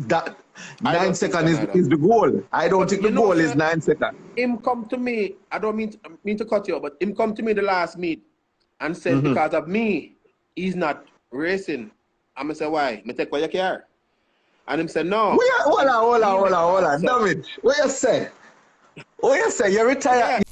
that I 9 don't think so seconds neither. is the goal. I don't But think you the know, goal is sir, 9 seconds. him come to me, I don't mean to cut you off, but him come to me the last meet and said because of me, he's not racing. I'm say why? Me take away your car. And him said no. Hold on. So Damage. What you say? What you say? You retire. yeah.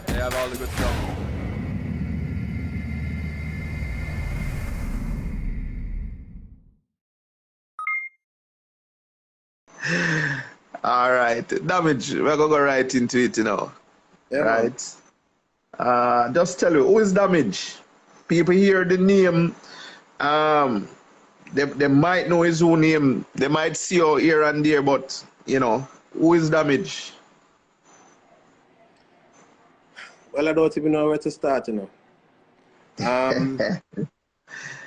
They have all the good stuff. All right. Damage. We're gonna go right into it, you know. Yeah, man. Right. Just tell you, who is Damage? People hear the name. They might know his own name. They might see you here and there, but you know, who is Damage? Well, I don't even know where to start, you know.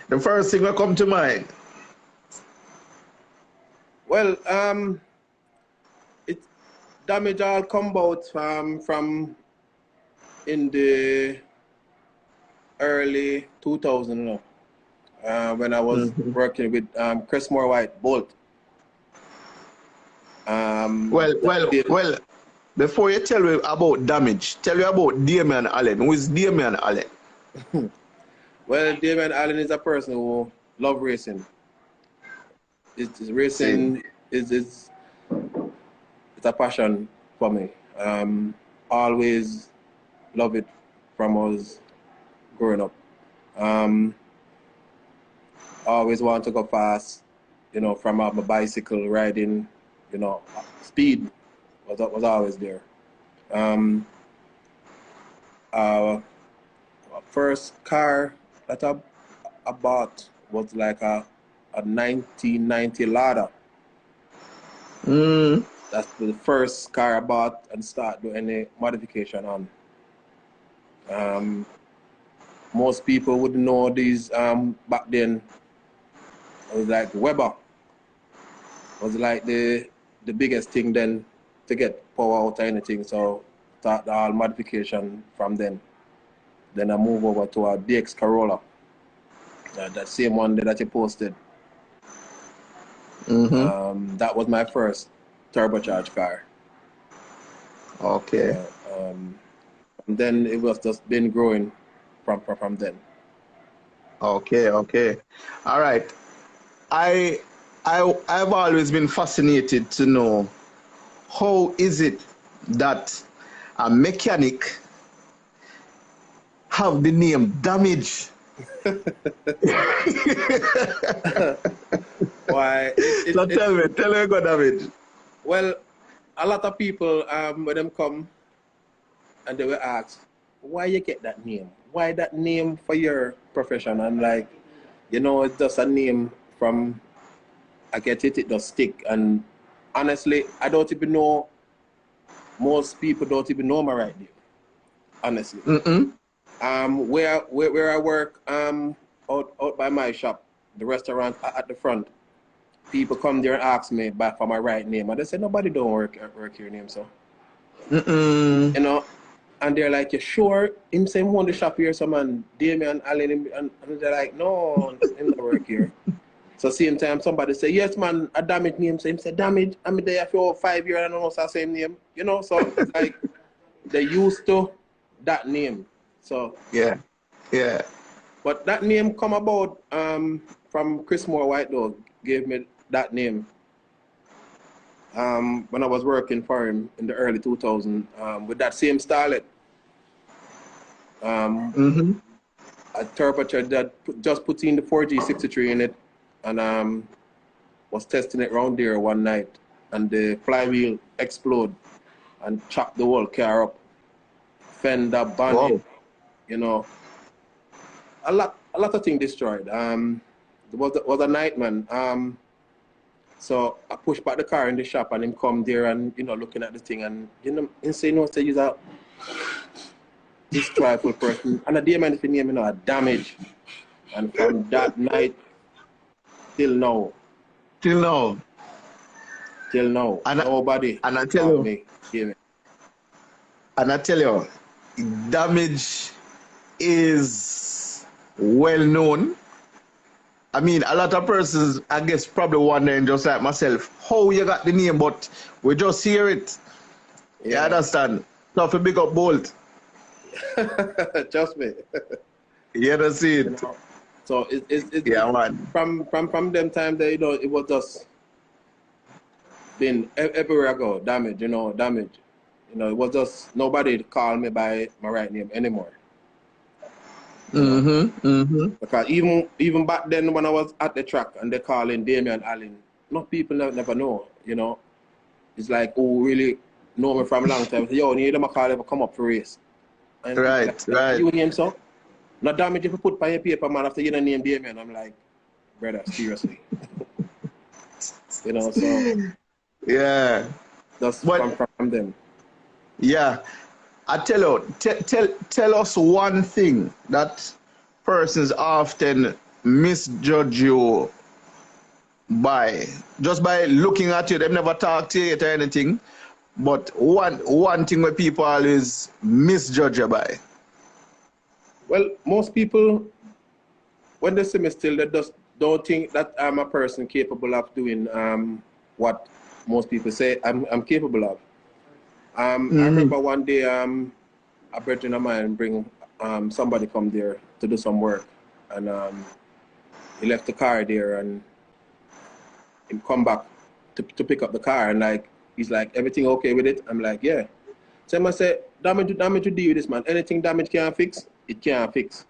The first thing that come to mind. Well, it damage all come about from in the early 2000, you know, when I was working with Chris Moore White Bolt. Well. Before you tell me about Damage, tell me about Damian Allen. Who is Damian Allen? Well, Damian Allen is a person who love racing. Racing is it's a passion for me. Always love it from us growing up. Always want to go fast, you know, from my bicycle riding, you know, speed was always there. First car that I bought was like a 1990 Lada. That's the first car I bought and start doing any modification on. Most people would know these back then. It was like Weber was like the biggest thing then to get power out of anything. So start all modification from then. Then I move over to a DX Corolla. That same one that you posted. That was my first turbocharged car. Okay. And then it was just been growing from then. Okay. All right. I've always been fascinated to know how is it that a mechanic have the name Damage. Why? So tell me about Damage. Well, a lot of people when them come and they will ask, why you get that name? Why that name for your profession? And like, you know, it's just a name from I get it does stick. And honestly, I don't even know. Most people don't even know my right name. Honestly. Where I work out by my shop, the restaurant at the front, people come there and ask me for my right name, and they say nobody don't work your name, so you know, and they're like, you sure? Him say him own the shop here, some man Damian Allen, and they're like, no, him not work here. So same time somebody say, yes man, a Damage name, so him say Damage, I'm there for 5 years and I don't know the same name, you know, so it's like they used to that name. So yeah. But that name come about from Chris Moore White Dog gave me that name when I was working for him in the early 2000s with that same Starlet. A turbocharger that just put in the 4G63 in it and was testing it around there one night and the flywheel explode and chop the whole car up. Fender, bonnet, you know. A lot of things destroyed. It was a night, man. So I pushed back the car in the shop and him come there and, you know, looking at the thing and, you know, he say, no, say, this trifle person. And a Damian is name, you know, a Damage. And from that night till now. Till now. Till now. And nobody and I tell you, me. Damian. And I tell you, Damage is well known. I mean, a lot of persons, I guess, probably wondering, just like myself, how you got the name, but we just hear it. Yeah. You understand? So for big up Bolt. Trust me. You don't see it. You know? So it's yeah, man. From them time that, you know, it was just been everywhere I go, Damage, you know, Damage. You know, it was just nobody call me by my right name anymore. Because even back then when I was at the track and they calling Damian Allen, not people never know, you know. It's like, who really know me from a long time. Say, yo, need them a call ever come up for race. And right. You name so? Not Damage if you put by your paper, man, after you don't name Damian. I'm like, brother, seriously. You know, so yeah. That's from them. Yeah. I tell you, tell us one thing that persons often misjudge you by. Just by looking at you, they've never talked to you or anything. But one thing where people always misjudge you by. Well, most people, when they see me still, they just don't think that I'm a person capable of doing what most people say I'm capable of. I remember one day a brethren of mine bring somebody come there to do some work, and he left the car there and he come back to pick up the car, and like he's like, everything okay with it? I'm like, yeah. So I say, damage to deal with this, man. Anything Damage can't fix, it can't fix.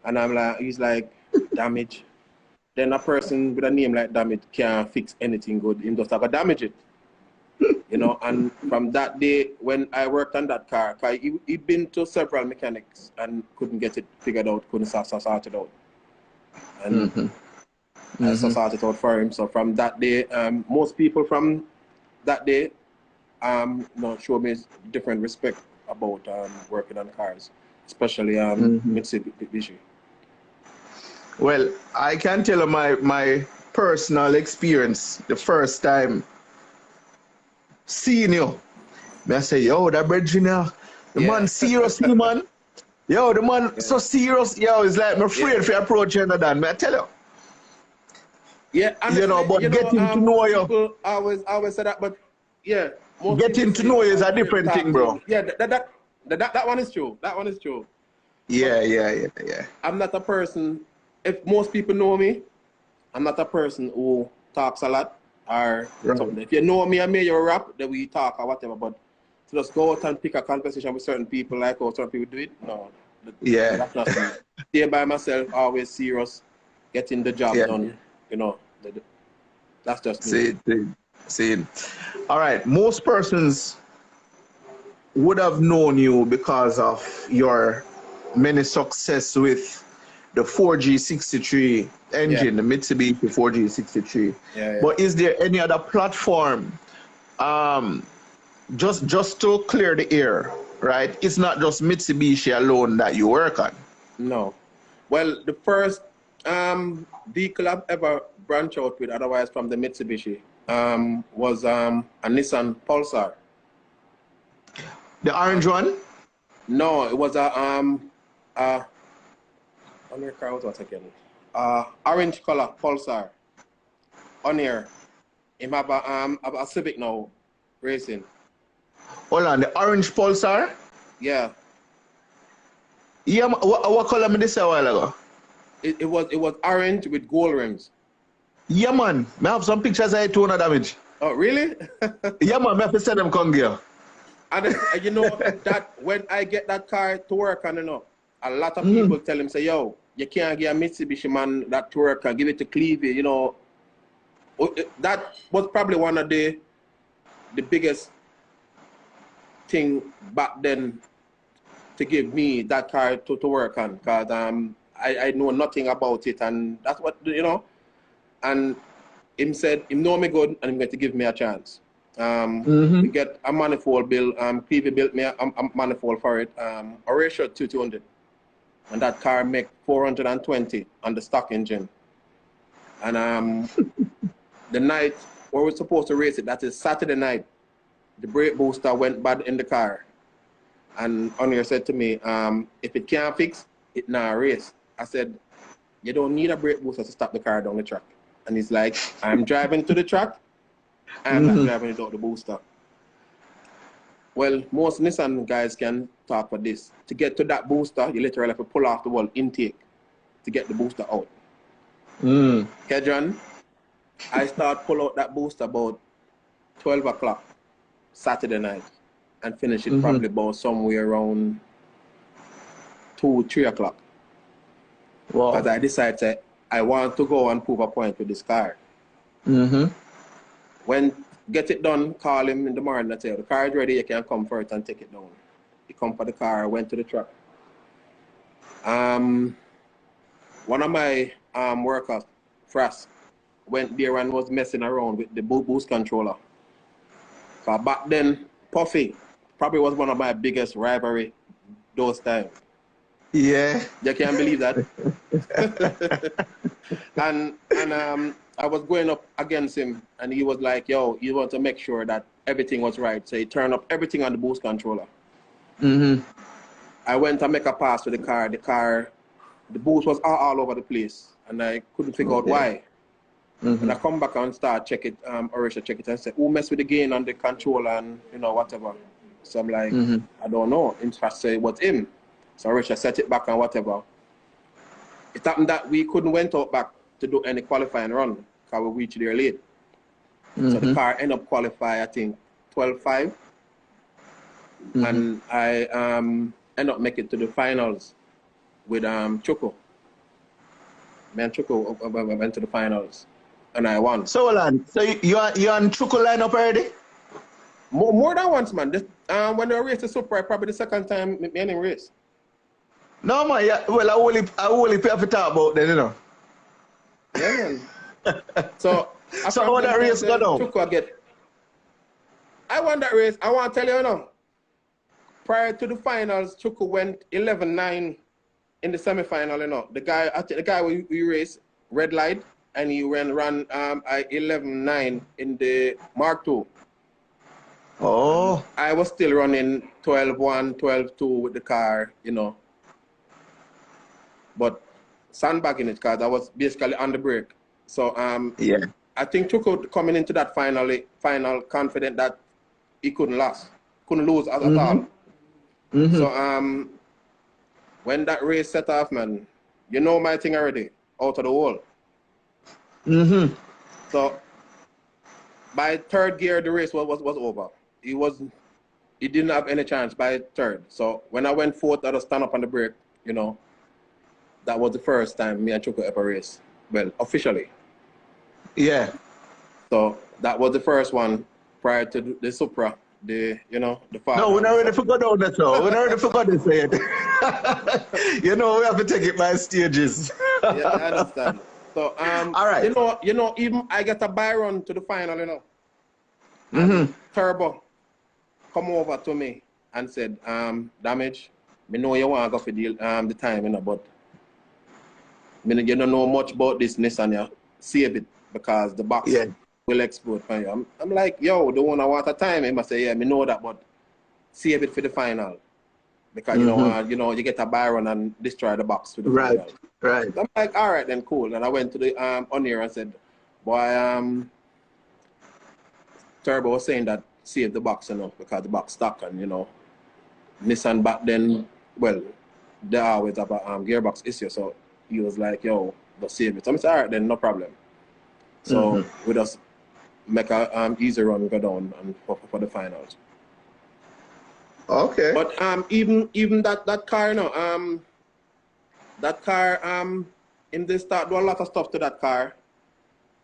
And I'm like, he's like, Damage. Then a person with a name like Damage can't fix anything good. He just have to damage it. You know, and from that day when I worked on that car, he'd been to several mechanics and couldn't get it figured out, couldn't sort it out. And I sorted it out for him. So from that day, most people from that day show me different respect about working on cars, especially Mitsubishi. Well, I can tell you my personal experience the first time seeing you. I say, yo, that brethren, the man seriously, man. Yo, the man so serious. Yo, it's like I'm afraid to approach you and I tell you. Yeah, honestly, you know, but getting to know you. People always say that, but yeah. Getting to know you is a different thing, bro. Yeah, that one is true. That one is true. Yeah. I'm not a person, if most people know me, I'm not a person who talks a lot or something. If you know me and me, you're rap, then we talk or whatever, but to just go out and pick a conversation with certain people like how certain people do it, no. That's not me. Stay by myself, always serious, getting the job done, you know. That's just me. See. All right, most persons would have known you because of your many success with the 4G63 engine, the Mitsubishi 4G63. But is there any other platform, just to clear the air, right? It's not just Mitsubishi alone that you work on. No. Well, the first vehicle I've ever branched out with, otherwise from the Mitsubishi, was a Nissan Pulsar. The orange one? No, it was a on your car, what was it again? Orange color Pulsar. On here, him have a Civic now, racing. Hold on, the orange Pulsar? Yeah. Yeah, what color did this a while ago? It was orange with gold rims. Yeah, man. I have some pictures I told Damage. Oh, really? Yeah, man. I have to send them come here. And you know that when I get that car to work on, you know, a lot of people tell him, say, yo, you can't get a Mitsubishi, man, that to work and give it to Clevie, you know. That was probably one of the biggest thing back then to give me that car to work on, because I know nothing about it, and that's what, you know. And him said, him know me good, and him going to give me a chance. We get a manifold bill. PV built me a manifold for it. Horatio 200. And that car make 420 on the stock engine. And the night where we're supposed to race it, that is Saturday night, the brake booster went bad in the car. And Onier said to me, if it can't fix, it not race. I said, you don't need a brake booster to stop the car down the track. And he's like, I'm driving to the track. I'm not driving without the booster. Well, most Nissan guys can talk for this. To get to that booster, you literally have to pull off the wall intake to get the booster out. Okay, John? I start pull out that booster about 12 o'clock Saturday night and finish it probably about somewhere around 2, 3 o'clock. Wow. Because I decided I want to go and prove a point with this car. When get it done, call him in the morning and say, the car is ready, you can come for it and take it down. He come for the car, went to the truck. One of my workers, Fras, went there and was messing around with the boost controller. So back then, Puffy probably was one of my biggest rivalry those times. Yeah. You can't believe that. and I was going up against him, and he was like, yo, you want to make sure that everything was right. So he turned up everything on the boost controller. I went to make a pass with the car. The boost was all over the place, and I couldn't figure out why. And I come back and start check it, Orisha check it, and say, who messed with the gain on the controller and, you know, whatever. So I'm like, I don't know. In fact, say it was him. So Orisha set it back and whatever. It happened that we couldn't went out back to do any qualifying run because we reached there late. So the car ended up qualifying, I think, 12.5. And I ended up making it to the finals with Choco. Me and Choco went to the finals. And I won. So hold on. So you on Choco lineup already? More than once, man. This, when they raced the Supra, probably the second time me and him race. No man, yeah, well I only pay for talk about that, you know. Yeah, man. So how that race go down? I won that race. I want to tell you now. Prior to the finals, Chuku went 11-9 in the semi-final, you know. The guy we raced red light, and he ran 11-9 in the Mark II. Oh. I was still running 12-1, 12-2 with the car, you know. But sandbagging it because I was basically on the brake. So yeah. I think Chuku coming into that final confident that he couldn't lose at all. So when that race set off, man, you know my thing already, out of the wall. So by third gear, the race was over. He didn't have any chance by third. So when I went fourth, I just stand up on the brake, you know. That was the first time me and Chuku ever raced. Well, officially. Yeah. So that was the first one prior to the Supra, the fall. No, we not ready for go down that though. We not ready for go this yet. You know, we have to take it by stages. Yeah, I understand. So all right. You know, even I get a buy run to the final, you know. Turbo come over to me and said, Damage, me know you want to go for the time, you know, but you don't know much about this Nissan, yeah. Save it because the box will explode for you. I'm like, yo, the one I want a time. He must say, yeah, me know that, but save it for the final. Because you know, you get a buy run and destroy the box for the final. Right. I'm like, all right then, cool. And I went to the on here and said, boy, Turbo was saying that save the box, you know, because the box stuck, and you know, Nissan back then, well, they always have a gearbox issue, so he was like, yo, but save it. So I said, all right then, no problem. So we just make a easy run, go down and for the finals. Okay. But even that car, you know, that car in the start do a lot of stuff to that car,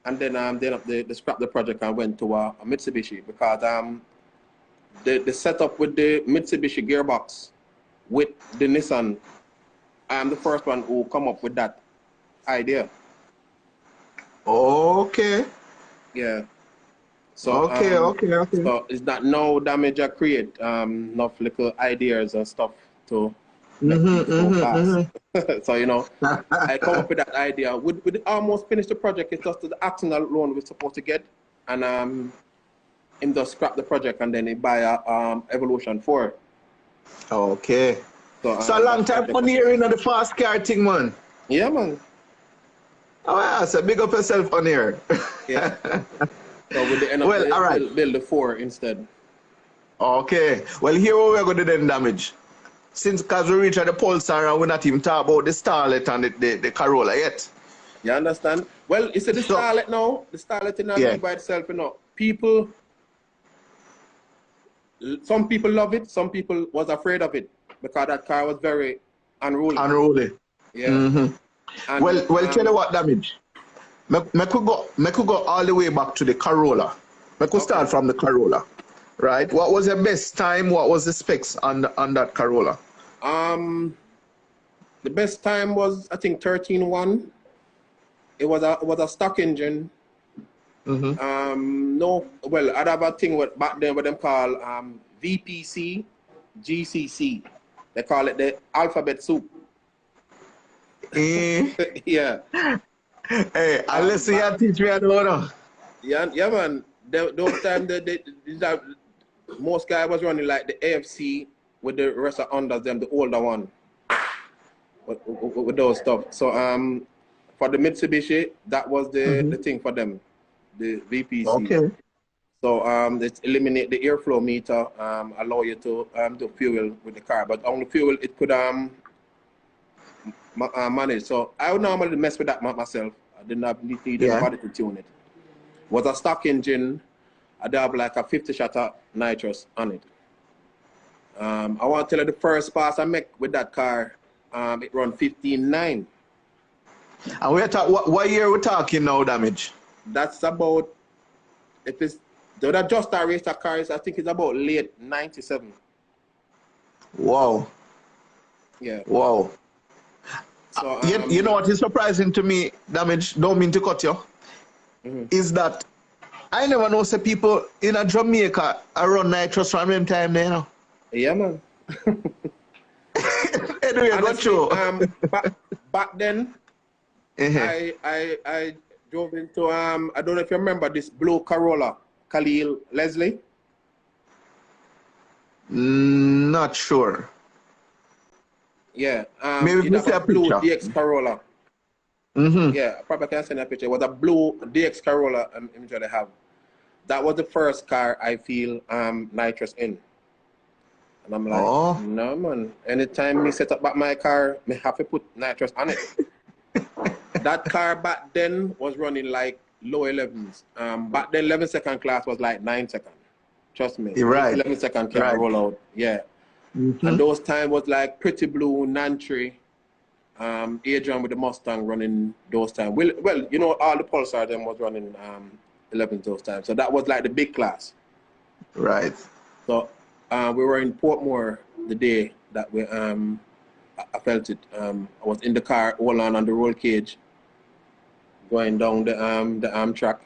and then they scrapped the project and went to a Mitsubishi because the setup with the Mitsubishi gearbox with the Nissan, I'm the first one who come up with that idea. Okay. Yeah. So Okay. so it's not no damage I create, enough little ideas and stuff to make things go fast. So you know, I come up with that idea. We almost finished the project. It's just the acting alone we're supposed to get, and him just scrap the project and then he buy a Evolution 4. Okay. So a long time on here in the fast car thing, man. Yeah, man. Oh yeah, so big up yourself on here. Yeah. So with the end of Well, all right. build the 4 instead. Okay. Well, here we're going to do then damage. Since because we reach at the Pulsar and we're not even talking about the Starlet and the Corolla yet. You understand? Well, you see the Starlet now, the Starlet in Yeah. by itself, you know. Some people love it, some people was afraid of it because that car was very unruly. Unruly. Yeah. And, Well, tell you what, damage. Me could go all the way back to the Corolla. Me could start from the Corolla, right? What was your best time? What was the specs on that Corolla? The best time was I think 13.1. It was a stock engine. No, well, I'd have a thing with back then what them call VPC, GCC. They call it the alphabet soup. Yeah. Hey, unless you teach me, I don't know. Yeah, man. Those times, most guys was running like the AFC with the rest of unders, them, the older one, with those stuff. So for the Mitsubishi, that was the thing for them, the VPC. Okay. So it eliminate the airflow meter, allow you to do fuel with the car, but only fuel it could manage. So I would normally mess with that myself. I did not need anybody to tune it. Was a stock engine. I did have like a 50 shot of nitrous on it. I want to tell you the first pass I make with that car, it run 15.9. And we're what year we're talking now, damage? That's about, if it's, the just I raced that car, I think it's about late 97. Wow. Yeah. Wow. So, you know what is surprising to me, damage, don't mean to cut you, is that I never know say people in a Jamaica run nitrous from them time there, you know. Yeah, man. Anyway, honestly, go through. back then, I drove into, I don't know if you remember this blue Corolla, Khalil Leslie. Not sure. Yeah, Maybe it a a blue picture. DX Corolla. Yeah, I probably can send a picture. It was a blue DX Corolla image that I have. That was the first car I feel nitrous in. And I'm like, no man, anytime me set up back my car, me have to put nitrous on it. That car back then was running like low 11s. Back then 11-second class was like 9 seconds. Trust me. You're right. 11-second can roll out. Yeah. And those time was like Pretty Blue, Nantry, Adrian with the Mustang running those times. Well, you know, all the Pulsar them was running 11 those times. So that was like the big class. Right. So we were in Portmore the day that we I felt it. I was in the car, all on the roll cage, going down the track,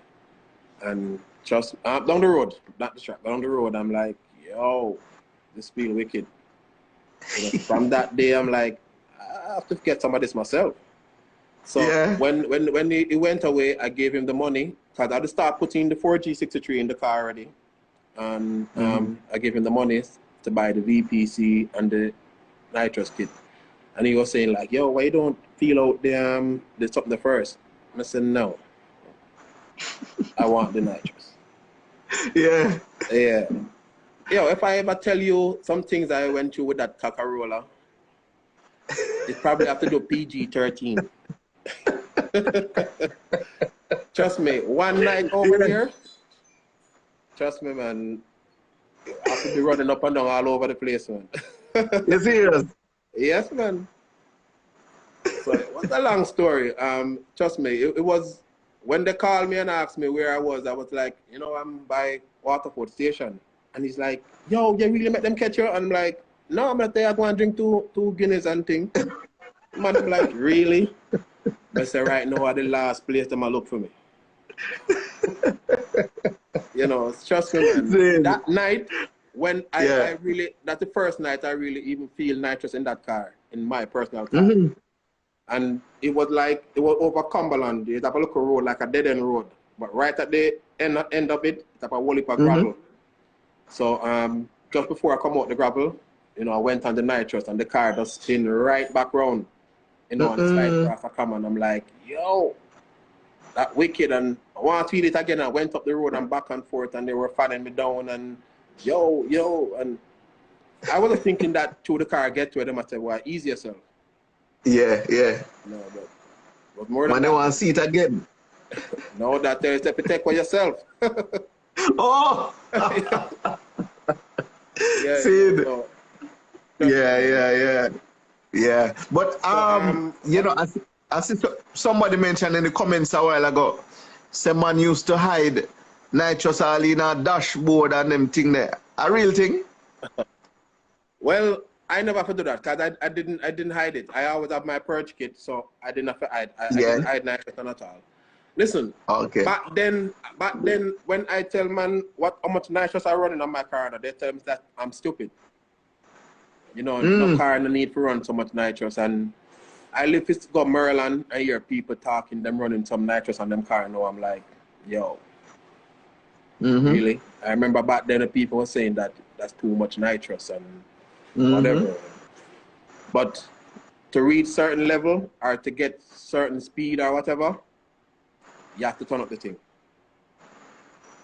and just down the road, not the track, down the road. I'm like, yo, this feel wicked. You know, from that day, I'm like, I have to get some of this myself. So when he went away, I gave him the money because I had to start putting the 4G63 in the car already, and I gave him the money to buy the VPC and the nitrous kit. And he was saying like, yo, why you don't feel out the something first? And I said, no, I want the nitrous. Yeah. Yeah. Yo, if I ever tell you some things I went through with that Corolla, it probably have to do PG-13. Trust me, one night over there, trust me, man, I have to be running up and down all over the place, man. You serious? Yes, man. So it was a long story. Trust me, it was, when they called me and asked me where I was like, you know, I'm by Waterford Station. And he's like, yo, you really make them catch you? And I'm like, no, I'm not there. I go and drink two Guinness and thing. Man, I'm like, really? I said, right now, at the last place them I look for me. You know, trust me, man. Same. That night, when Yeah. I really, that's the first night I really even feel nitrous in that car, in my personal car. And it was like, it was over Cumberland. It's up a little road, like a dead-end road. But right at the end of it, it's up a whole heap of gravel. So just before I come out the gravel, you know, I went on the nitrous and the car just spin right back round. You know, and the side craft I come and I'm like, yo, that wicked. And I want to feel it again. I went up the road and back and forth and they were fanning me down and yo. And I wasn't thinking that through the car I get to it, they must say, well, ease yourself. Yeah, yeah. No, but more than when that, they want to see it again. No, that there's a protect for yourself. Oh! Yeah, See, so, yeah. But you know, I see somebody mentioned in the comments a while ago, some man used to hide nitrous all in a dashboard and them thing there. A real thing? Well, I never have to do that because I didn't hide it. I always have my purge kit, so I didn't have to hide. I didn't hide nitrous at all. Listen, back then, when I tell man how much nitrous I run in on my car, they tell me that I'm stupid. You know, no car no need to run so much nitrous. And I live to go Maryland, I hear people talking, them running some nitrous on them car. And I'm like, yo, really? I remember back then the people were saying that that's too much nitrous and whatever. But to reach certain level or to get certain speed or whatever, you have to turn up the thing.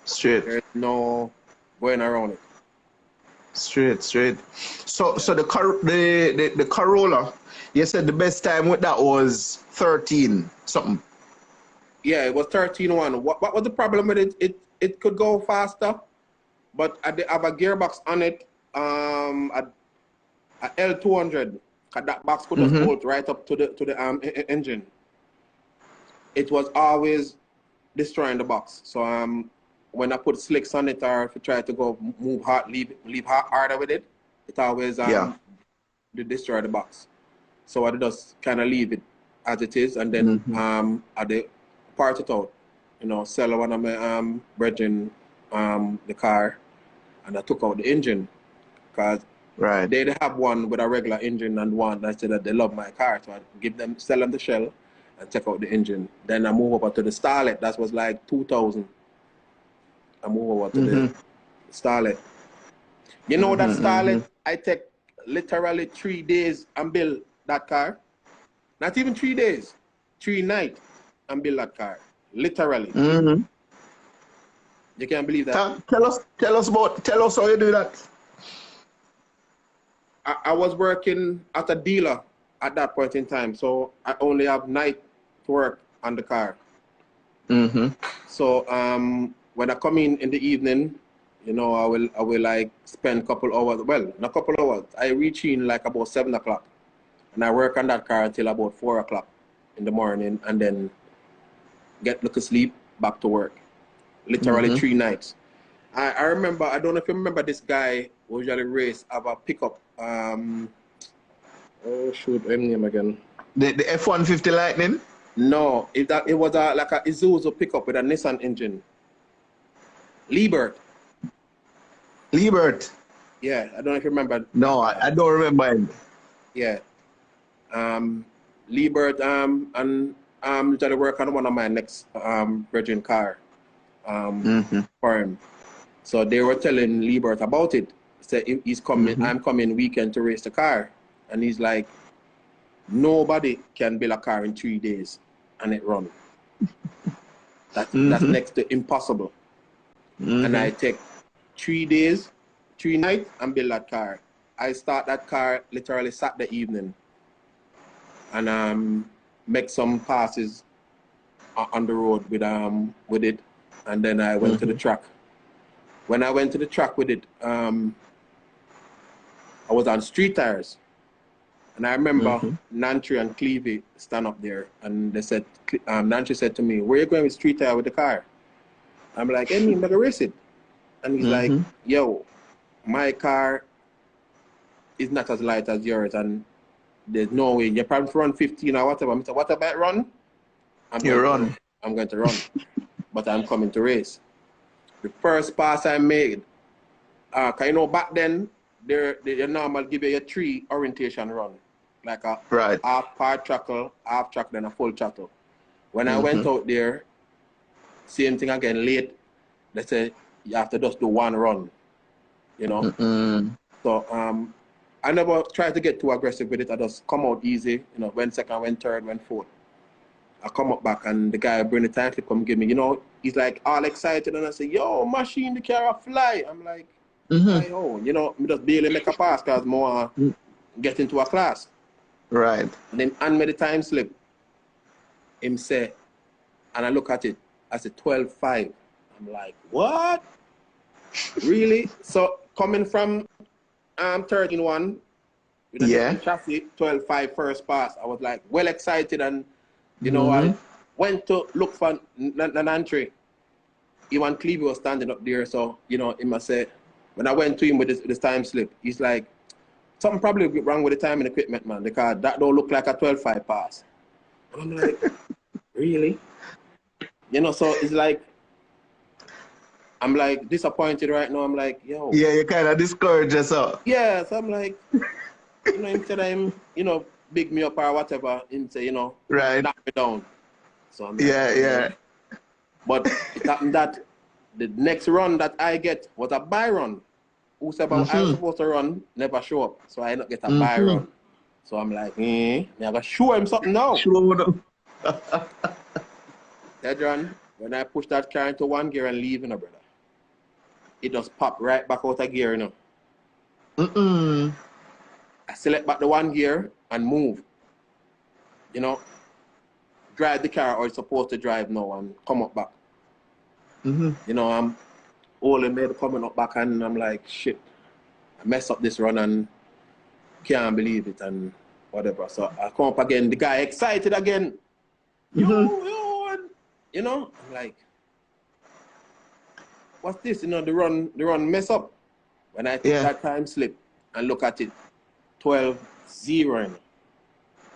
Straight. There's no going around it. Straight. So the Corolla, you said the best time with that was 13 something. Yeah, it was 13.1. What was the problem with it? It could go faster, but I have a gearbox on it, a L200. That box could just bolt right up to the engine. It was always destroying the box. So when I put slicks on it or if I try to go move hard, leave harder with it, it always destroy the box. So I just kind of leave it as it is and then I part it out. You know, sell one of my brethren the car and I took out the engine because they have one with a regular engine and one that said that they love my car. So I sell them the shell and check out the engine. Then I move over to the Starlet. That was like 2000. I move over to the Starlet. You know that Starlet, I take literally 3 days and build that car. Not even 3 days, 3 nights and build that car. Literally. You can't believe that. Tell us how you do that. I was working at a dealer at that point in time, so I only have night to work on the car. So when I come in the evening, you know, I will like spend a couple hours. Well, not a couple hours. I reach in like about 7 o'clock, and I work on that car until about 4 o'clock in the morning, and then get little sleep, back to work. Literally 3 nights. I remember. I don't know if you remember this guy who usually race of a pickup. Oh shoot, what name again? The F-150 Lightning? No, it was like a Isuzu pickup with a Nissan engine. Liebert. Yeah, I don't know if you remember. No, I don't remember him. Yeah. Liebert and usually work on one of my next Virgin car for him. So they were telling Liebert about it. Said he's coming, I'm coming weekend to race the car. And he's like, nobody can build a car in 3 days and it run. That's next to impossible. And I take 3 days, 3 nights and build that car. I start that car literally Saturday evening and make some passes on the road with it. And then I went to the track. When I went to the track with it, I was on street tires. And I remember Nancy and Clevie stand up there and they said, Nancy said to me, where are you going with street tire with the car? I'm like, hey, I'm going to race it. And he's like, yo, my car is not as light as yours and there's no way. You probably run 15 or whatever. I said, what about run? I'm going to run, but I'm coming to race. the first pass I made, cause you know back then they normal give you a 3 orientation run, like a half part chuckle, half chuckle, and a full chuckle. When I went out there, same thing again late. They say you have to just do 1 run, you know. So I never tried to get too aggressive with it. I just come out easy, you know. Went second, went third, went fourth. I come up back and the guy bring the time slip come give me, you know, he's like all excited and I say, yo, machine, the car fly. I'm like, fly home. You know, me just barely make a pass because more get into a class. Right. And then hand me the time slip. Him say, and I look at it, I said 12.5. I'm like, what? Really? So coming from 13.1 with a different chassis, 12.5 first pass, I was like well excited and you know, I went to look for an entry. Ivan Clevey was standing up there, so, you know, he must say, when I went to him with this time slip, he's like, something probably wrong with the timing equipment, man, because that don't look like a 12.5 pass. And I'm like, really? You know, so it's like, I'm like disappointed right now. I'm like, yo. Yeah, you kind of discouraged yourself. Yeah, so I'm like, you know, instead of him, you know, big me up or whatever, him say, you know, knock me down. So I'm like, yeah. But it happened that the next run that I get was a buy run. Who said I was supposed to run, never show up. So I not get a buy run. So I'm like, I gotta show him something now. Show them. That run, when I push that car into 1 gear and leave, you know, brother, it just pop right back out of gear, you know. I select back the 1 gear and move. You know, drive the car or it's supposed to drive now and come up back. You know, I'm all in there coming up back and I'm like, shit, I messed up this run and can't believe it and whatever. So I come up again, the guy excited again. Yo, and, you know, I'm like, what's this? You know, the run mess up. When I take that time slip and look at it, 12.0.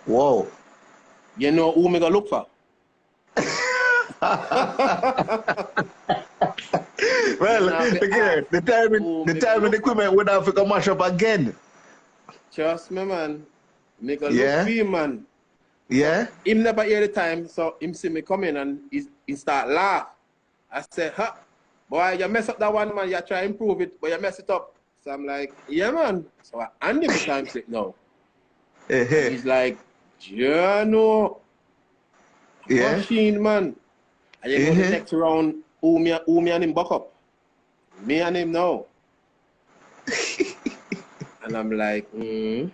Whoa. You know who me gonna look for? Well, the timing equipment would have to come mash up again. Trust me, man. Me gonna look for him, man. Yeah? So, him never hear the time, so him see me come in and he start laugh. I say, boy, you mess up that one, man. You try to improve it, but you mess it up. So I'm like, yeah, man. So I hand him the time slip now. He's like, yeah, no. Machine, man. And you know the next round, who me and him buck up? Me and him now. And I'm like, me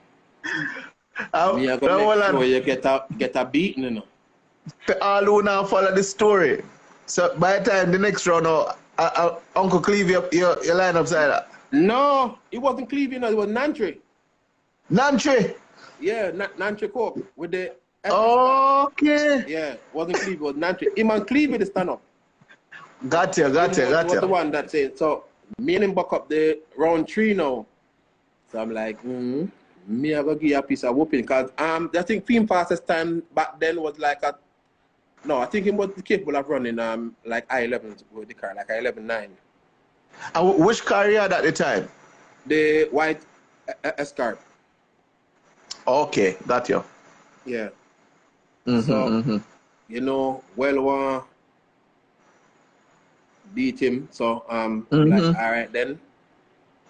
are gonna make sure you get a beating, you know. For all who now follow the story. So by the time the next round, Uncle Clevey, you line upside that. No, it wasn't Clevey, no, it was Nantry. Nantry? Yeah, Nantry Coke with the... Okay. Yeah, it wasn't Clevey, it was Nantry. Him and Clevey the stand up. Got you. Was the one that said, so me and him buck up the round 3 now. So I'm like, me I gonna give you a piece of whooping. Because I think Team fastest time back then was like I think he was capable of running like I-11 with the car, like I-11.9. And which car you had at the time? The white Escort. Okay, got you. Yeah. So, you know, well, beat him. So, like, all right then,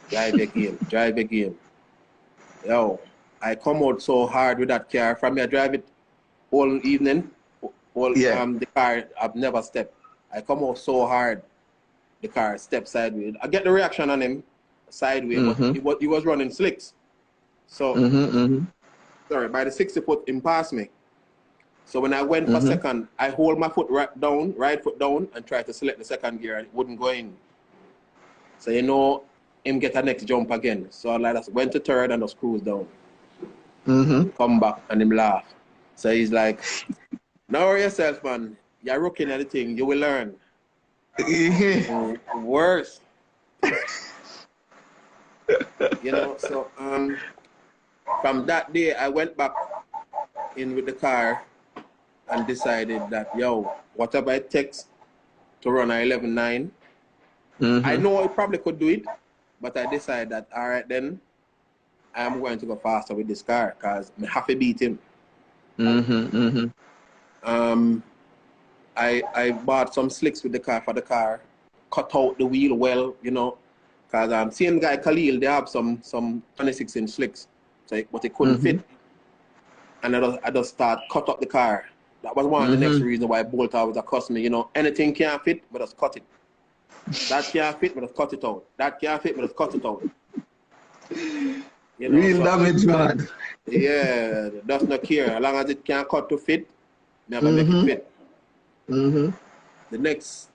drive again. Yo, I come out so hard with that car. From me, I drive it all evening. The car, I've never stepped. I come out so hard, the car step sideways. I get the reaction on him sideways, but he was running slicks. So, sorry, by the 60 foot, him passed me. So when I went for second, I hold my foot right foot down, and try to select the second gear, and it wouldn't go in. So you know, him get a next jump again. So I like went to third and just cruise down. Come back and him laugh. So he's like, "Now worry yourself, man. You're rookie at the thing. You will learn." Worse. You know. So from that day, I went back in with the car and decided that, yo, whatever it takes to run a 11.9, I know I probably could do it, but I decided that, all right, then I'm going to go faster with this car because I have to beat him. I bought some slicks with the car for the car, cut out the wheel well, you know, because same guy Khalil, they have some 26-inch slicks, so but it couldn't fit. And I just start cut up the car. That was one of the next reasons why Bolt was a customer. You know, anything can't fit, but just cut it. That can't fit, but just cut it out. That can't fit, but just cut it out. You know, Real damage, man. Yeah, does not care. As long as it can cut to fit, never make it fit. The next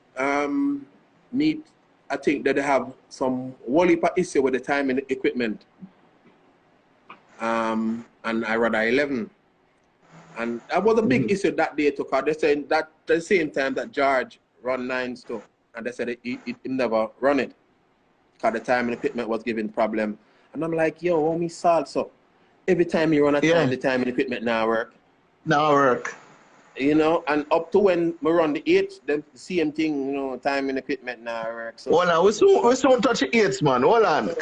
meet, I think that they have some wally issue with the timing equipment. And I rather 11. And that was a big issue that day too, because they said that at the same time that George run 9 stuff, and they said he never run it because the timing equipment was giving problem. And I'm like, yo, homie, salt so every time you run a time, the timing equipment now work. Now work. You know, and up to when we run the 8, the same thing, you know, timing equipment now work. So hold on, we soon touch the 8s, man. Hold on.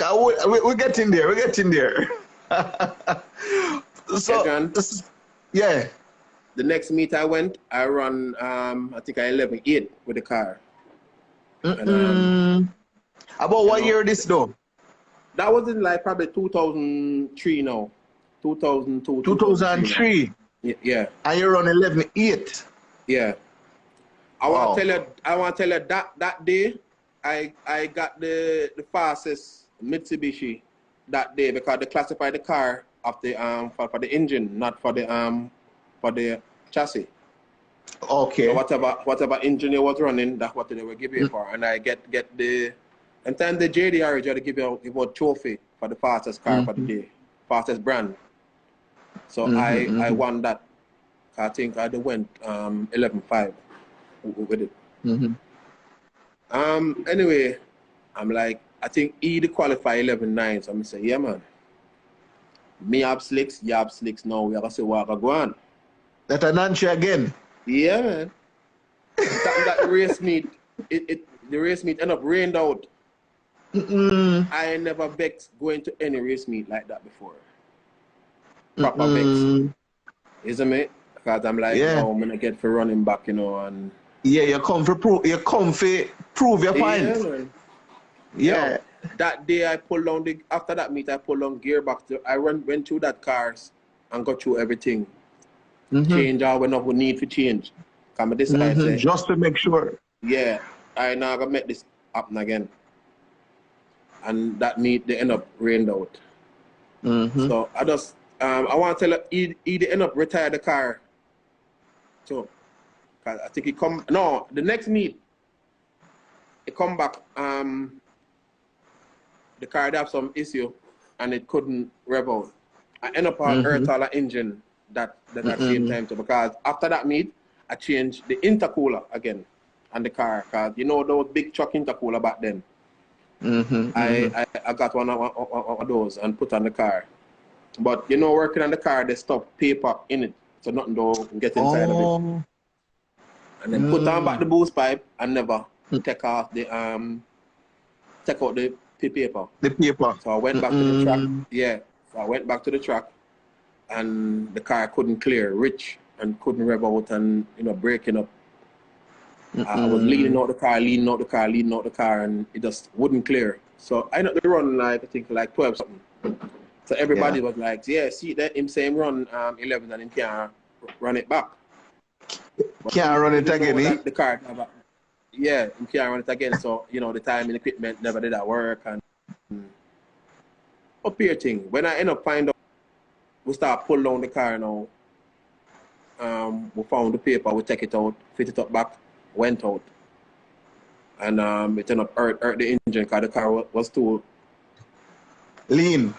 We're getting there. We're getting there. So, yeah. The next meet I went, I run, I think I 11.8 with the car. And, about what year this though? That was in like probably 2003 now. 2002. 2003. Yeah. And you run 11.8. Yeah. I want to tell you that day I got the fastest Mitsubishi that day because they classified the car of the for the engine, not for the chassis. Okay. So whatever engine it was running, that's what they were giving for. And I get the and then the JDR they give out trophy for the fastest car for the day, fastest brand. So I won that. I think I went 11.5 with it. Anyway, I'm like, I think he qualify 11.9. So I'm say, yeah man. Me have slicks, you have slicks now. We have to say what go on. That an answer again. Yeah man. that race meet, the race meet end up rained out. I never vexed going to any race meet like that before. Proper vex. Isn't it? Because I'm like, oh, I'm gonna get for running back, you know, and yeah, you come for prove your point. Man. Yeah. Yo, that day I pulled down after that meet I pulled down gearbox. I went through that cars and got through everything. Change all when we need to change. Come this say, just to make sure. Yeah, I now gonna make this happen again. And that meet they end up rained out. So I just I want to tell you, he end up retire the car. So, I think he come, no, the next meet, he come back, the car have some issue and it couldn't rev out. I end up on earth all engine that same time too, because after that meet, I changed the intercooler again on the car, because you know those big truck intercooler back then. I got one of those and put on the car. But you know, working on the car, they stuff paper in it, so nothing don't get inside of it. And then put on back the boost pipe and never take off the take out the paper. The paper. So I went back to the track. Yeah. So I went back to the track, and the car couldn't clear, rich, and couldn't rev out, and you know, breaking up. I was leaning out the car, and it just wouldn't clear. So I ended up run like I think like 12 something. So everybody was like, yeah, see that him same run 11 and him can't run it back. Can't run it again, eh? The car never, yeah, him can't run it again. So, you know, the timing equipment never did that work and up here thing. When I end up find out, we start pull down the car now. We found the paper, we take it out, fit it up back, went out. And it ended up hurt the engine because the car was too lean.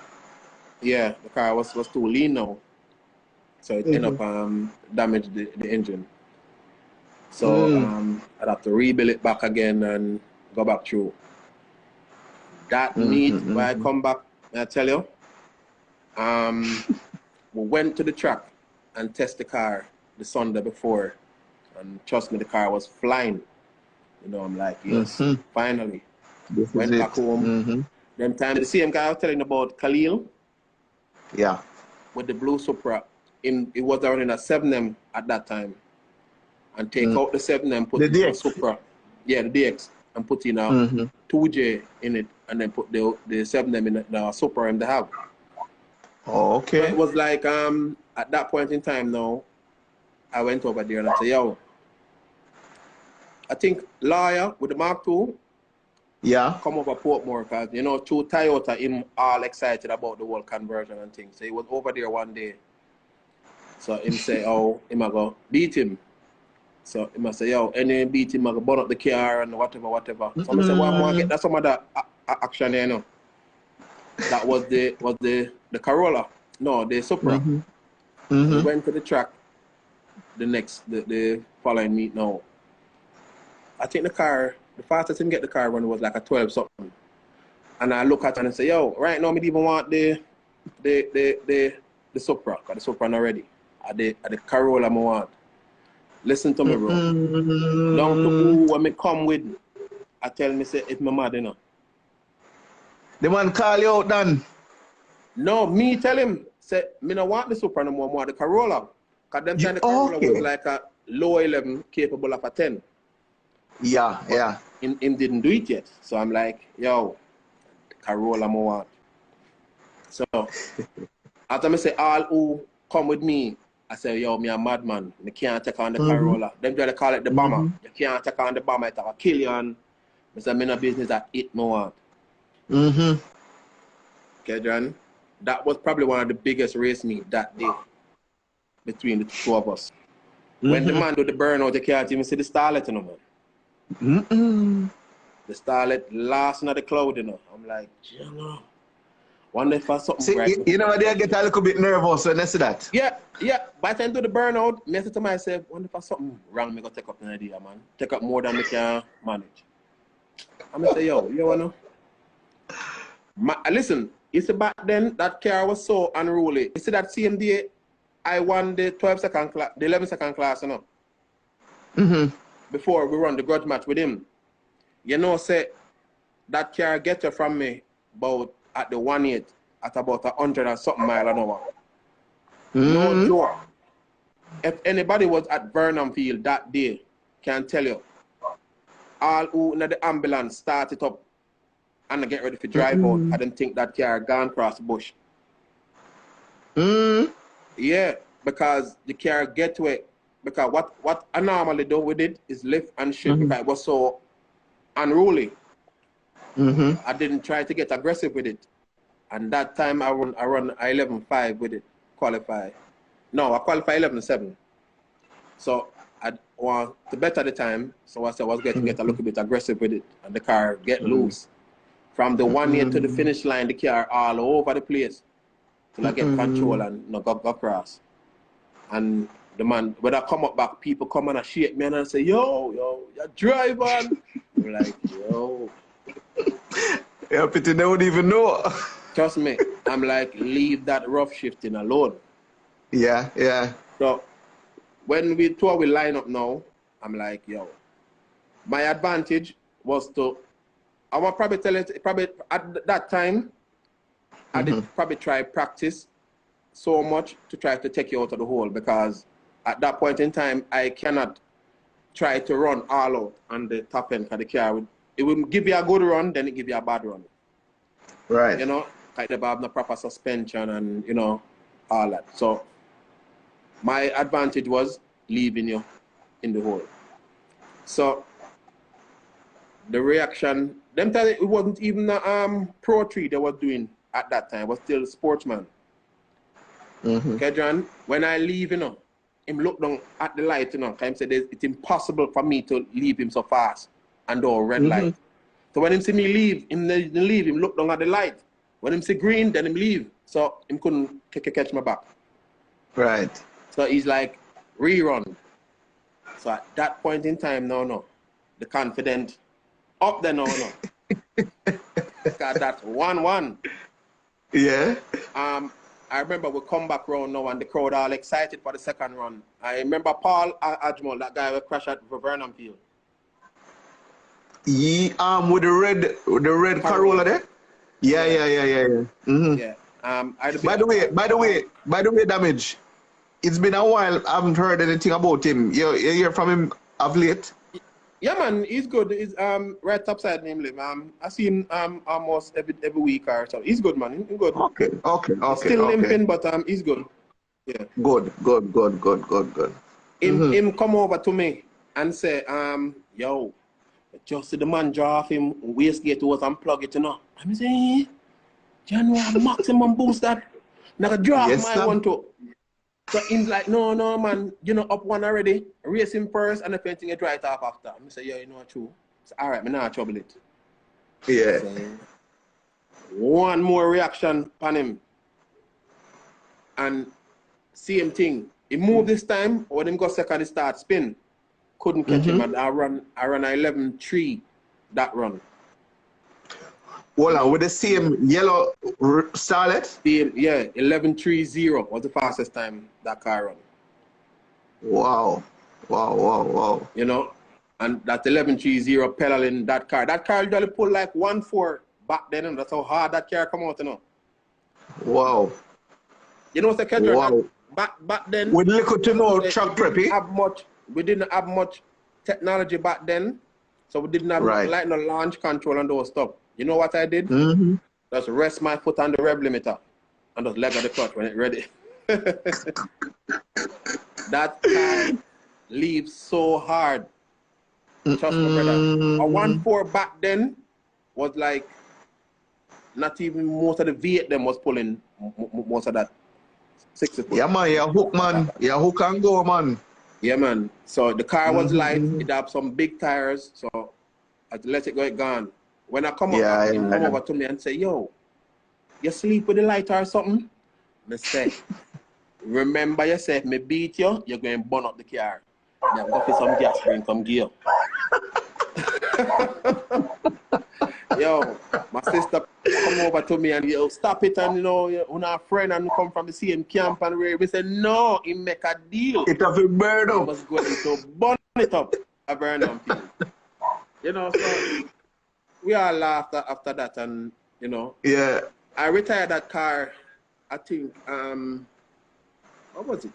Yeah, the car was too lean now. So it ended up damaged the engine. So I'd have to rebuild it back again and go back through. That meet, when I come back, I tell you, we went to the track and test the car the Sunday before. And trust me, the car was flying. You know, I'm like, yes, finally. This is went it. back home. Them time, the same guy I was telling about, Khalil, Yeah. with the blue Supra, it was around in a 7M at that time. And take out the 7M, put The it in a DX. Supra. Yeah, the DX. And put in a 2J in it, and then put the 7M in the Supra in the house. Oh, okay. So it was like, at that point in time now, I went over there and I said, yo, I think Lawyer with the Mark II, Yeah. come over Portmore, because, you know, through Toyota, him all excited about the whole conversion and things. So he was over there one day. So him say, oh, him a go beat him. So him a say, yo, any beat him, I go burn up the car and whatever. So I say, well, I'm going to get that some of that action there, you know. That was the Corolla. No, the Supra. We went to the track the following meet now. I think the fastest him get the car run was like a 12 something. And I look at it and say, yo, right now I don't even want the Supra, because the Supra not ready. At the Corolla I want. Listen to me, bro. Down to who when me come with, I tell me say it's my mad, you know. The man call you out then. No, me tell him, say, me no want the Supra no more, I want the Corolla. Because them time the Corolla was like a low 11 capable of a 10. Yeah, but yeah. Him didn't do it yet. So I'm like, yo, Corolla I want. So after me say all who come with me, I say, yo, me a madman. Me can't take on the Corolla. Them try to call it the bomber. You can't take on the bomber, it will kill you. And I say, me no business that it me want. Okay, John? That was probably one of the biggest race meet that day between the two of us. When the man do the burnout, you can't even see the Starlet, you know, man. The Starlet last in the cloud, you know. I'm like, you know, wonder if I something see, right. You know, they get a little bit nervous when they see that. Yeah. By the time do the burnout, I said to myself, wonder if I something wrong, me go take up an idea, man. Take up more than me can manage. I'm gonna say, yo, you wanna? Listen, you see back then, that car was so unruly. You see that same day, I won the 12-second class, the 11-second class, you know. Before we run the grudge match with him. You know, say, that car get you from me about at the 1/8 at about 100 and something mile an hour. No joke. If anybody was at Burnham Field that day, can tell you, all who in the ambulance start it up and get ready to drive out, I didn't think that car gone across the bush. Yeah, because the car get to it. Because what I normally do with it is lift and shift because it was so unruly. I didn't try to get aggressive with it. And that time I run 11.5 with it, qualify. No, I qualify 11.7. So I want to better the time. So I said I was getting get a little bit aggressive with it, and the car get loose. From the 1/8 to the finish line, the car all over the place till I get control and go across. And the man, when I come up back, people come and shake me and say, yo, you drive on. I'm like, yo. Yeah, pity they wouldn't even know. Trust me, I'm like, leave that rough shifting alone. Yeah. So when we line up now, I'm like, yo, my advantage was to, I will probably tell it, probably at that time, I did probably try practice so much to try to take you out of the hole, because at that point in time, I cannot try to run all out on the top end of the car. It will give you a good run, then it give you a bad run. Right. You know, kind of have no proper suspension and, you know, all that. So my advantage was leaving you in the hole. So the reaction, them time it wasn't even a Pro 3 they were doing at that time. It was still Sportsman. Okay, John, when I leave, you know, him look down at the light, you know, because he said it's impossible for me to leave him so fast and do a red light. So when him see me leave, him look down at the light. When him see green, then him leave. So him couldn't catch my back. Right. So he's like, rerun. So at that point in time, no. The confident, up there, no. Got that 1-1. Yeah. I remember we come back round now and the crowd all excited for the second run. I remember Paul Ajmal, that guy who crashed at Vernon Field. With the red Corolla there? Yeah. Mm-hmm. Yeah. By the way, Damage. It's been a while. I haven't heard anything about him. You hear from him of late? Yeah, man, he's good. He's right upside him live. I see him almost every week or so. He's good, man. He's good. Okay. He's still limping, but he's good. Yeah. Good. Him come over to me and say, yo, just see the man draw off him wastegate was and plug it, you know. I'm saying, John, maximum boost that. Now draw off my one too. So he's like, no, man, you know, up one already. Race him first, and if anything, you try it off after. I say, yeah, you know what, true. So, all right, me not trouble it. Yeah. So, one more reaction on him. And same thing. He moved this time, when him go second, he start spin. Couldn't catch him, and I run a 11.3 that run. Hold on, with the same yellow Starlet? Yeah, 11.30 was the fastest time that car run. Wow. You know, and that 11.30 pedaling that car. That car usually pull like 1.4 back then, and that's how hard that car come out, you know. Wow. You know what's the catcher? Wow. Back then, with little to no track preppy. We didn't have much technology back then, so we didn't have like no launch control and those stuff. You know what I did? Just rest my foot on the rev limiter and just leg of the clutch when it's ready. That car leaves so hard. Trust me, brother. A 1.4 back then was like not even most of the V8 them was pulling most of that 60 foot. Yeah, man. Yeah, hook, man. Yeah, hook and go, man. Yeah, man. So the car was light. It had some big tires, so I had to let it go. It gone. When I come up, he come over to me and say, yo, you sleep with the light or something? I say, remember you said, me beat you, you're going to burn up the car. I'm going to some gas, bring some gear. Yo, my sister come over to me and, yo, stop it, and, you know, when our friend and come from the same camp and we said, no, he make a deal. It have a burn up. I was going to burn it up, a burn up. You know, so we all laughed after that, and, you know. Yeah. I retired that car, I think, what was it?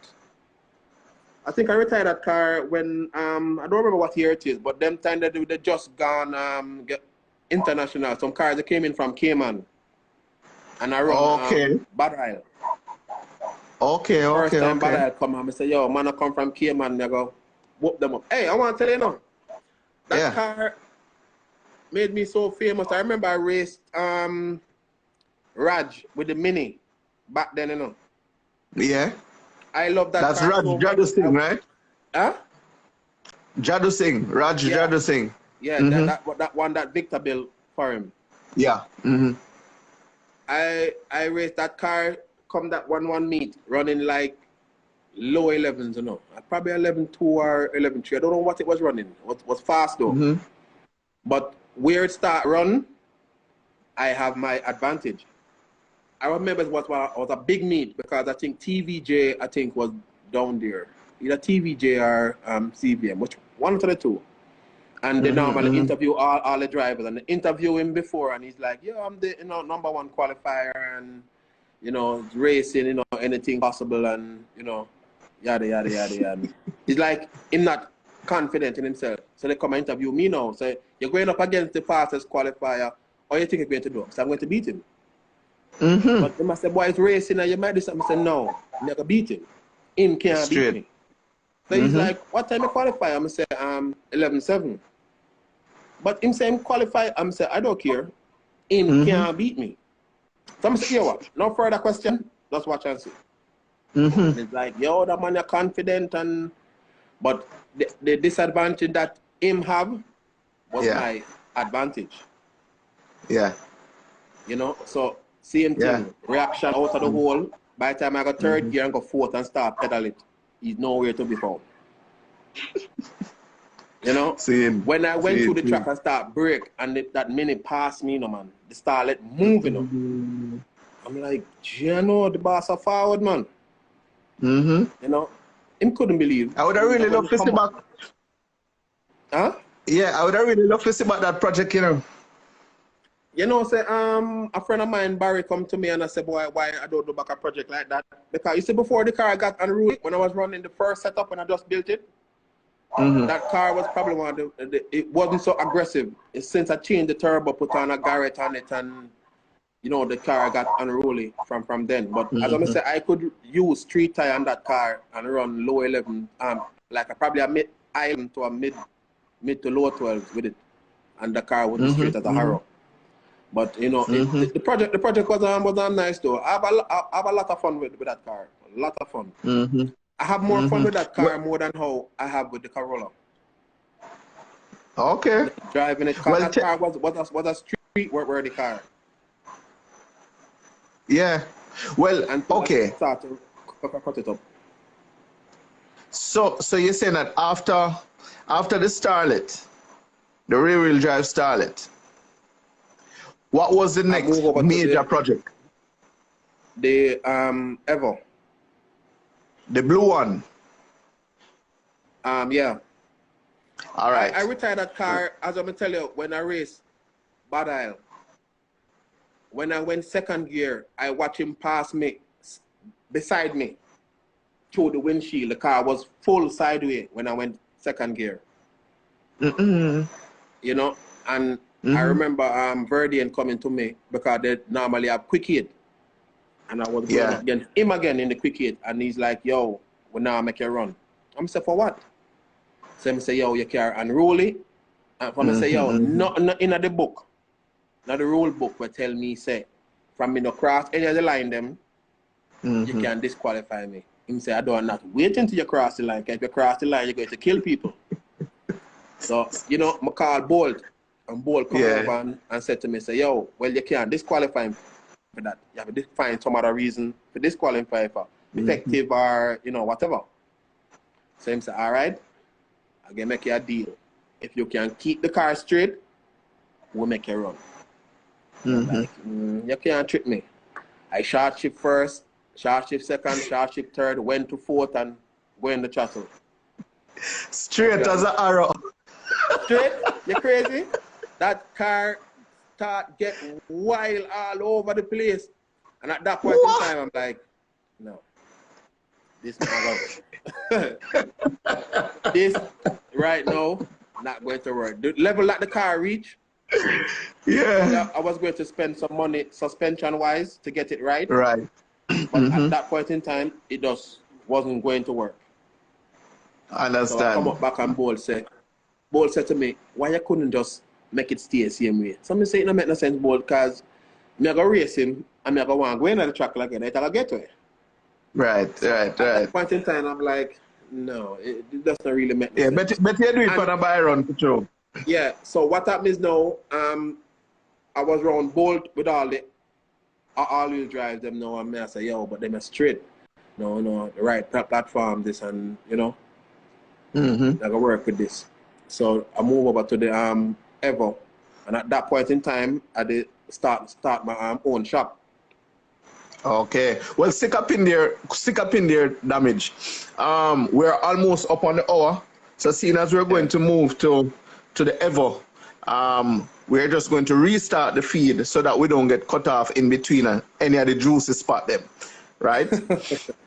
I think I retired that car when, I don't remember what year it is, but them time that they just gone get international. Some cars that came in from Cayman. And I run Bad Isle. First time Bad Isle come and I say, yo, man, I come from Cayman, and I go, whoop them up. Hey, I want to tell you now, that car made me so famous. I remember I raced Raj with the Mini back then, you know. Yeah. I love that. That's Raj Jadu Singh, right? Huh? Jadu Singh, Raj Jadu Singh. Yeah, that one that Victor built for him. Yeah. I raced that car, come that 1-1 meet, running like low 11s, you know. Probably 11.2 or 11.3. I don't know what it was running. It was fast though. But where it start run, I have my advantage. I remember it was a big meet because I think TVJ was down there. Either TVJ or CVM, which one of the two. And they normally interview all the drivers, and they interview him before, and he's like, "Yeah, I'm the number one qualifier, and racing, anything possible, and yada yada yada." And he's like, he's not confident in himself, so they come and interview me now. Say, "You're going up against the fastest qualifier. What do you think you're going to do?" So I'm going to beat him. But they must say, "Boy, it's racing, and you might do something." I said, "No, I'm not gonna beat him. Him can't beat me." So he's like, "What time you qualify?" I'm say, 11.7. But him saying qualify, I'm say, "I don't care. Him can't beat me." So I'm say, "Yo, what? No further question. Just watch and see." And it's like, "Yo, that man, you're confident, but the disadvantage that him have was my advantage." Yeah. So same thing. Reaction out of the hole. By the time I got third gear and go fourth and start pedal it, he's nowhere to be found. When I went to the track and start brake and that Mini passed me, man, the Starlet moving. I'm like, the boss are forward, man. Him couldn't believe. I would have really loved to see back. Huh? Yeah, I would have really love to see about that project, you know. You know, say a friend of mine, Barry, come to me and I said, boy, why I don't do back a project like that? Because you see, before the car got unruly, when I was running the first setup when I just built it, that car was probably one of it wasn't so aggressive. Since I changed the turbo, put on a Garrett on it, and you know, the car got unruly from then. But as I say, I could use street tire on that car and run low 11, like probably a mid island to a mid to low 12 with it, and the car would be straight as a harrow. But you know, the project was nice though. I have a lot of fun with that car. A lot of fun. I have more fun with that car more than how I have with the Corolla. Okay. Driving it. Well, that car was a street worthy car. Yeah. Well, and okay. Start to cut it up. So you're saying that after the Starlet, the rear-wheel drive Starlet, what was the next major project? The Evo. The blue one. Yeah. All right. I retired that car, as I'm gonna tell you, when I raced Bad Isle. When I went second gear, I watched him pass me beside me through the windshield. The car was full sideways when I went second gear. You know, and I remember Verdian coming to me because they normally have quick hit. And I was going up against him again in the quick hit. And he's like, yo, well, now I make you run. I'm say, for what? So I say, yo, you car unruly. And from I say, yo, not in the book. Not the rule book will tell me, say, from me no cross any of the line them, you can disqualify me. Him say, I don't not wait until you cross the line, because if you cross the line, you're going to kill people. So, you know, I call Bolt, and Bolt come over and said to me, say, yo, well, you can't disqualify him for that. You have to find some other reason to disqualify for effective or, you know, whatever. So him say, all right, I'm going to make you a deal. If you can keep the car straight, we'll make you run. Like, you can't trick me. I short shift first, short shift second, short shift third, went to fourth and go in the throttle. Straight as an arrow. Straight? You crazy? That car start get wild all over the place. And at that point in time, I'm like, no. This this right now, not going to work. The level that the car reach, I was going to spend some money suspension-wise to get it right. Right. But at that point in time, it just wasn't going to work. I understand. So I come up back and Bolt said to me, why you couldn't just make it stay the same way? So I say, it don't make no sense, Bolt, because I'm going to race him and I'm going to go in on the track again. I gotta get to it. Right. At that point in time, I'm like, no, it doesn't really make no sense. But you do it for the Byron, for sure. Yeah, so what happens now, I was around Bolt with all the all-wheel drive them now, and I say, yo, but them are straight. No, the right platform, this, and, you know, I gotta work with this. So I move over to the Evo, and at that point in time, I did start my own shop. Okay. Well, stick up in there, Damage. We're almost up on the hour. So seeing as we're going to move to the Evo, we're just going to restart the feed so that we don't get cut off in between any of the juicy spot them. Right?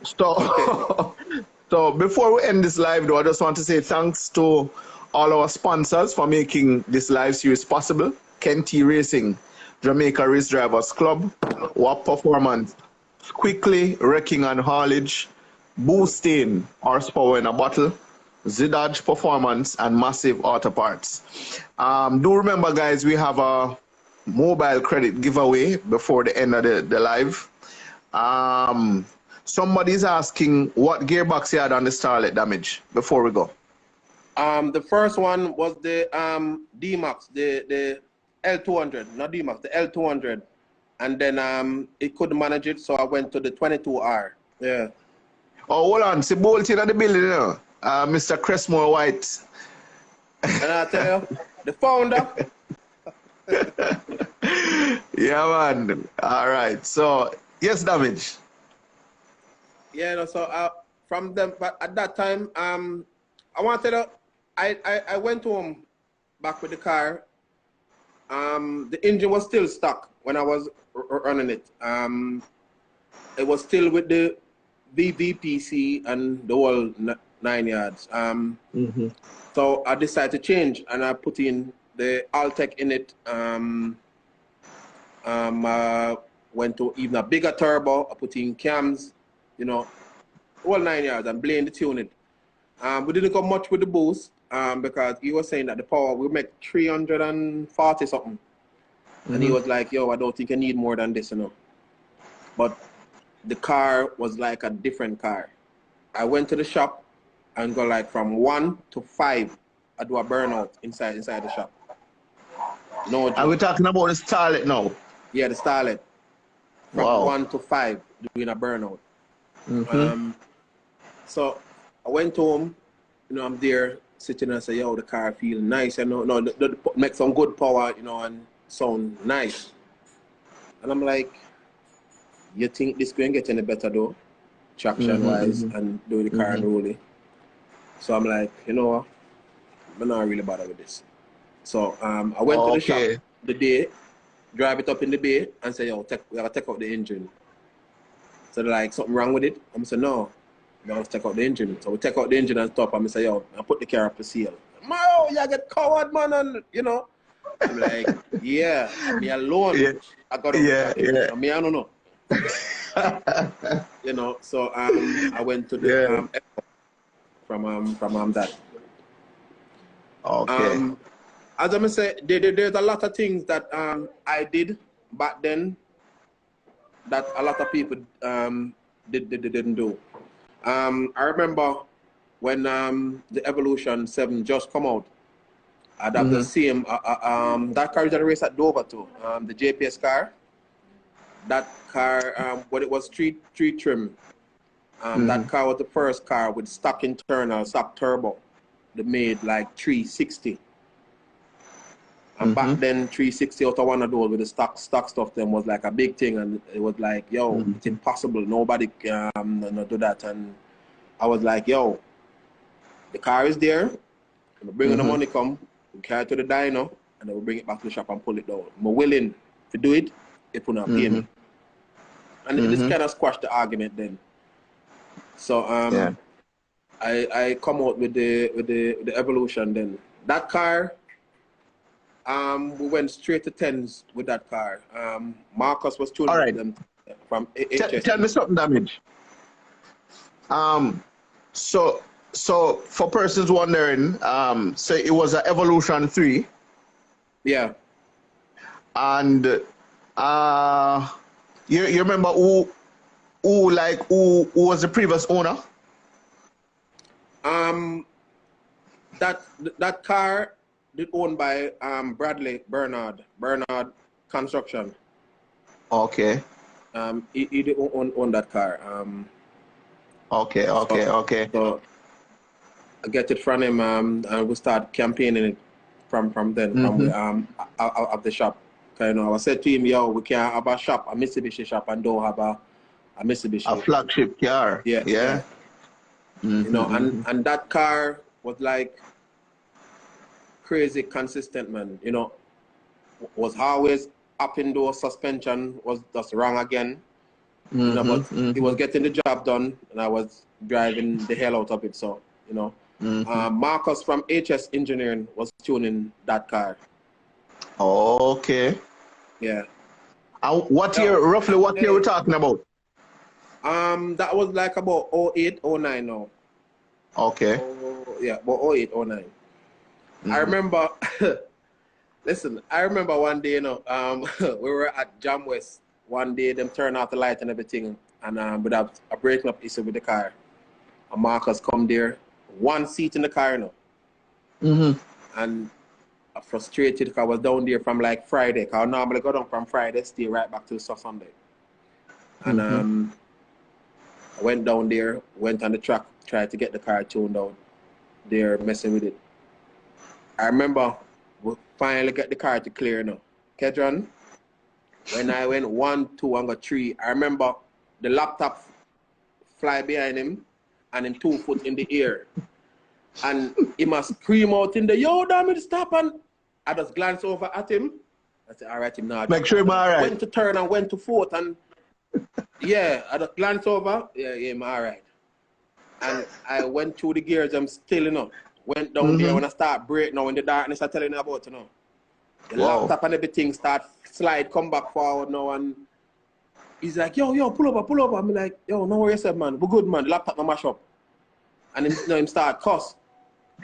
So before we end this live though, I just want to say thanks to all our sponsors for making this live series possible. Kenty Racing, Jamaica Race Drivers Club, WAP Performance, Quickly Wrecking and Haulage, Boosting Horsepower in a Bottle, Zidage Performance, and Massive Auto Parts. Do remember, guys, we have a mobile credit giveaway before the end of the live. Somebody's asking what gearbox you had on the Starlet, Damage, before we go. The first one was the D-Max, the L200, not D-Max, the L200. And then it couldn't manage it, so I went to the 22R. Yeah. Oh, hold on. See, Bolt in the building, you know? Mr. Cressmore White. And I tell you, the founder. Yeah, man. All right. So, yes, Damage. Yeah, no, so from them, but at that time, I wanted to, I went home back with the car. The engine was still stuck when I was running it. It was still with the VVPC and the whole 9 yards. So I decided to change, and I put in the Altec in it. Went to even a bigger turbo. I put in cams, you know, all 9 yards, and blame the tune it. We didn't go much with the boost because he was saying that the power will make 340 something. And he was like, yo, I don't think I need more than this, you know. But the car was like a different car. I went to the shop and go like from 1 to 5. I do a burnout inside the shop. No joke. Are we talking about the Starlet now? Yeah, the Starlet. From 1 to 5, doing a burnout. So I went home, you know, I'm there sitting and say, yo, the car feel nice, you know, make some good power, you know, and sound nice. And I'm like, you think this going to get any better though, traction wise, and doing the car unruly? So I'm like, you know what, I'm not really bothered with this. So I went to the shop the day, drive it up in the bay, and say, yo, we gotta take out the engine. So they're like, something wrong with it? I'm saying, no, we gotta take out the engine. So we take out the engine and stop, and I say, yo, I put the car up for sale. Man, you get coward, man, and you know. I'm like, yeah, me alone. Yeah. I got to me, I don't know. You know, so I went to the from that. Okay. As I'm say, there's a lot of things that I did back then that a lot of people didn't do. I remember when the Evolution 7 just come out. I'd have the same that car that I raced at Dover too. The JPS car. That car, when it was street trim, that car was the first car with stock internal, stock turbo. They made like 360. And back then, 360 out of one of those with the stock stuff then was like a big thing, and it was like, yo, it's impossible. Nobody can do that. And I was like, yo, the car is there. When bringing the money come, we carry it to the dyno, and then we bring it back to the shop and pull it down. I'm willing to do it if we're not paying me. And this kind of squashed the argument then. So I come out with the Evolution then. That car, we went straight to 10s with that car. Marcus was tuning them from HS. Tell me something, Damage. So for persons wondering, so it was an Evolution 3. Yeah. And you remember who was the previous owner? That car is owned by Bernard Construction. Okay. He did own that car. Okay. So I get it from him, and we start campaigning it from then, of the shop. You know, I said to him, yo, we can't have a shop, a Mitsubishi shop, and don't have a Mitsubishi. A flagship car. Yeah. You know, and that car was like crazy consistent, man. You know, was always up in door, suspension was just wrong again. You know, but he was getting the job done, and I was driving the hell out of it. So, you know, Marcus from HS Engineering was tuning that car. Okay. Yeah. Roughly what year we're talking about? That was like about 08, 09 now. Okay. About 08, 09. I remember, listen, I remember one day, you know, we were at Jam West. One day, them turned off the light and everything, and we have a breaking up issue with the car. And Marcus come there, one seat in the car, you know. And I frustrated because I was down there from like Friday, because I normally go down from Friday, stay right back to Sunday. And I went down there, went on the track, tried to get the car tuned out. They're messing with it. I remember we finally get the car to clear now. Kedron, when I went 1, 2, and got 3, I remember the laptop fly behind him and him 2 foot in the air. And he must scream out in the, yo, damn it, stop. And I just glanced over at him. I said, all right, him now. Make sure I'm all right. Went to third and went to fourth. And yeah, I just glanced over. Yeah, I'm all right. And I went through the gears. I'm still, you know, went down there when I start brake now in the darkness. I telling you about, you know. The laptop and everything start slide, come back forward now. And he's like, yo, pull over. I'm like, yo, no worries, man. We're good, man. The laptop no mash up. And him start cuss.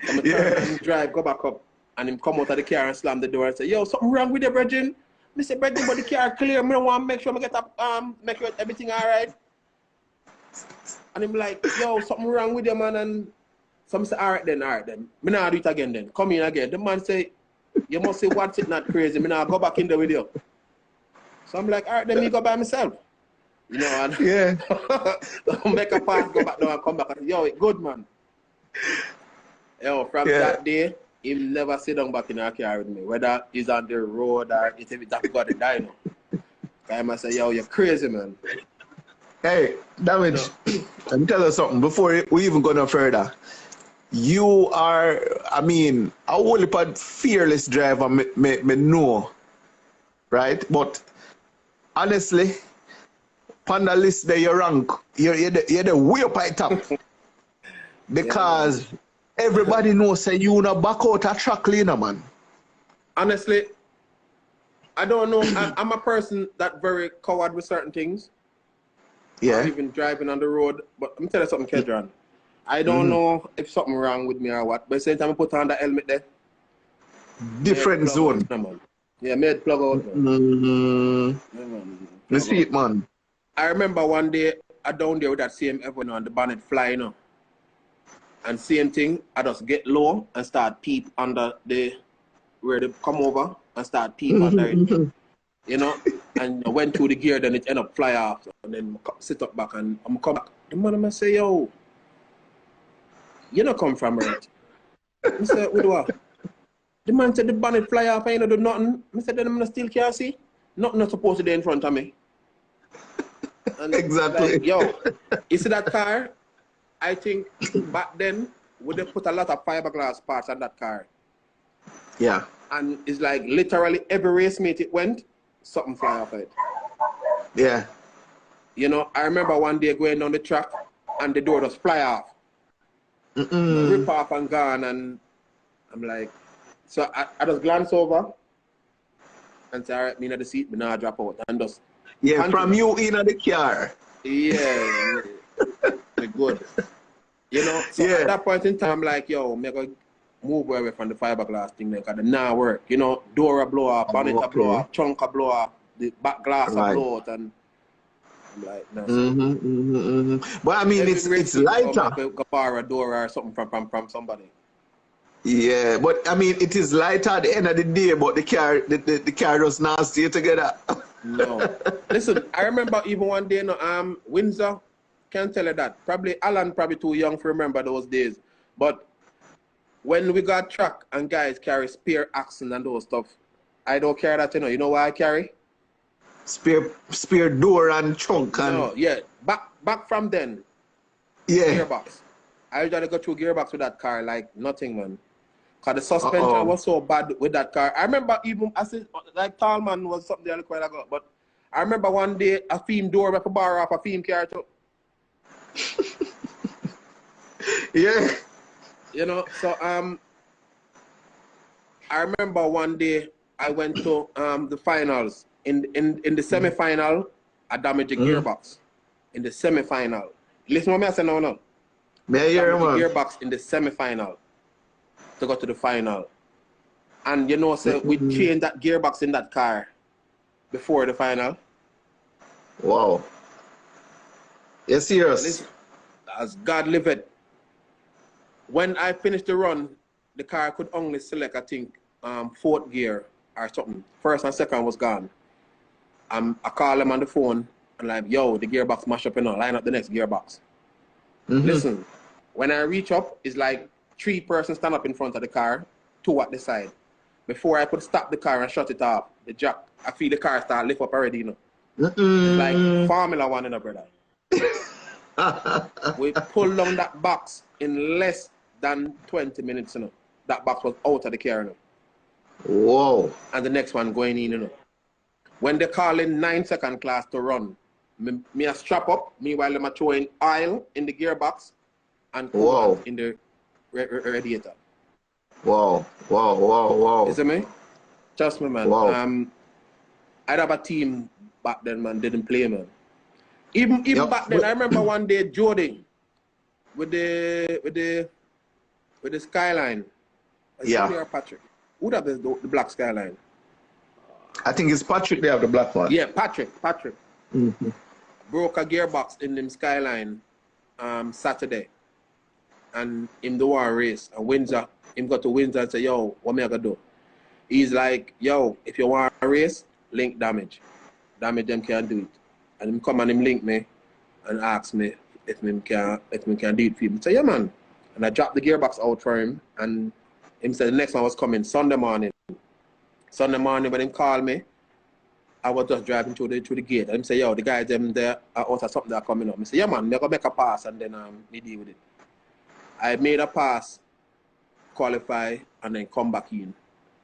I'm turn and drive, go back up. And him come out of the car and slam the door and say, yo, something wrong with the brethren? I say, brethren, but the car clear. I don't want to make sure I get up, make sure everything all right. And him like, yo, something wrong with you, man. And some say, all right then. Me now do it again then. Come in again. The man say, you must say, what's it not crazy? Me now go back in there with you. So I'm like, all right, then me go by myself. You know, and make a pass, go back down and come back and say, yo, it good, man. Yo, from that day, he'll never sit down back in our car with me, whether he's on the road or if he's got the dyno. I must say, yo, you're crazy, man. Hey, Damage, let me tell you something before we even go no further. You are, I mean, a whole heap of fearless driver me know, right? But honestly, on the list there, you rank, you're the way up at top. Because everybody knows say you not back out a track leaner, man. Honestly, I don't know. I'm a person that very coward with certain things. Yeah. Or even driving on the road. But let me tell you something, Kedron. I don't know if something wrong with me or what, but same time I put on the helmet there. Different zone. Yeah, made plug out. Man. The seat, man. I remember one day I down there with that same everyone on the bonnet flying up. And same thing, I just get low and start peep under the where they come over and start peep under it. You know? And I went through the gear, then it end up fly off. And then I sit up back and I'm come back. The man I say, yo, you don't come from right. I said, what do I? The man said the bonnet fly off, I ain't do nothing. I said, then I'm still can't see. Nothing not supposed to be in front of me. And exactly. Like, yo, you see that car? I think back then, would they put a lot of fiberglass parts on that car. Yeah. And it's like literally every race meet it went, something fly off it. Yeah. You know, I remember one day going down the track and the door just fly off. Rip off and gone, and I'm like, so I just glance over and say, all right, me in the seat, me now drop out and just. Yeah, from you in the car. Yeah, good. You know, so at that point in time, I'm like, yo, me go move away from the fiberglass thing, because it now work. You know, door a blow up, bonnet a blow up, trunk a blow up, the back glass a blow out, and I'm like, no. But I mean, it's lighter. Go borrow a door or something from somebody. Yeah, but I mean, it is lighter at the end of the day, but the car does not stay together. No. Listen, I remember even one day, Windsor, can't tell you that. Probably Alan, probably too young to remember those days. But when we got track and guys carry spare axles and those stuff, I don't carry that, you know why I carry? Spare door and trunk and... No, yeah. Back from then, gearbox. I usually go through gearbox with that car like nothing, man. Because the suspension was so bad with that car. I remember even, like Tallman was something I quite ago, but I remember one day a theme door, I could borrow off a theme car too. Yeah. You know, so I remember one day I went to the finals. In the semi-final, I damaged the gearbox. In the semi-final. Listen to me, I say no. Gearbox in the semi-final to go to the final. And you know, so we changed that gearbox in that car before the final. Wow. You're serious? Listen, as God live it. When I finished the run, the car could only select, I think, fourth gear or something. First and second was gone. I call him on the phone and like, yo, the gearbox mashed up, line up the next gearbox. Listen, when I reach up, it's like 3 persons stand up in front of the car, 2 at the side. Before I could stop the car and shut it off, the jack, I feel the car start lift up already, It's like Formula 1, brother. We pulled down that box in less than 20 minutes, That box was out of the car, Whoa. And the next one going in, you know. When they call in 9-second class to run, me a strap up, meanwhile I'm throwing oil in the gearbox and coolant in the radiator. Wow. Wow. Wow. Wow. You see me? Trust me, man. Wow. I'd have a team back then, man, didn't play, man. Even back then, I remember one day Jody with the skyline. Yeah. Or Patrick. Who have the black skyline? I think it's Patrick. They have the black one. Yeah, Patrick. Mm-hmm. Broke a gearbox in them skyline Saturday, and him do one race. And Windsor, him got to Windsor and say, "Yo, what me I gonna do?" He's like, "Yo, if you want a race, link damage. Damage them can do it." And him come and him link me and ask me if me can do it for him. I say, "Yeah, man." And I dropped the gearbox out for him, and him said the next one was coming Sunday morning. Sunday morning when him called me, I was just driving through the gate. And him say, "Yo, the guys them there are also something that are coming up." I say, "Yeah, man, me go make a pass and then me deal with it." I made a pass, qualify, and then come back in.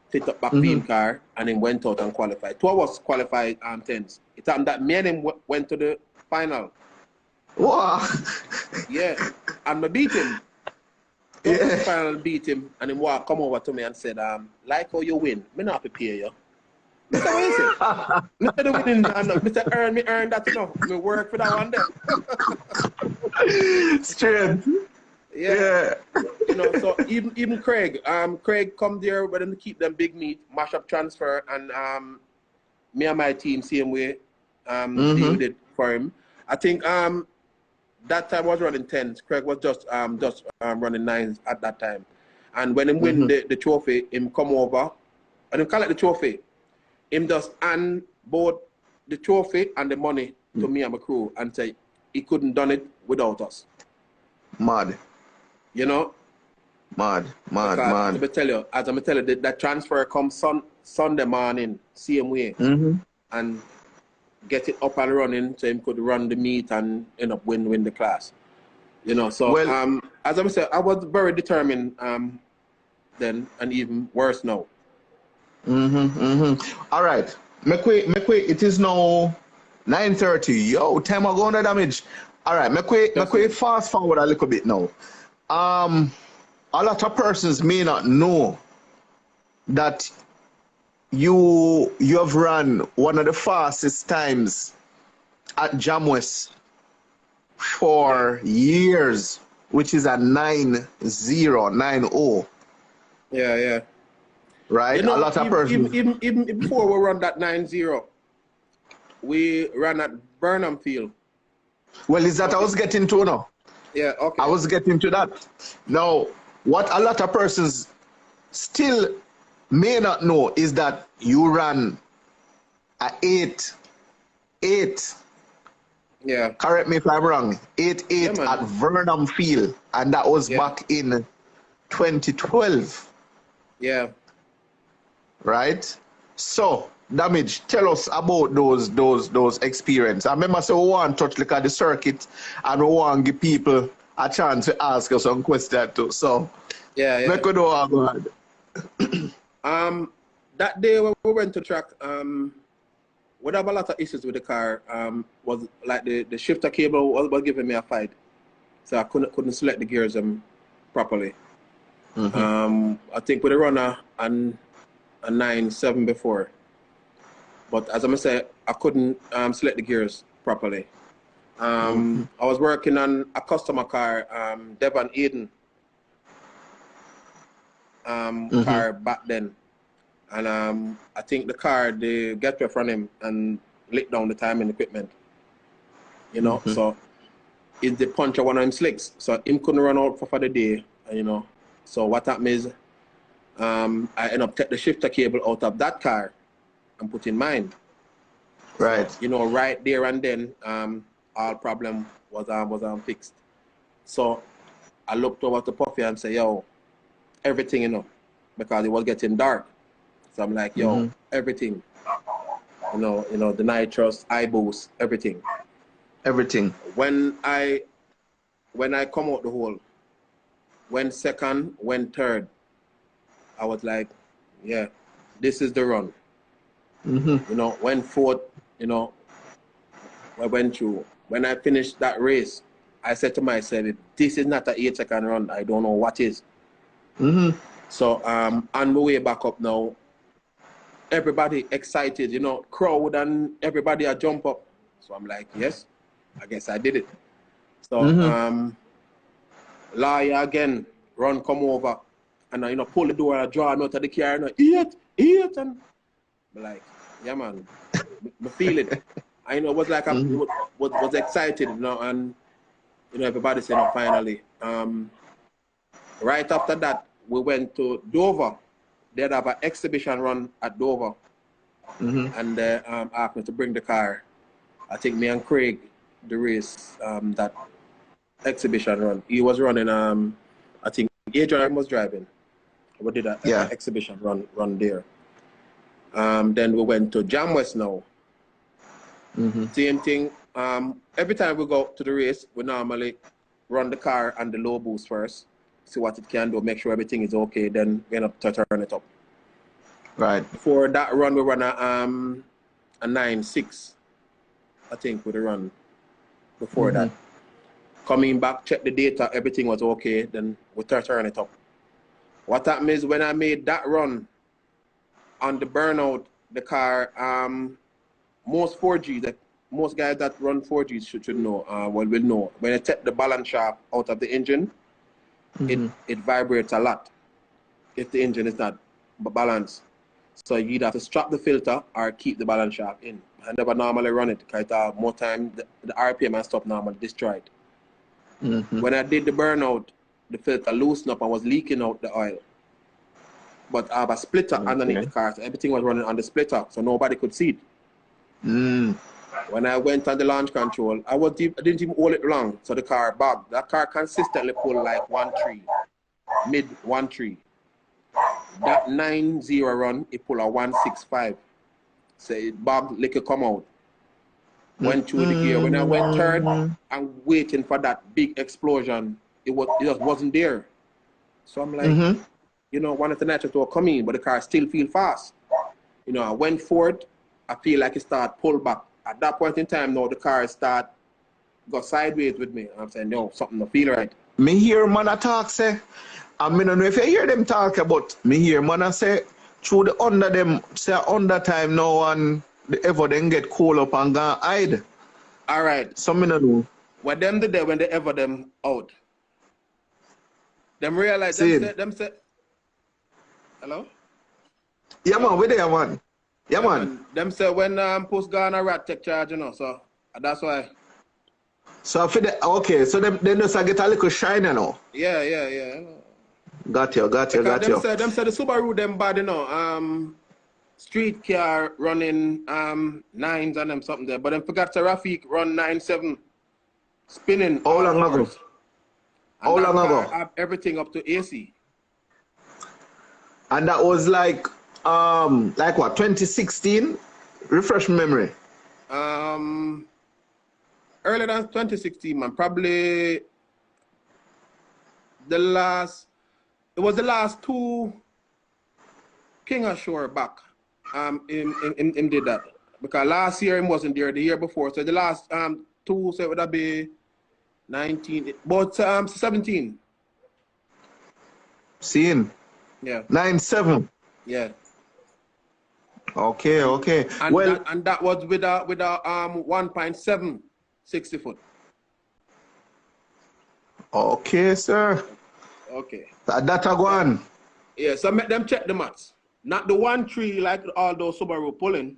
Fit up back beam car, and then went out and qualified. Two of us qualified 10s. It happened that me and him went to the final. Wow. Yeah, and I beat him. Yeah. Final beat him, and him come over to me and said, "Like how you win, me not prepare you." Mr. What you say? Mr. The winning, Mr. Earn that, you know. Me work for that one there. Straight. Yeah. You know, so even Craig come there with them to keep them big meat, mash up transfer, and me and my team same way deal with it for him. I think that time I was running 10s. Craig was just running 9s at that time. And when him win the trophy, him come over and him collect the trophy. Him just hand both the trophy and the money to me and my crew and say he couldn't done it without us. Mad. You know? Mad. As I'm tell you, that transfer comes Sunday morning, same way. And get it up and running so him could run the meet and end up win the class. You know, so as I said, I was very determined then, and even worse now. All right. Make way. It is now 9:30. Yo, time I go on the damage. All right, make way fast forward a little bit now. A lot of persons may not know that you have run one of the fastest times at Jamwest for years, which is a 9:0. Yeah. Right? You know, a lot of persons. Even before we run that 9:0, we ran at Burnham Field. Well, is that I was getting to now? Yeah, okay. I was getting to that. Now, what a lot of persons still may not know is that you ran a 8. Yeah. Correct me if I'm wrong. 8 at Burnham Field, and that was back in 2012. Yeah. Right? So, Damage, tell us about those experiences. I remember we want to touch like at the circuit and we want to give people a chance to ask us some questions too. So yeah. Make we do all go ahead. That day when we went to track, we have a lot of issues with the car. Was like the shifter cable was giving me a fight. So I couldn't select the gears properly. I think with a runner and a 9.7 before. But as I'm say, I couldn't select the gears properly. I was working on a customer car, Devon Eden car back then. And I think the car, the gateway from him and lit down the timing equipment. You know, so it's the punch of one of them slicks. So him couldn't run out for the day, you know. So what happened is I end up take the shifter cable out of that car and put in mine. Right. So, you know, right there and then, all problem was fixed. So I looked over to Puffy and said, "Yo, everything, you know," because it was getting dark. So I'm like, "Yo, everything, you know, the nitrous, iBoost, everything." Everything. When I come out the hole, when second, when third, I was like, yeah, this is the run. You know, went forth, you know, I went through. When I finished that race, I said to myself, if this is not an 8-second run, I don't know what is. So on the way back up now, everybody excited, you know, crowd and everybody a jump up. So I'm like, yes, I guess I did it. So lawyer again, run come over and you know, pull the door and draw me out of the car and eat and I'm like, yeah man, I feel it. I know it was like I was excited, you know, and you know, everybody said, no, finally. Right after that, we went to Dover. They'd have an exhibition run at Dover. And they asked me to bring the car. I think me and Craig, the race, that exhibition run. He was running, I think Adrian was driving. We did an exhibition run there. Then we went to Jam West now. Same thing. Every time we go to the race, we normally run the car and the low boost first, see what it can do, make sure everything is okay, then we end up to turn it up. Right. For that run, we run a 9.6, I think, with the run before that. Coming back, check the data, everything was okay, then we turn it up. What happened is when I made that run on the burnout, the car, most 4G, most guys that run 4Gs should know, will know. When you take the balance shaft out of the engine, it vibrates a lot if the engine is not balanced. So you either have to strap the filter or keep the balance shaft in. I never normally run it because more time the RPM and stuff normally destroyed. When I did the burnout, the filter loosened up and was leaking out the oil. But I have a splitter underneath the car, so everything was running on the splitter, so nobody could see it. When I went on the launch control, I didn't even hold it long, so the car bogged. That car consistently pulled like 1.3, mid 1.3. That 9.0 run, it pulled a 1.65. So it bogged, liquor come out. Went through the gear. When I went third, I'm waiting for that big explosion. It just wasn't there. So I'm like, you know, one of the nitrous will come in, but the car still feel fast. You know, I went forward. I feel like it start pull back. At that point in time, now the car go sideways with me. I'm saying, no, something don't feel right. Me hear man a talk say, I mean, I don't know if you hear them talk about, me hear man a say, through the under them, say under time now and the ever then get cool up and go hide. All right. So me no know. What them did there when they ever them out? Them realize, them say, hello? Yeah man, we there man. Yeah, man. Them say when post gone a rat take charge, you know, so that's why. So for the, okay, so them just get a little shine, you know. Yeah. Got you. Them say the Subaru them bad, you know. Street car running 9s and them something there, but them forgot to Rafiq run 9.7, spinning. How long ago? How long ago? Have everything up to AC. And that was like what, 2016? Refresh my memory. Earlier than 2016, man. Probably it was the last two King Ashore back. Him did that. Because last year he wasn't there, the year before. So the last two, so it would have be 19, but 17. Seeing? Yeah. 9.7. Yeah. Okay. And well, that was with a 1.7 60 foot. Okay, sir. Okay. That a go on. Yeah, so make them check the maths. Not the 1.3 like all those Subaru pulling.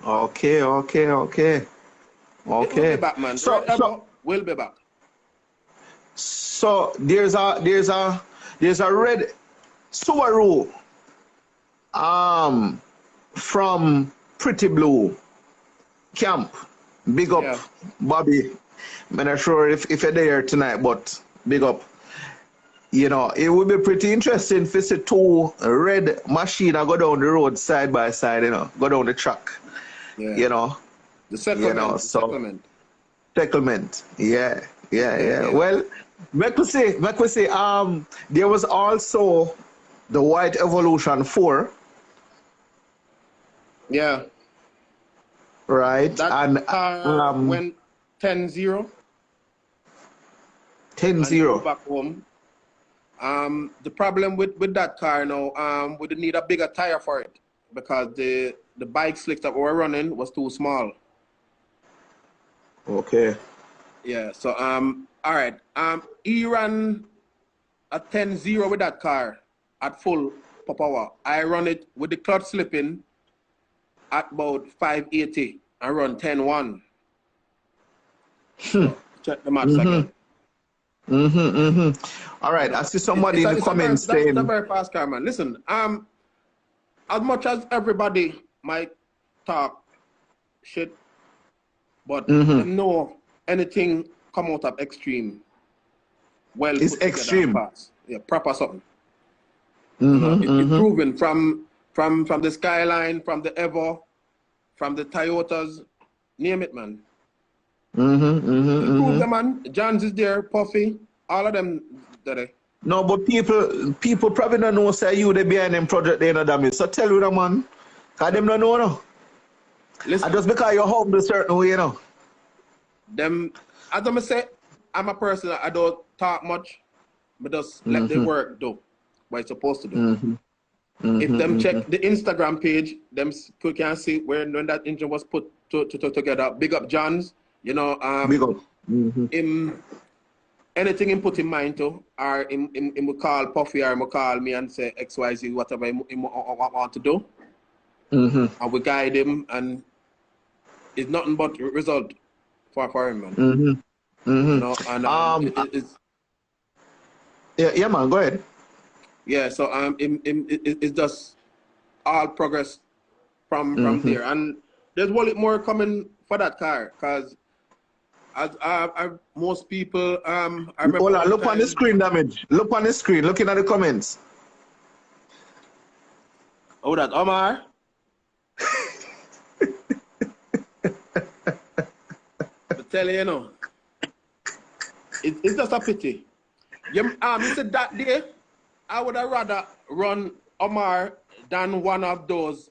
Okay. We'll be back, man. We'll be back. So there's a red Subaru from Pretty Blue camp. Big up, Bobby. I'm not sure if you're there tonight, but big up. You know, it would be pretty interesting if it's a two red machine and go down the road side by side, you know, go down the track. Yeah. You know. The settlement. You know, settlement. Yeah. Well, make we say, there was also the White Evolution 4 Yeah. right? That And car went 10-0 and 10-0. drove back home. The problem with that car now, we did need a bigger tire for it because the bike slicks that we were running was too small. Okay. Yeah. So all right. He ran a 10-0 with that car at full power. I run it with the clutch slipping at about 580 and run 10-1. So check the maths again. All right. I see somebody in the comments saying That's a very fast car, man. Listen, as much as everybody might talk shit, but they know anything come out of extreme. Well, it's put together extreme. fast. Yeah, proper something. It's proven from the Skyline, from the Evo, from the Toyotas, name it, man. Prove them, man. Johns is there, Puffy, all of them today. No, but people probably don't know say you they behind them project they know damage. So tell you the man. Cause them don't know no. Listen, And just because you're home a certain way, you know. Them, as I say, I'm a person that I don't talk much, but just let the work do what it's supposed to do. If them check the Instagram page, them can see when that engine was put together. Big up Johns, you know. Big up. Anything him put in mind to, or him will call Puffy or him will call me and say XYZ, whatever him want to do. And we guide him, and it's nothing but result for him, man. You know, and yeah, man, go ahead. Yeah, so it's just all progress from there, and there's a lot more coming for that car, because as most people I remember. Hold on, look on the screen, damage. Look on the screen, looking at the comments. Oh, that Omar. I tell you, you know, it's just a pity. You said that day, I would have rather run Omar than one of those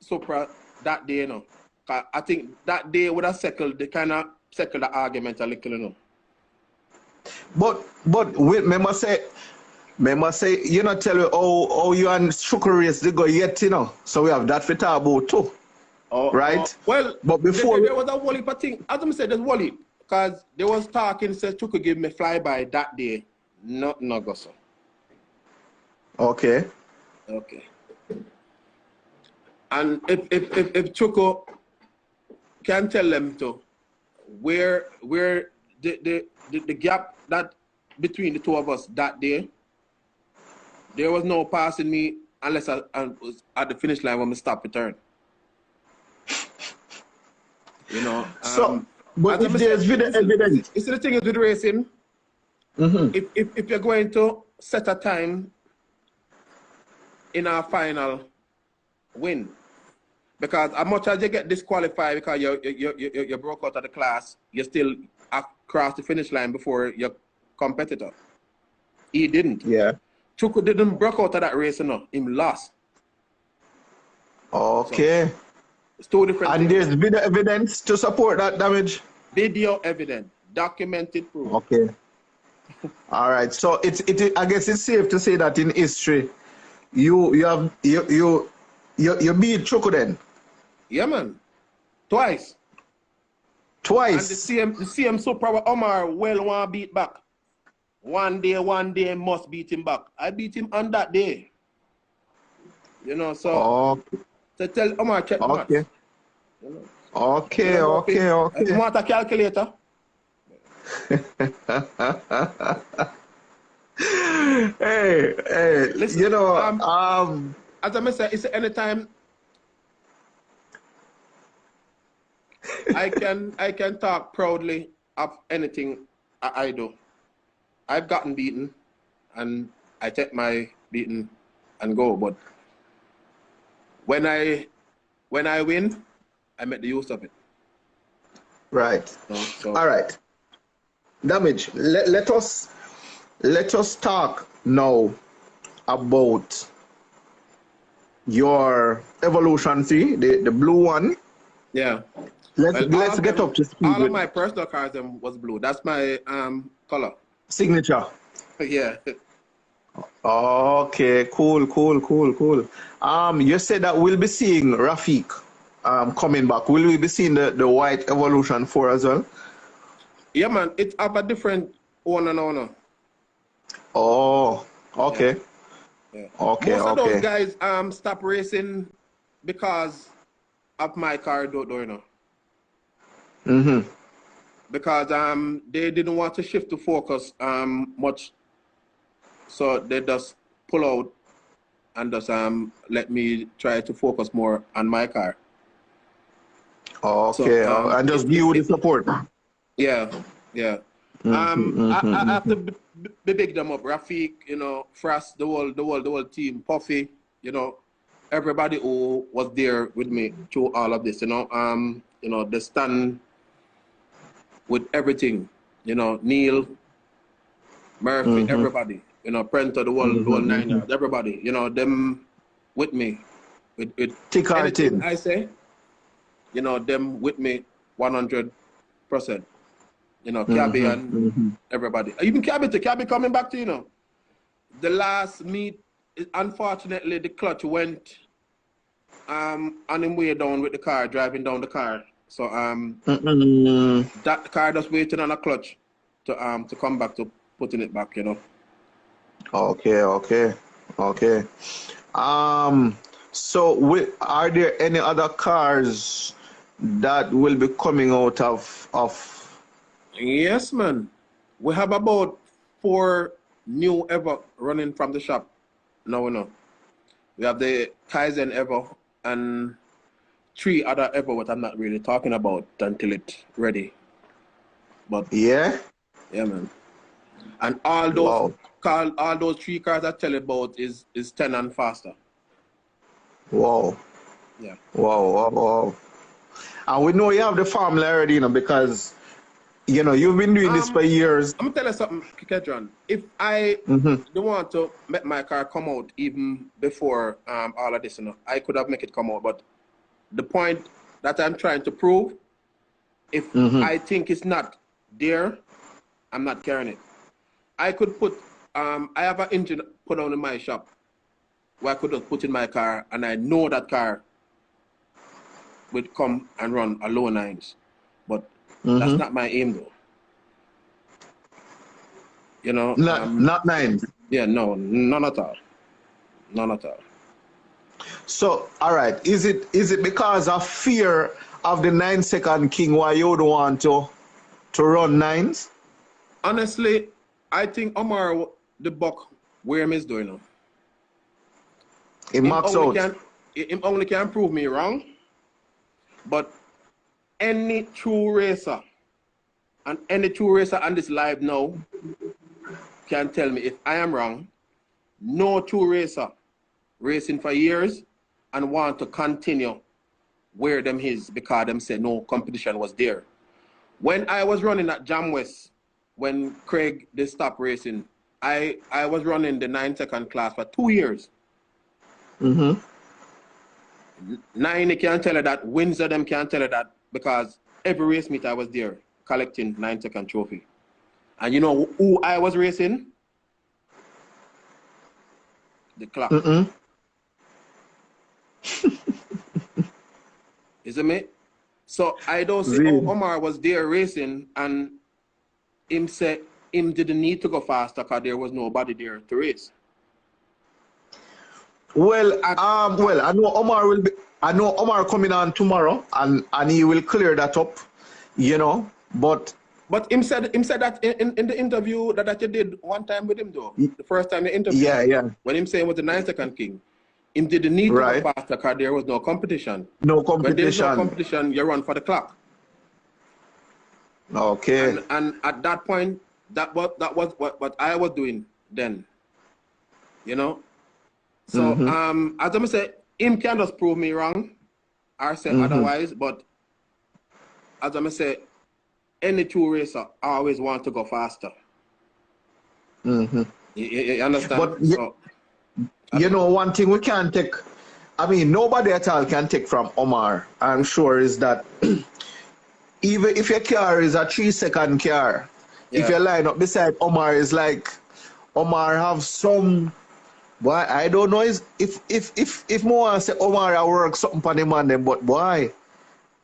Supra that day, you know. I think that day would have settled the argument a little, you know. But wait, remember say, you know, tell you how you and Sugar race they go yet, you know. So we have that for talk about too. Right? Well, but before there was a whole heap of thing. As I said, there's whole heap. Because they was talking, said Chuku give me flyby that day. No go so. Okay. And if Chuku can tell them to where the gap that between the two of us that day, there was no passing me unless I was at the finish line when we stopped return. You know. So, but if there's video evidence. You see, the thing is with racing, if you're going to set a time in our final win, because as much as you get disqualified because you broke out of the class, you still across the finish line before your competitor. He didn't. Yeah. Chuku didn't break out of that race, no. Him lost. Okay. So, it's two different and things. There's video evidence to support that damage? Video evidence. Documented proof. Okay. All right. So I guess it's safe to say that in history, you beat Chuku then? Yeah, man. Twice. Twice. And the same Supra Omar well want beat back. One day must beat him back. I beat him on that day. You know, so to tell Omar check the maths. You know? Okay. You want a calculator? hey, listen, you know, as I said, it's anytime I can talk proudly of anything I do. I've gotten beaten, and I take my beating and go. But when I win, I make the use of it. Right. So. All right. Damage. Let us talk now about your Evolution 3, the blue one. Yeah. Let's get up to speed. All of my personal cars was blue. That's my color. Signature. Yeah. Okay, cool. You said that we'll be seeing Rafiq coming back. Will we be seeing the white Evolution 4 as well? Yeah, man. It's up a different owner. Oh, okay. Yeah. Okay, Most of those guys stop racing because of my car, you know. Mm-hmm. Because they didn't want to shift the focus much, so they just pull out and just let me try to focus more on my car. Okay, so, and just give you the support. Yeah. I have to be big them up. Rafiq, you know, Fras, the whole team, Puffy, you know, everybody who was there with me through all of this, you know, they stand with everything, you know, Neil, Murphy, everybody, you know, Prenter, the whole 9 yards, everybody, you know, them with me, with anything I say, you know, them with me 100%. You know, Cabby and everybody. Even Cabby coming back to, you know. The last meet, unfortunately, the clutch went on him way down with the car, driving down the car. So that car just waiting on a clutch to come back to putting it back, you know. Okay. So are there any other cars that will be coming out of? Yes, man. We have about 4 new ever running from the shop. No. We have the Kaizen ever and 3 other ever, what I'm not really talking about until it's ready. But yeah, man. And all those all those 3 cars I tell you about is 10 and faster. Wow. Yeah. Wow. And we know you have the family already, you know, because you know you've been doing this for years. I'm gonna tell you something, Kedron. If I don't want to make my car come out even before all of this, you know, I could have make it come out. But the point that I'm trying to prove, if I think it's not there, I'm not carrying it. I could put I have an engine put on in my shop where I could just put in my car, and I know that car would come and run a low 9s. But that's not my aim, though. You know, not 9s. Yeah, no, none at all. So, all right, is it because of fear of the 9-second king why you don't want to run 9s? Honestly, I think Omar the buck where him is doing now. Him only can prove me wrong, but any true racer on this live now can tell me if I am wrong. No true racer racing for years and want to continue where them is because them say no competition was there. When I was running at Jam West, when Craig they stopped racing, I was running the 9-second class for 2 years. 9 they can't tell her that, Windsor them can't tell her that, because every race meet I was there collecting 9-second trophy. And you know who I was racing? The clock. Is it me? So I don't see how Omar was there racing and him said him didn't need to go faster because there was nobody there to race. Well, I know Omar coming on tomorrow and he will clear that up, you know. But him said that in the interview that you did one time with him though. The first time you interviewed him, when him saying was the 9-second king, him didn't need to go faster because there was no competition. When there's no competition, you run for the clock. Okay. And at that point, that was what I was doing then. You know? So as I say, him can just prove me wrong or say otherwise, but as I say, any true racer always want to go faster. You understand? But you know, one thing we can't take I mean, nobody at all can take from Omar, I'm sure, is that even if your car is a 3-second car, if Yeah. you line up beside Omar, is like Omar have some. Boy, I don't know if more say Omar I work something for the man them, but boy,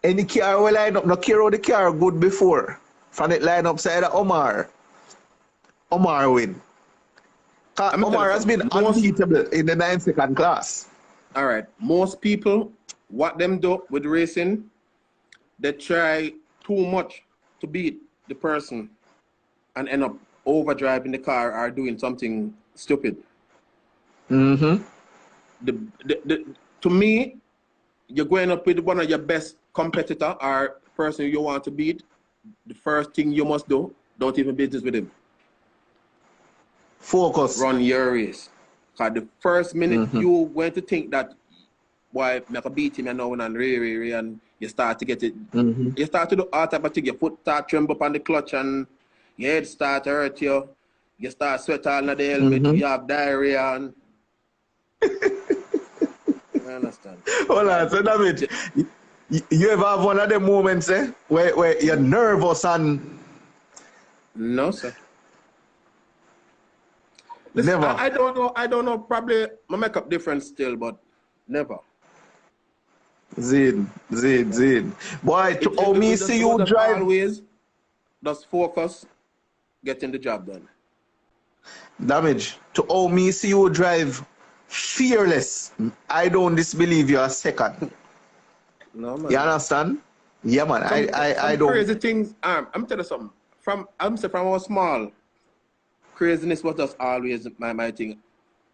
any car will line up, no care how the car good before. From it line up side of Omar win. I'm gonna tell Omar you has been something. unbeatable in the 9-second class. All right. Most people, what them do with racing, they try too much to beat the person and end up overdriving the car or doing something stupid. Mm-hmm. To me, you're going up with one of your best competitor or person you want to beat. The first thing you must do, don't even business with him. Focus. Run your race. Because the first minute you going to think that, boy, I can beat him and now and and you start to get it. You start to do all type of thing. Your foot start tremble up on the clutch and your head start to hurt you. You start sweat all in the helmet. You have diarrhea and I understand. Hold on, so David, you ever have one of them moments where you're nervous and No, sir. Listen, never? I don't know. Probably my makeup different still, but never. Zin. Boy, to how me see you drive. Always just focus, getting the job done. Damage. To how me see you drive fearless. I don't disbelieve you a second. No, man. You understand? Yeah, man. I don't. Crazy things. I'm telling you something. From I was small, craziness was just always my thing.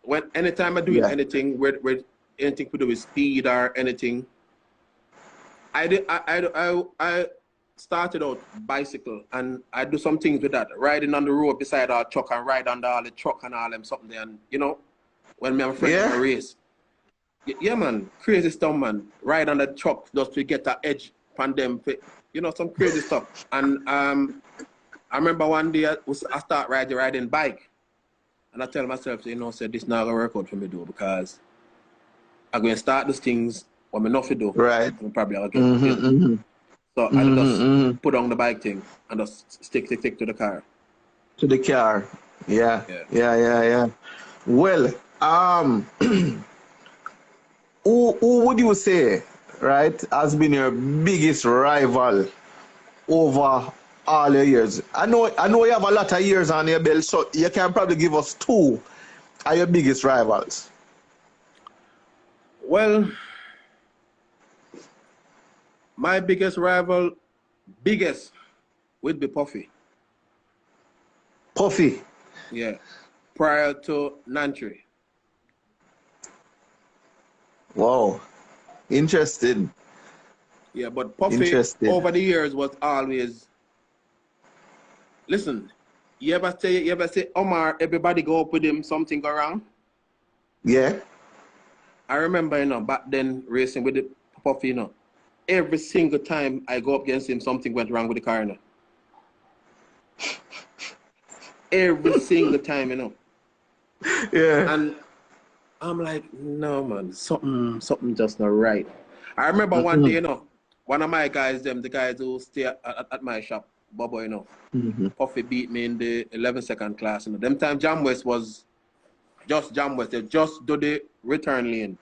When anytime I do anything with anything to do with speed or anything, I started out bicycle and I do some things with that. Riding on the road beside our truck and ride under all the truck and all them something there. And you know, when me and my friend in a race. Yeah, man, crazy stuff, man. Ride on the truck just to get that edge from them, you know, some crazy stuff. And I remember one day I start riding bike, and I tell myself, you know, said this not gonna work out for me do because I'm going to start these things what I'm not to do. Right. I'm probably I'll get killed. So I just put on the bike thing and just stick to the car. To the car. Yeah. Well, who would you say, right, has been your biggest rival over all your years? I know you have a lot of years on your belt, so you can probably give us 2 of your biggest rivals. Well, my biggest rival, would be Puffy. Puffy? Yeah. Prior to Nantry. Wow. Interesting. Yeah, but Puffy over the years was always. Listen, you ever say Omar, everybody go up with him, something go wrong? Yeah. I remember, you know, back then racing with the Puffy, you know, every single time I go up against him, something went wrong with the car, you know. Every single time, you know. Yeah. And I'm like, no, man, something just not right. I remember one day, you know, one of my guys, the guys who stay at my shop, Bobo, you know, Puffy beat me in the 11-second class. You know, them time Jam West was just Jam West. They just do the return lane.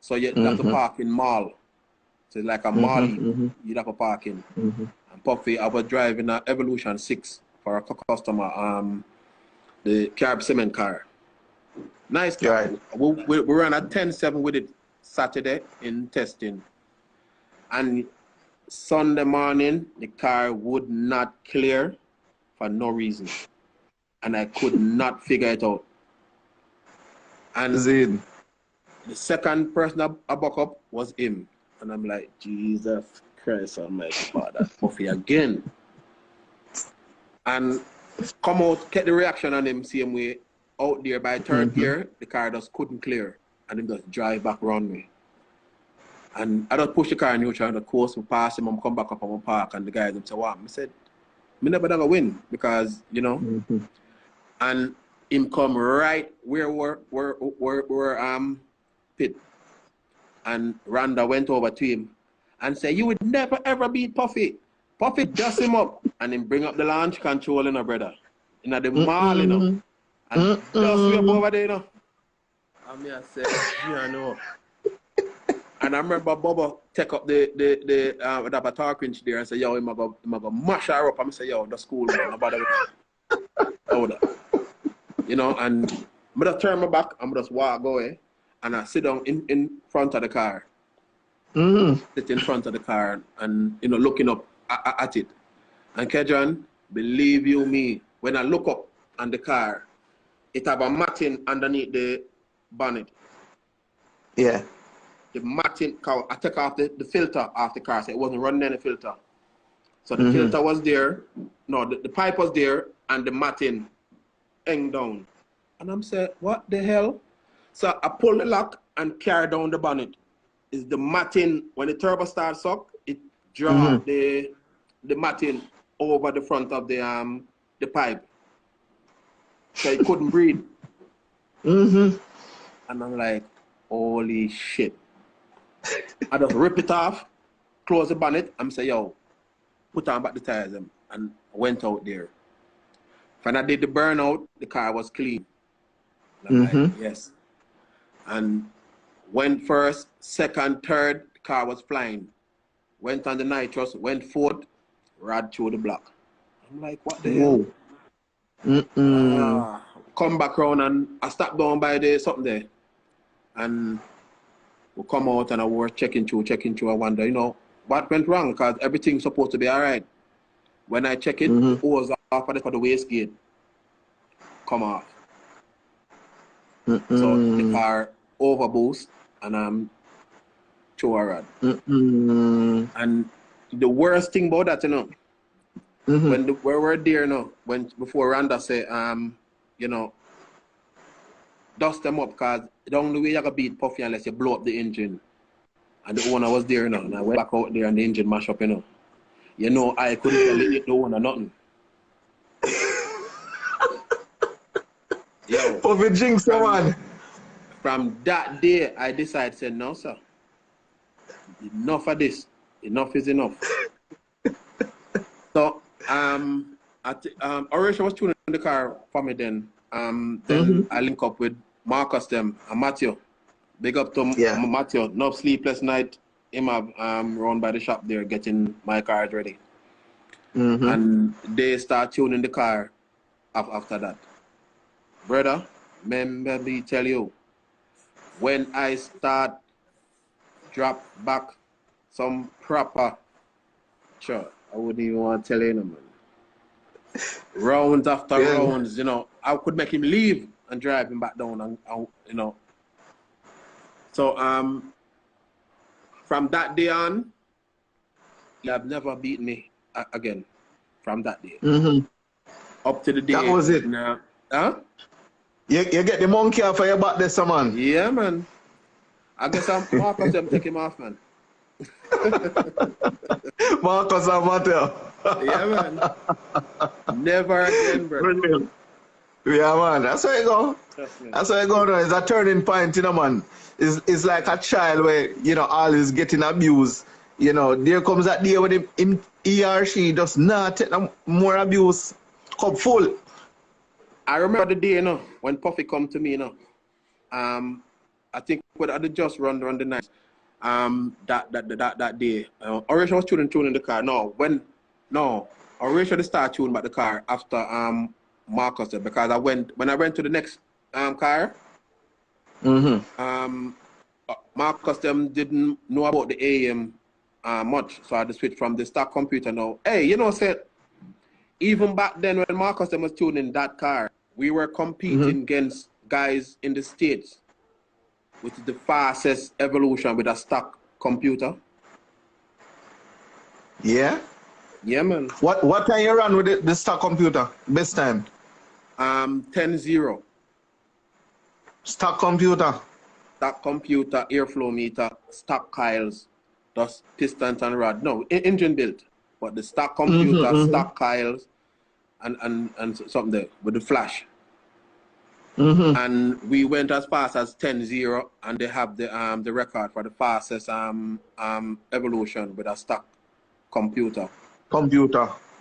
So you have to park in mall. So it's like a mall, you'd have to park in. And Puffy, I was driving an Evolution 6 for a customer, the carb cement car. Nice car. Right. We ran a 10-7 with it Saturday in testing. And Sunday morning, the car would not clear for no reason. And I could not figure it out. And the second person I buck up was him. And I'm like, Jesus Christ, I'm like, Father, Puffy again. And come out, get the reaction on him same way. Out there by third gear, the car just couldn't clear. And him just drive back around me. And I just push the car in neutral and the course will pass him and come back up on my park. And the guys them say, wow. I said, me never gonna win because, you know. And him come right where we're pit. And Randa went over to him and said, "You would never ever beat Puffy. Puffy dust him up." And then bring up the launch control, you know, brother. In the mall, you know. And dust me up over there, you know. And me I said, "Yeah, I know." And I remember Bubba take up the avatar cringe there and say, "Yo, I'm gonna mash her up." I'm say, "Yo, the school, man, nobody with you know." And I'm just turn my back, I'm just walk away, and I sit down in front of the car. Sit in front of the car and you know looking up at it. And Kedron, believe you me, when I look up on the car, it have a matting underneath the bonnet. Yeah. The matting, I took off the filter off the car, so it wasn't running any filter. So the filter was there, no, the pipe was there, and the matting hang down. And I'm saying, what the hell? So I pull the lock and carry down the bonnet. Is the matting, when the turbo starts suck, it draws the matting over the front of the pipe. So it couldn't breathe. And I'm like, holy shit. I just rip it off, close the bonnet, and say, "Yo, put on back the tires," and went out there. When I did the burnout, the car was clean. And I'm like, yes. And went first, second, third, the car was flying. Went on the nitrous, went fourth, rad through the block. I'm like, what the hell? Come back around and I stopped down by the something there. And we come out and I was checking through. I wonder, you know, what went wrong? Because everything's supposed to be all right. When I check it, the hose off of the wastegate come off. So the car overboost and I'm through a rod. And the worst thing about that, you know, when we were there, you know, before Randa said, you know, dust them up because the only way you're going to beat Puffy unless you blow up the engine. And the owner was there, you know, and I went back out there and the engine mash up, you know. You know, I couldn't tell the owner nothing. Yo, Puffy jinx, man. From that day, I decided, said, no, sir. Enough of this. Enough is enough. So, Orisha was tuning the car for me then. Then I link up with Marcus them and Matthew. Big up to Matthew. No sleepless night. Him have run by the shop there getting my cars ready. And they start tuning the car after that. Brother, remember me tell you, when I start drop back some proper shot, I wouldn't even want to tell you, man. Rounds after rounds, you know, I could make him leave and drive him back down, and you know. So from that day on, you have never beaten me again. From that day, up to the day that was it. Now, huh? You get the monkey off of your back there, man. Yeah, man. I guess Marcus them take him off, man. Marcus and Mateo. Yeah, man. Never again, bro. Brilliant. Yeah, man. That's how you go. That's how you go. No. It's a turning point, you know, man. It's like a child where, you know, all is getting abused. You know, there comes that day when he or she does not take no more abuse. Cup full. I remember the day, you know, when Puffy come to me, you know. I think when I just run the night. That day, Orisha was tuning the car. Orisha start tuning back the car after Marcus there, because when I went to the next car. Marcus them didn't know about the AM much, so I had to switch from the stock computer now. Hey, you know, said even back then when Marcus them was tuning that car, we were competing against guys in the States with the fastest evolution with a stock computer. Yeah? Yeah, man. What time you run with the stock computer? Best time? 10-0. Stock computer? Stock computer, airflow meter, stock coils, just pistons and rod. No, engine built. But the stock computer, stock coils, and something there with the flash. And we went as fast as 10-0, and they have the record for the fastest evolution with a stock computer.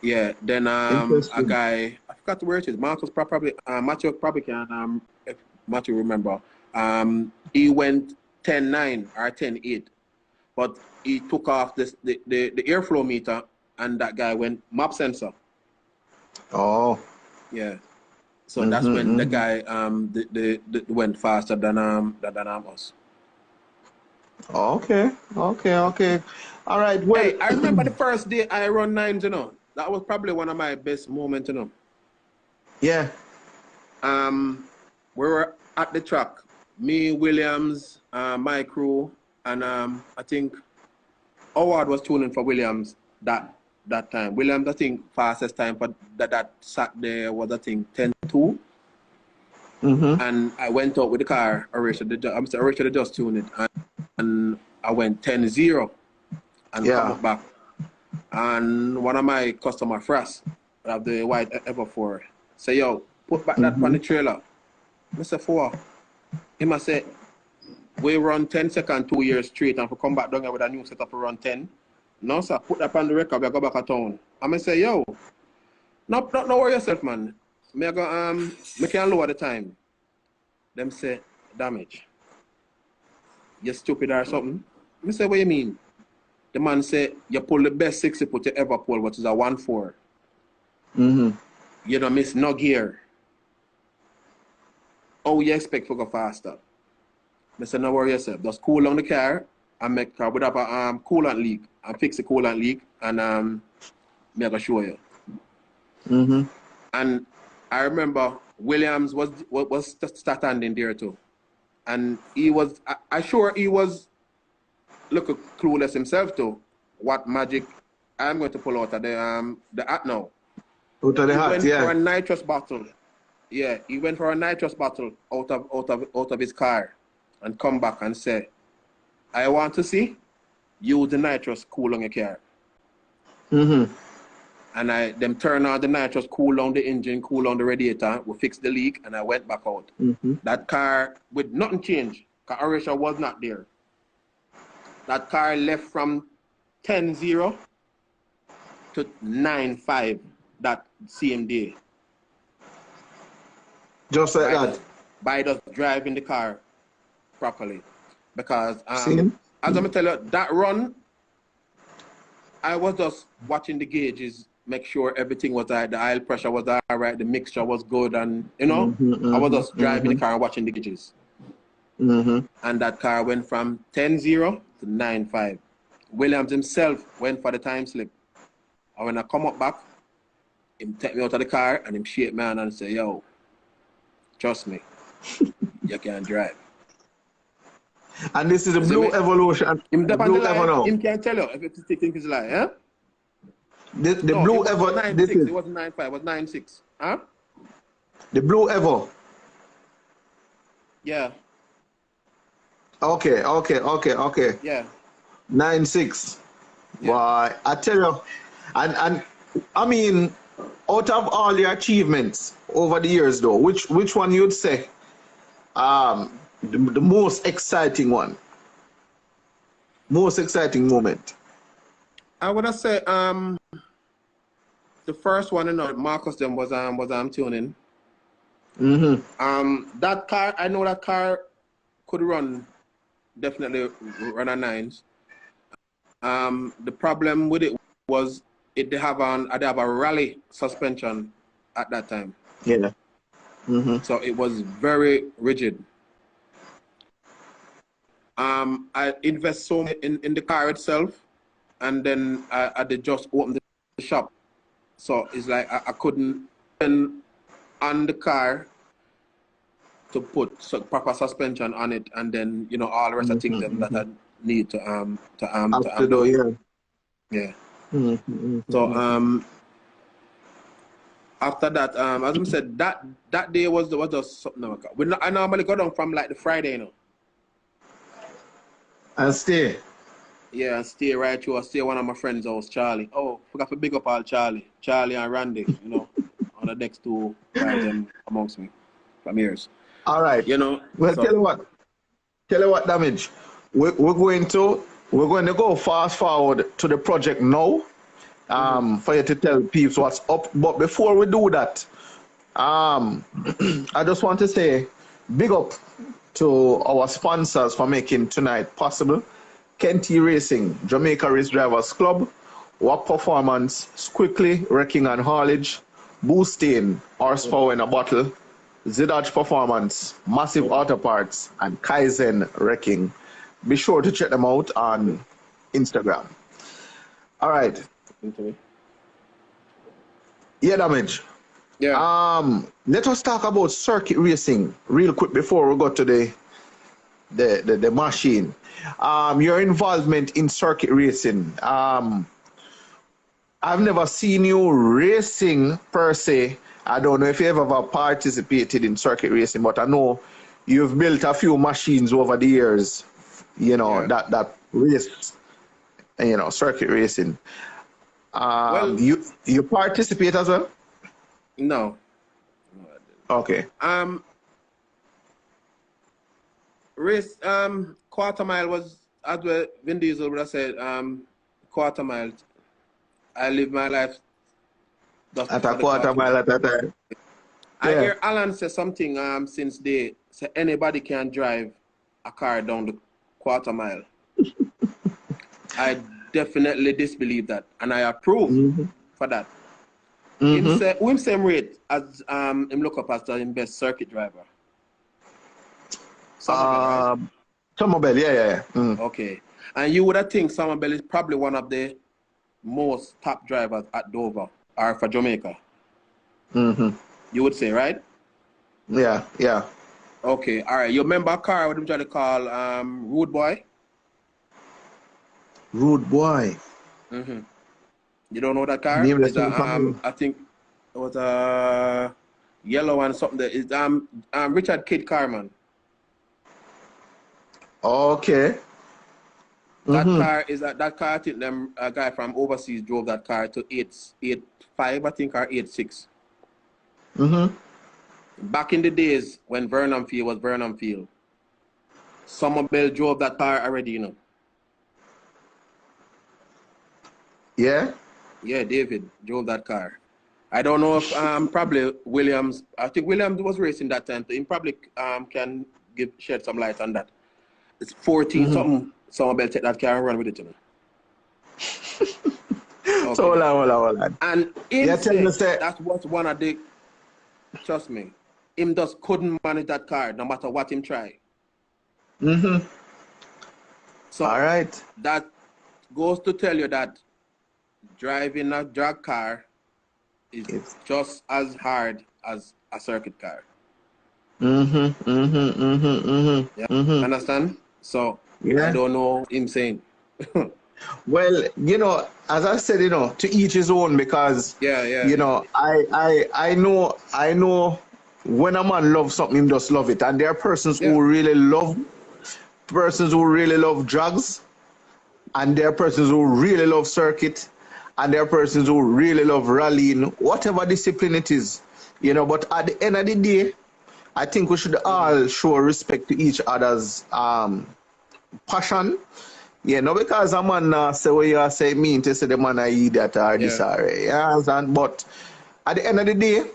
Yeah. Then a guy, I forgot where it is. Marcus probably Matthew probably can if Matthew remember. He went 10-9 or 10-8, but he took off the airflow meter, and that guy went map sensor. Oh. Yeah. So that's when the guy went faster than us. Okay. All right. Well, Hey, I remember the first day I run 9s, you know. That was probably one of my best moments, you know. Yeah. We were at the track. Me, Williams, my crew, and I think Howard was tuning for Williams that time. Williams, I think fastest time for that Saturday was, I think, 10-2. And I went out with the car. Originally just tuned it, and I went 10-0 and come back. And one of my customer, Frost, of the white Ever4, say, yo, put back that on the trailer. I said, for? He must say, we run 10 seconds 2 years straight, and if we come back down here with a new setup, we run 10. No, sir, put that on the record, we go back to town. I'm going to say, yo, no worry yourself, man. Me can lower the time. Them say, damage. You stupid or something? I say, what you mean? The man say, you pull the best 60 put you ever pull, which is a 1-4. You don't miss no gear. Oh, you expect to go faster? I say, no worry yourself. Just cool on the car and make car without a coolant leak, and fix the coolant leak, and me I go show you. And I remember Williams was standing there too, and he was, I sure he was looking clueless himself too. What magic I'm going to pull out of the hat now. Out of the hat, yeah. He went for a nitrous bottle. Yeah, he went for a nitrous bottle out of his car, and come back and say, I want to see use the nitrous cool on your car. And them turn on the nitrous, cool down the engine, cool down the radiator, we fix the leak, and I went back out. That car, with nothing changed, because Arisha was not there. That car left from 10-0 to 9-5 that same day. Just like that? By just driving the car properly. Because, as I'm going to tell you, that run, I was just watching the gauges, make sure everything was right, the oil pressure was all right, the mixture was good, and, you know, I was just driving the car and watching the gauges. And that car went from 10-0 to 9-5. Williams himself went for the time slip. And when I come up back, him take me out of the car and him shake me hand and say, yo, trust me, you can drive. And this is the blue evolution. Him the blue ever now. Him can tell you if you think it's lie, huh? The blue ever. It wasn't 9-5, it was 9-6. Huh? The blue ever. Yeah. Okay. Yeah. 9-6. Yeah. Why? I tell you, and I mean, out of all your achievements over the years, though, which one you'd say, the most exciting one, most exciting moment? I would have said the first one, you know, Marcus them was tuning. That car, I know that car could definitely run a 9s. The problem with it was they have a rally suspension at that time. Yeah. So it was very rigid. I invest so much in the car itself, and then I did just open the shop. So it's like I couldn't on the car to put proper suspension on it, and then, you know, all the rest of things that I need to do. Yeah. So after that, as I said, that day was just something. I normally go down from like the Friday, you know. And stay. Yeah, and stay right through. I stay one of my friends' house, Charlie. Oh, forgot to big up all Charlie and Randy, you know, on the next two guys amongst me from years. All right. You know, Well, so tell you what, Damage. We're going to go fast forward to the project now. For you to tell people what's up. But before we do that, I just want to say big up to our sponsors for making tonight possible. Kenty Racing, Jamaica Race Drivers Club, WAP Performance, Quickly, Wrecking and Haulage, Boosting, Horsepower in a Bottle, Zidage Performance, Massive Auto Parts, and Kaizen Wrecking. Be sure to check them out on Instagram. All right. Yeah, Damage. yeah. Let us talk about circuit racing real quick before we go to the machine. Your involvement in circuit racing. I've never seen you racing per se. I don't know if you ever participated in circuit racing, but I know you've built a few machines over the years, you know, that race, you know, circuit racing. Well, you participate as well? no. Okay. Race, quarter mile was, as well, Vin Diesel would have said, quarter mile. I live my life just At for a the quarter mile at a time. I Yeah. hear Alan say something since they say anybody can drive a car down the quarter mile. I definitely disbelieve that, and I approve for that. Him say him same rate as him look up as the best circuit driver. Somerville, right? Somerville, yeah. Okay. And you would have think Somerville is probably one of the most top drivers at Dover or for Jamaica. You would say, right? Yeah. Okay, all right. You remember a car what I'm trying to call Rude Boy? Rude Boy. You don't know that car? Nameless It's a, I think it was a yellow and something. That is Richard Kidd Carman. Okay. That car is that car. I think them a guy from overseas drove that car to 885, I think, or 86. Back in the days when Vernon Field was Vernon Field, Somerville drove that car already, you know. Yeah. Yeah, David drove that car. I don't know if probably Williams. I think Williams was racing that time. So he probably can shed some light on that. It's 14 something. Somerville take that car and run with it, you know. Okay. So hold on. And him that was one of the. Trust me, him just couldn't manage that car no matter what him try. So all right. That goes to tell you that driving a drag car is just as hard as a circuit car. Yeah. Understand? So I don't know him saying. Well, you know, as I said, you know, to each his own, because you know, I know when a man loves something, he just love it. And there are persons who really love drugs, and there are persons who really love circuit, and there are persons who really love rallying, whatever discipline it is, you know. But at the end of the day, I think we should all show respect to each other's passion. Yeah, no, because a man say what you say mean to say the man I eat that or this or but at the end of the day,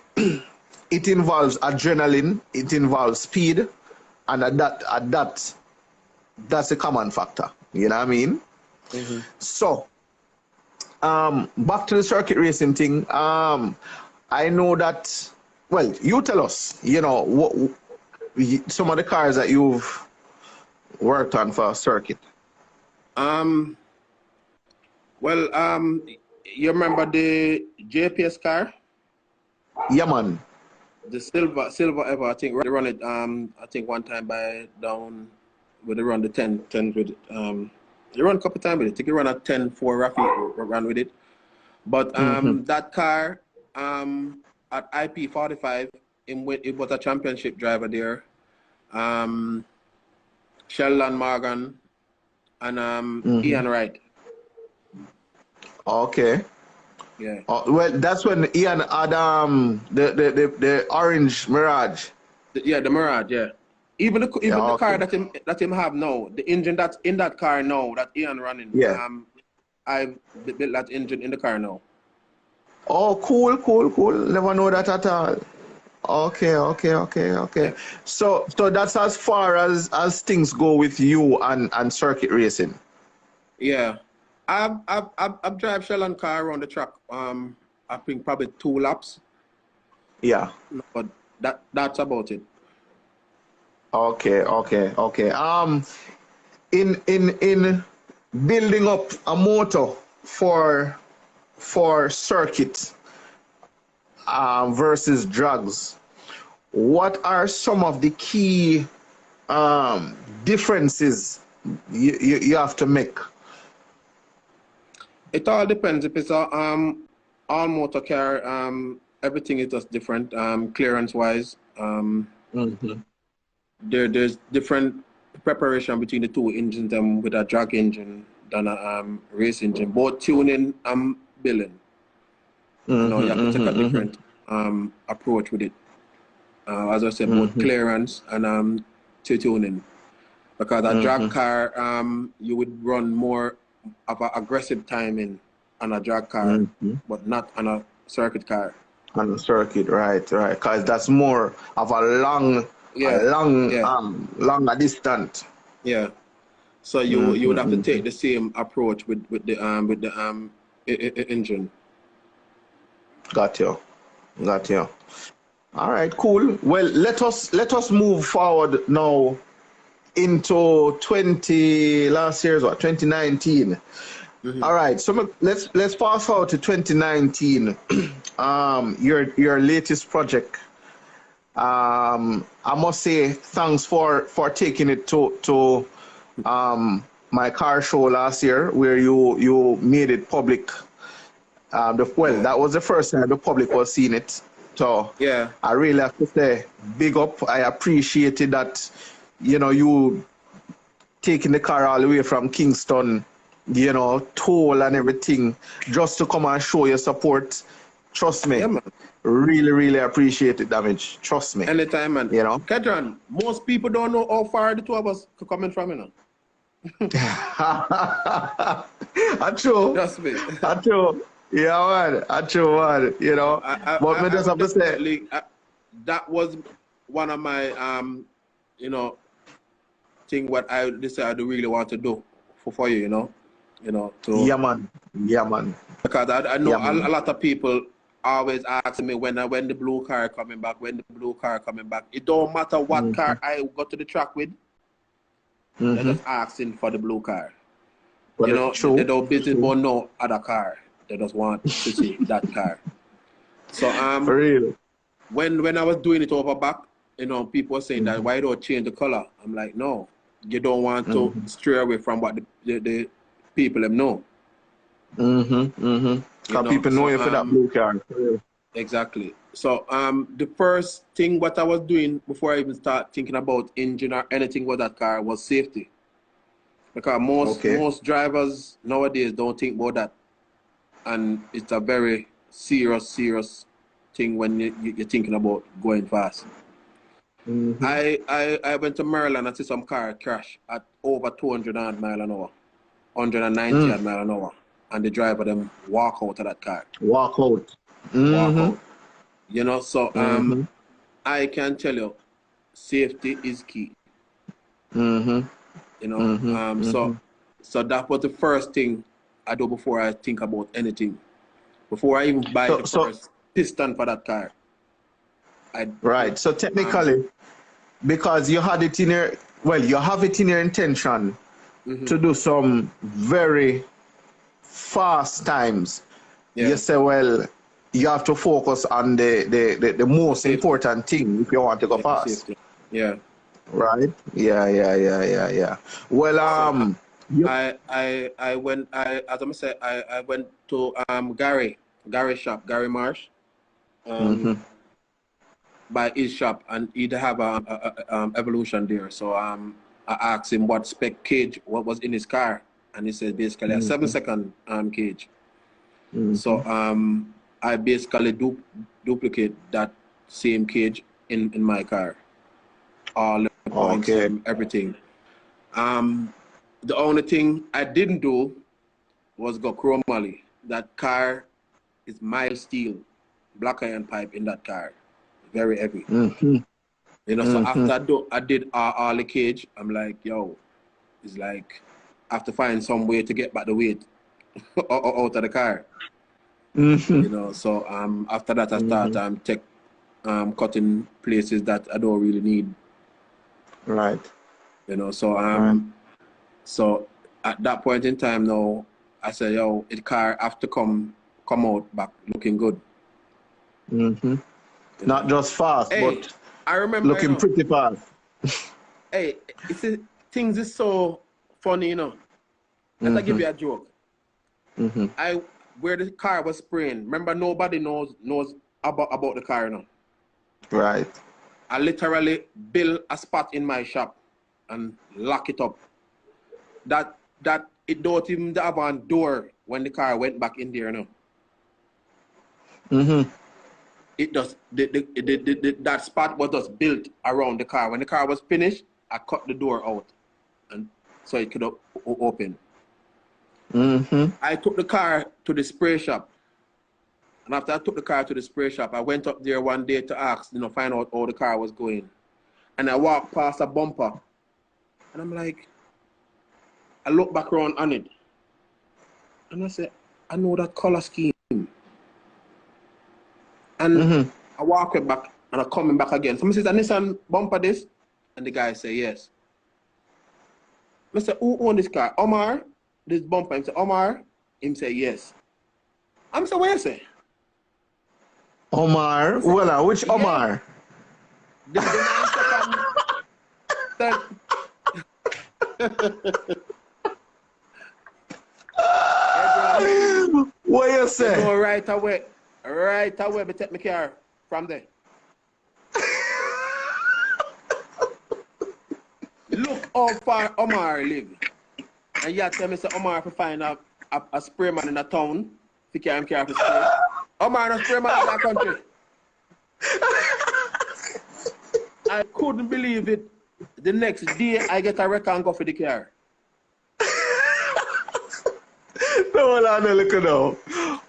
it involves adrenaline, it involves speed, and that's a common factor. You know what I mean? So, back to the circuit racing thing. I know that. Well, you tell us. You know what some of the cars that you've worked on for a circuit. Well, you remember the JPS car? Yeah, man. The silver ever. I think they run it. I think one time by down where they run the 10 with it. They run a couple times with it. I think they run a 10 for Rafi run with it. But that car at IP45, it was a championship driver there. Sheldon Morgan and Ian Wright. Okay. Yeah. Well, that's when Ian had the orange Mirage. The Mirage, yeah. Even the Yeah, car okay. that him have now, the engine that's in that car now, that Ian running. Yeah. I built that engine in the car now. Oh, cool, cool, cool. Never know that at all. Okay, okay, okay, okay. Yeah. So that's as far as things go with you and circuit racing. Yeah. I've drive Shellan car around the track. I think probably 2 laps. Yeah. But that's about it. Okay, okay, okay. In building up a motor for circuit versus drugs, what are some of the key differences you have to make? It all depends. If it's a all motor car, everything is just different. Clearance wise, Mm-hmm. there's different preparation between the two engines. With a drag engine than a race engine. Both tuning and billing. You know, you have to take a different approach with it. As I said, both clearance and tuning. Because a drag car, you would run more of an aggressive timing on a drag car, but not on a circuit car. On the circuit, right, right. Because that's more of a longer distance. Yeah. So you would have to take the same approach with the engine. Got you. Got you. All right, cool. Well, let us move forward now into last year's what, 2019. All right, so let's fast forward to 2019. Your latest project. I must say thanks for taking it to my car show last year, where you made it public. That was the first time the public was seeing it. So Yeah. I really have to say big up. I appreciated that, you taking the car all the way from Kingston, toll and everything, just to come and show your support. Trust me. Yeah, man. Really, really appreciate it, Damage. Trust me. Anytime, man. Kedron, most people don't know how far the two of us could coming from, True. Trust me. True. Yeah, man. True, man. But me just have to say, that was one of my thing what I decided to really want to do for you, to yeah, man. Yeah, man. because I know a lot of people always ask me when the blue car coming back, when the blue car coming back. It don't matter what car I go to the track with. They're just asking for the blue car. Well, true. They don't business about no other car. They just want to see that car. So for real. When I was doing it over back, people were saying that why don't change the color? I'm like, no, you don't want to stray away from what the people them know. Because people know you for that blue car. Exactly. So the first thing what I was doing before I even start thinking about engine or anything with that car was safety. Because most drivers nowadays don't think about that. And it's a very serious thing when you're thinking about going fast. I went to Maryland and see some car crash at over 200 miles an hour, 190 miles an hour. And the driver them walk out of that car. Walk out. Walk out. So I can tell you, safety is key. So that was the first thing I do before I think about anything. Before I even buy the first piston for that car. Right. So technically, because you had it in you have it in your intention to do some very fast times. Yeah. You say, well, you have to focus on the most important thing if you want to go fast. Safety. Yeah. Right? Yeah. Well, I went to Gary shop, Gary Marsh, by his shop, and he'd have a Evolution there. So I asked him what spec cage what was in his car, and he said basically a 7-second cage. So I basically duplicate that same cage in my car. all the points, everything. The only thing I didn't do was go chromoly. That car is mild steel, black iron pipe in that car, very heavy. You know, so after I did all the cage, I'm like, yo, it's like I have to find some way to get back the weight out of the car. You know, so after that I start cutting places that I don't really need. Right. You know, so so at that point in time now, I said, yo, the car have to come out back looking good. Not just fast, hey, but I remember, looking pretty fast. Hey, things is so funny, you know. Let me give you a joke. Where the car was spraying, remember nobody knows about the car, you know. Right. I literally built a spot in my shop and lock it up. That it don't even have a door when the car went back in there, you know. It does that spot was just built around the car. When the car was finished, I cut the door out, and so it could open. I took the car to the spray shop, and after I took the car to the spray shop, I went up there one day to ask, you know, find out how the car was going, and I walked past a bumper, and I'm like, I look back around on it, and I said, I know that color scheme. And I walk it back, and I'm coming back again. Somebody says, a Nissan bumper this? And the guy say, yes. I said, who own this car? Omar, this bumper. He said, Omar? Him say, yes. I'm saying, what you say? Omar? Well, which Omar? The what you say? Go right away, but take my car from there. Look how far Omar live. And you tell me, say, Omar, if I find a spray man in a town, to carry him car for spray. Omar, no spray man in that country. I couldn't believe it. The next day, I get a record and go for the car. No, hold on a little now.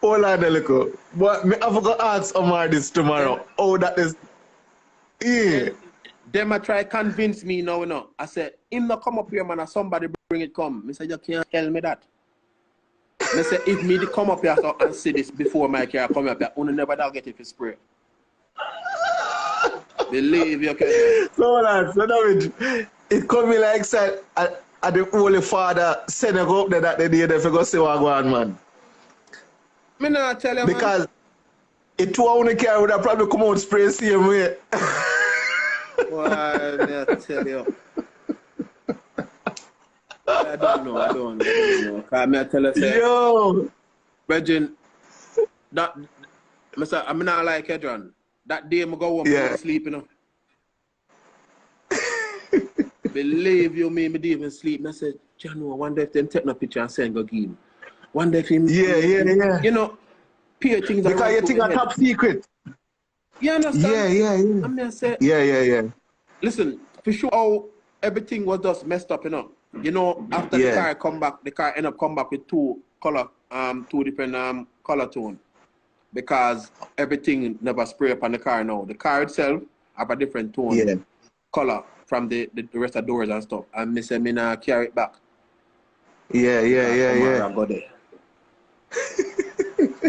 Hold on a little. But I forgot to ask Omar this tomorrow. Oh, that is... Yeah. Them I try convince me now, you know. I said, him not come up here, man, or somebody bring it come. I said, you can't tell me that. I said, if me to come up here and see this before my car come up here, only never I'll get it for spray. Believe you can. So hold on, so David, it come me like said, the Holy Father send a go up there that they did if you go see what go on, man. Me not tell you, because man. It too only car would have probably come out spray same way. Why, I tell you. I don't know. Because I tell you, say, yo, Bridget, that, I'm not like Edron. That day I go home and sleep, you know. Believe you me didn't even sleep. I said, John, one day if them take no picture and send go give him. One day if him, yeah. You know, peer things because you think a top secret. You understand? Yeah. I mean, I said, yeah. Listen, for sure, how everything was just messed up, you know. You know, after the car come back, the car end up come back with two different color tone. Because everything never spray up on the car now. The car itself have a different tone, color from the rest of the doors and stuff. And me say me nah carry it back. Yeah. I got there.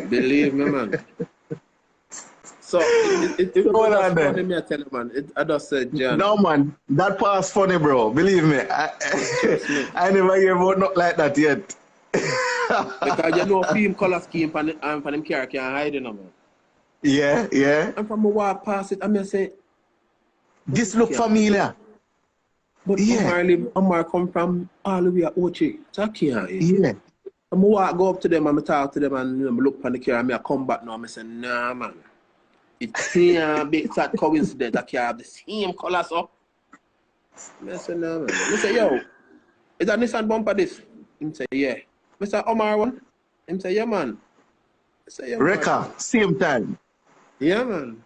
Believe me, man. So it was funny, me I tell you, man. I just said, John. No, man, that part's funny, bro. Believe me. I never hear about not like that yet. Because you know, film color scheme for them car can't hide, you know, man. Yeah. And from a walk past it, I mean, I say, this look familiar. But Omar come from all the way at Ochi. So I can't. Yeah. I'm go up to them and I talk to them and you know, I look on the car and I come back now and I say, nah, man. It can't be that coincidence. I can't have the same color, so. I say, nah, man. I say, yo, is that Nissan bumper this? He say, yeah. I say, Omar one? He say, yeah, man. I say, yeah, Reka, same time. Yeah, man.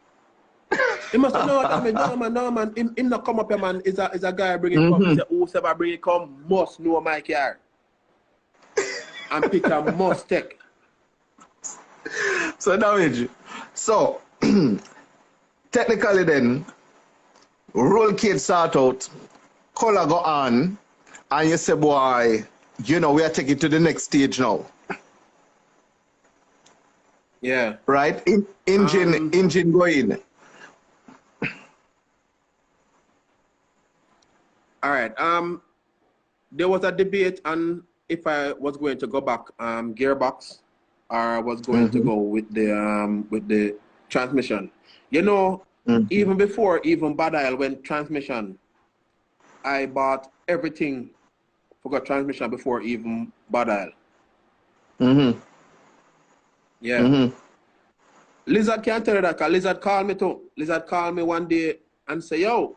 He must have known that, man. No, man. Him not come up here, man. Is a guy bringing come. He say, whoever bring it come must know my car. And picture must take. So, Damage. So, technically then, roll kit sort out, color go on, and you say, boy, you know, we are taking it to the next stage now. Yeah. Right? Engine go in. All right. There was a debate on if I was going to go back gearbox or I was going to go with the transmission. You know, even before Bad Isle went transmission, I bought everything for got transmission before even Bad Isle. Yeah. Lizard can't tell you that, because Lizard called me too. Lizard called me one day and say, yo,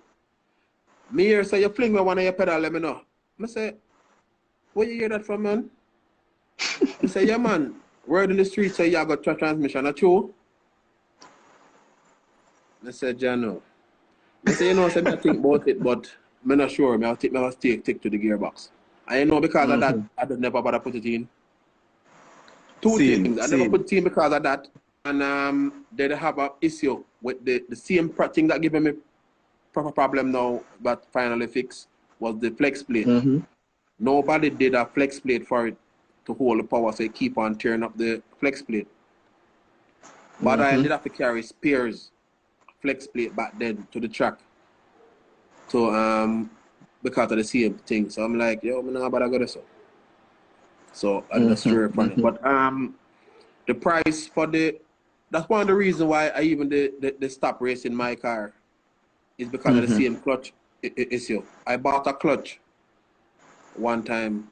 me here say you fling me one of your pedal, let me know. I say, where you hear that from, man? He say, yeah, man, word in the street say you got transmission, not true? I said, yeah, no. I say, you know, I said, I think about it, but I'm not sure. I'll take my take to the gearbox. And you know, because of that, I don't never bother put it in. Two things. I never put it in because of that. And they have an issue with the same thing that gave me proper problem now, but finally fixed, was the flex plate. Nobody did a flex plate for it to hold the power, so it keep on tearing up the flex plate. But I did have to carry spares flex plate back then to the track. So because of the same thing. So I'm like, yo, I'm not about to go this. So I just threw it on it. But the price for that's one of the reasons why I even the stop racing my car is because of the same clutch issue. I bought a clutch one time,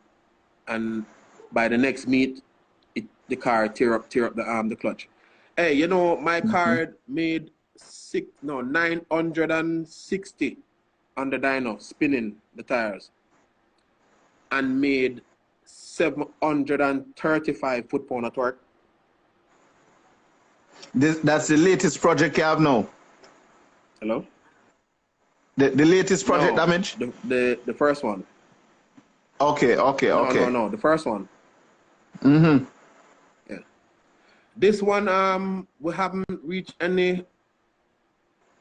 and by the next meet, the car tear up the clutch. Hey, you know, my car made 960 on the dyno, spinning the tires, and made 735 foot-pound of torque. That's the latest project you have now? Hello? The latest project, no, Damage? The first one. Okay. No, the first one. Yeah. This one, we haven't reached any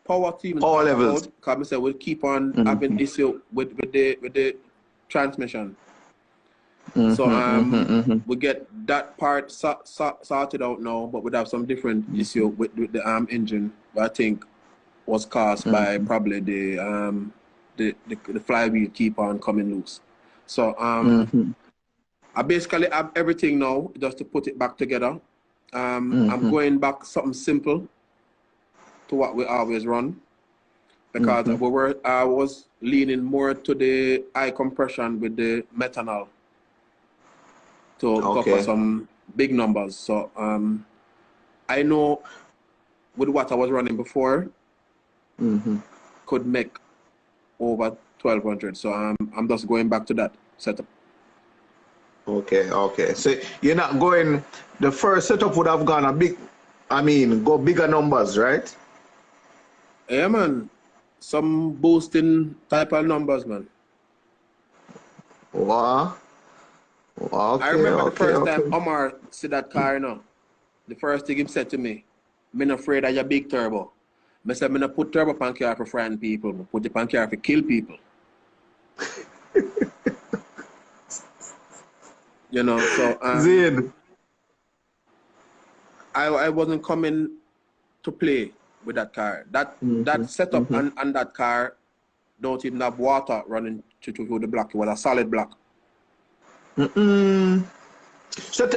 power team. Power levels. Because I said we'll keep on having issue with the transmission. So we get that part sorted out now, but we have some different issue with the engine, but I think was caused by probably the flywheel keep on coming loose. So I basically have everything now just to put it back together. I'm going back something simple to what we always run, because I was leaning more to the high compression with the methanol to go for some big numbers. So I know with what I was running before could make over 1200. So I'm just going back to that setup. Okay. So you're not going, the first setup would have gone go bigger numbers, right? Yeah, man. Some boosting type of numbers, man. Wow. Okay, I remember the first time Omar see that car, you know, the first thing he said to me, I'm not afraid of your big turbo. I said, I'm not put turbo on car for frighten people, I put it on car for kill people. You know, so Zid. I wasn't coming to play with that car. That setup on that car don't even have water running through the block. It was a solid block. So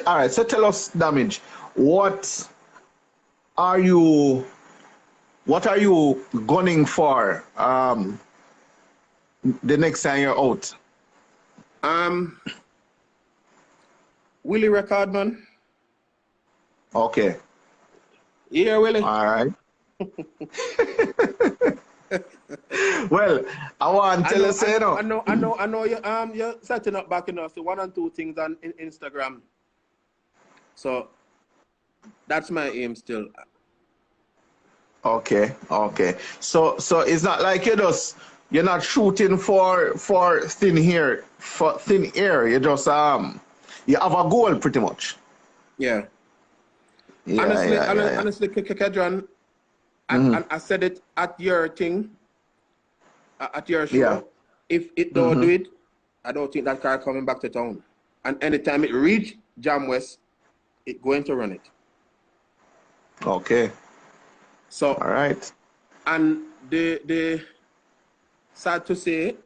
all right, so tell us, Damage, what are you gunning for the next time you're out? Willie record, man. Okay. Yeah, Willie. All right. Well, I want to tell you, say no. I know you're setting up back, you know, so 1 and 2 things on Instagram. So that's my aim still. Okay, okay. So it's not like you're not shooting for thin air. You just you have a goal pretty much. Yeah. Yeah, yeah, yeah, yeah. Honestly, Kedron, Mm-hmm. and I said it at your thing, at your Yeah. show. If it don't Mm-hmm. do it, I don't think that car coming back to town. And anytime it reach Jam West, it going to run it. Okay. So, All right. and the sad to say,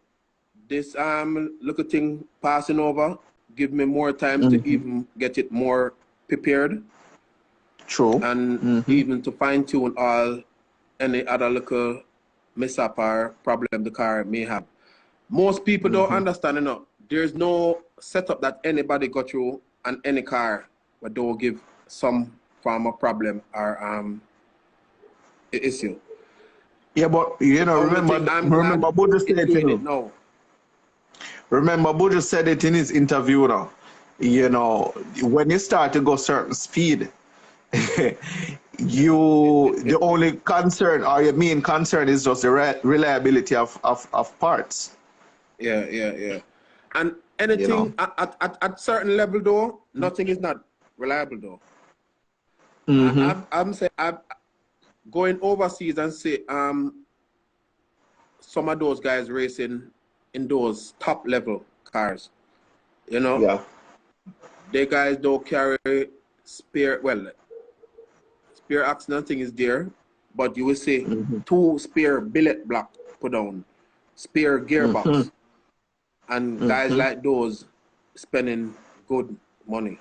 this little thing passing over give me more time to Mm-hmm. even get it more prepared True. and Mm-hmm. even to fine tune all any other little mishap or problem the car may have. Most people don't Mm-hmm. understand enough. There's no setup that anybody go through on any car but don't give some form of problem or issue. Yeah, but you know, Only thing I'm glad remember Buju said it's it, you doing it know. now. Remember Buju said it in his interview now. You know, when you start to go certain speed, the only concern or your main concern is just the reliability of parts. Yeah. And You know. anything at certain level though, nothing is not reliable though. Mm-hmm. I'm saying I'm going overseas and say some of those guys racing in those top level cars, you know, Yeah. they guys don't carry spare spare accident thing is there, but you will see Mm-hmm. 2 spare billet block put down, spare Mm-hmm. gearbox, and guys Mm-hmm. like those spending good money.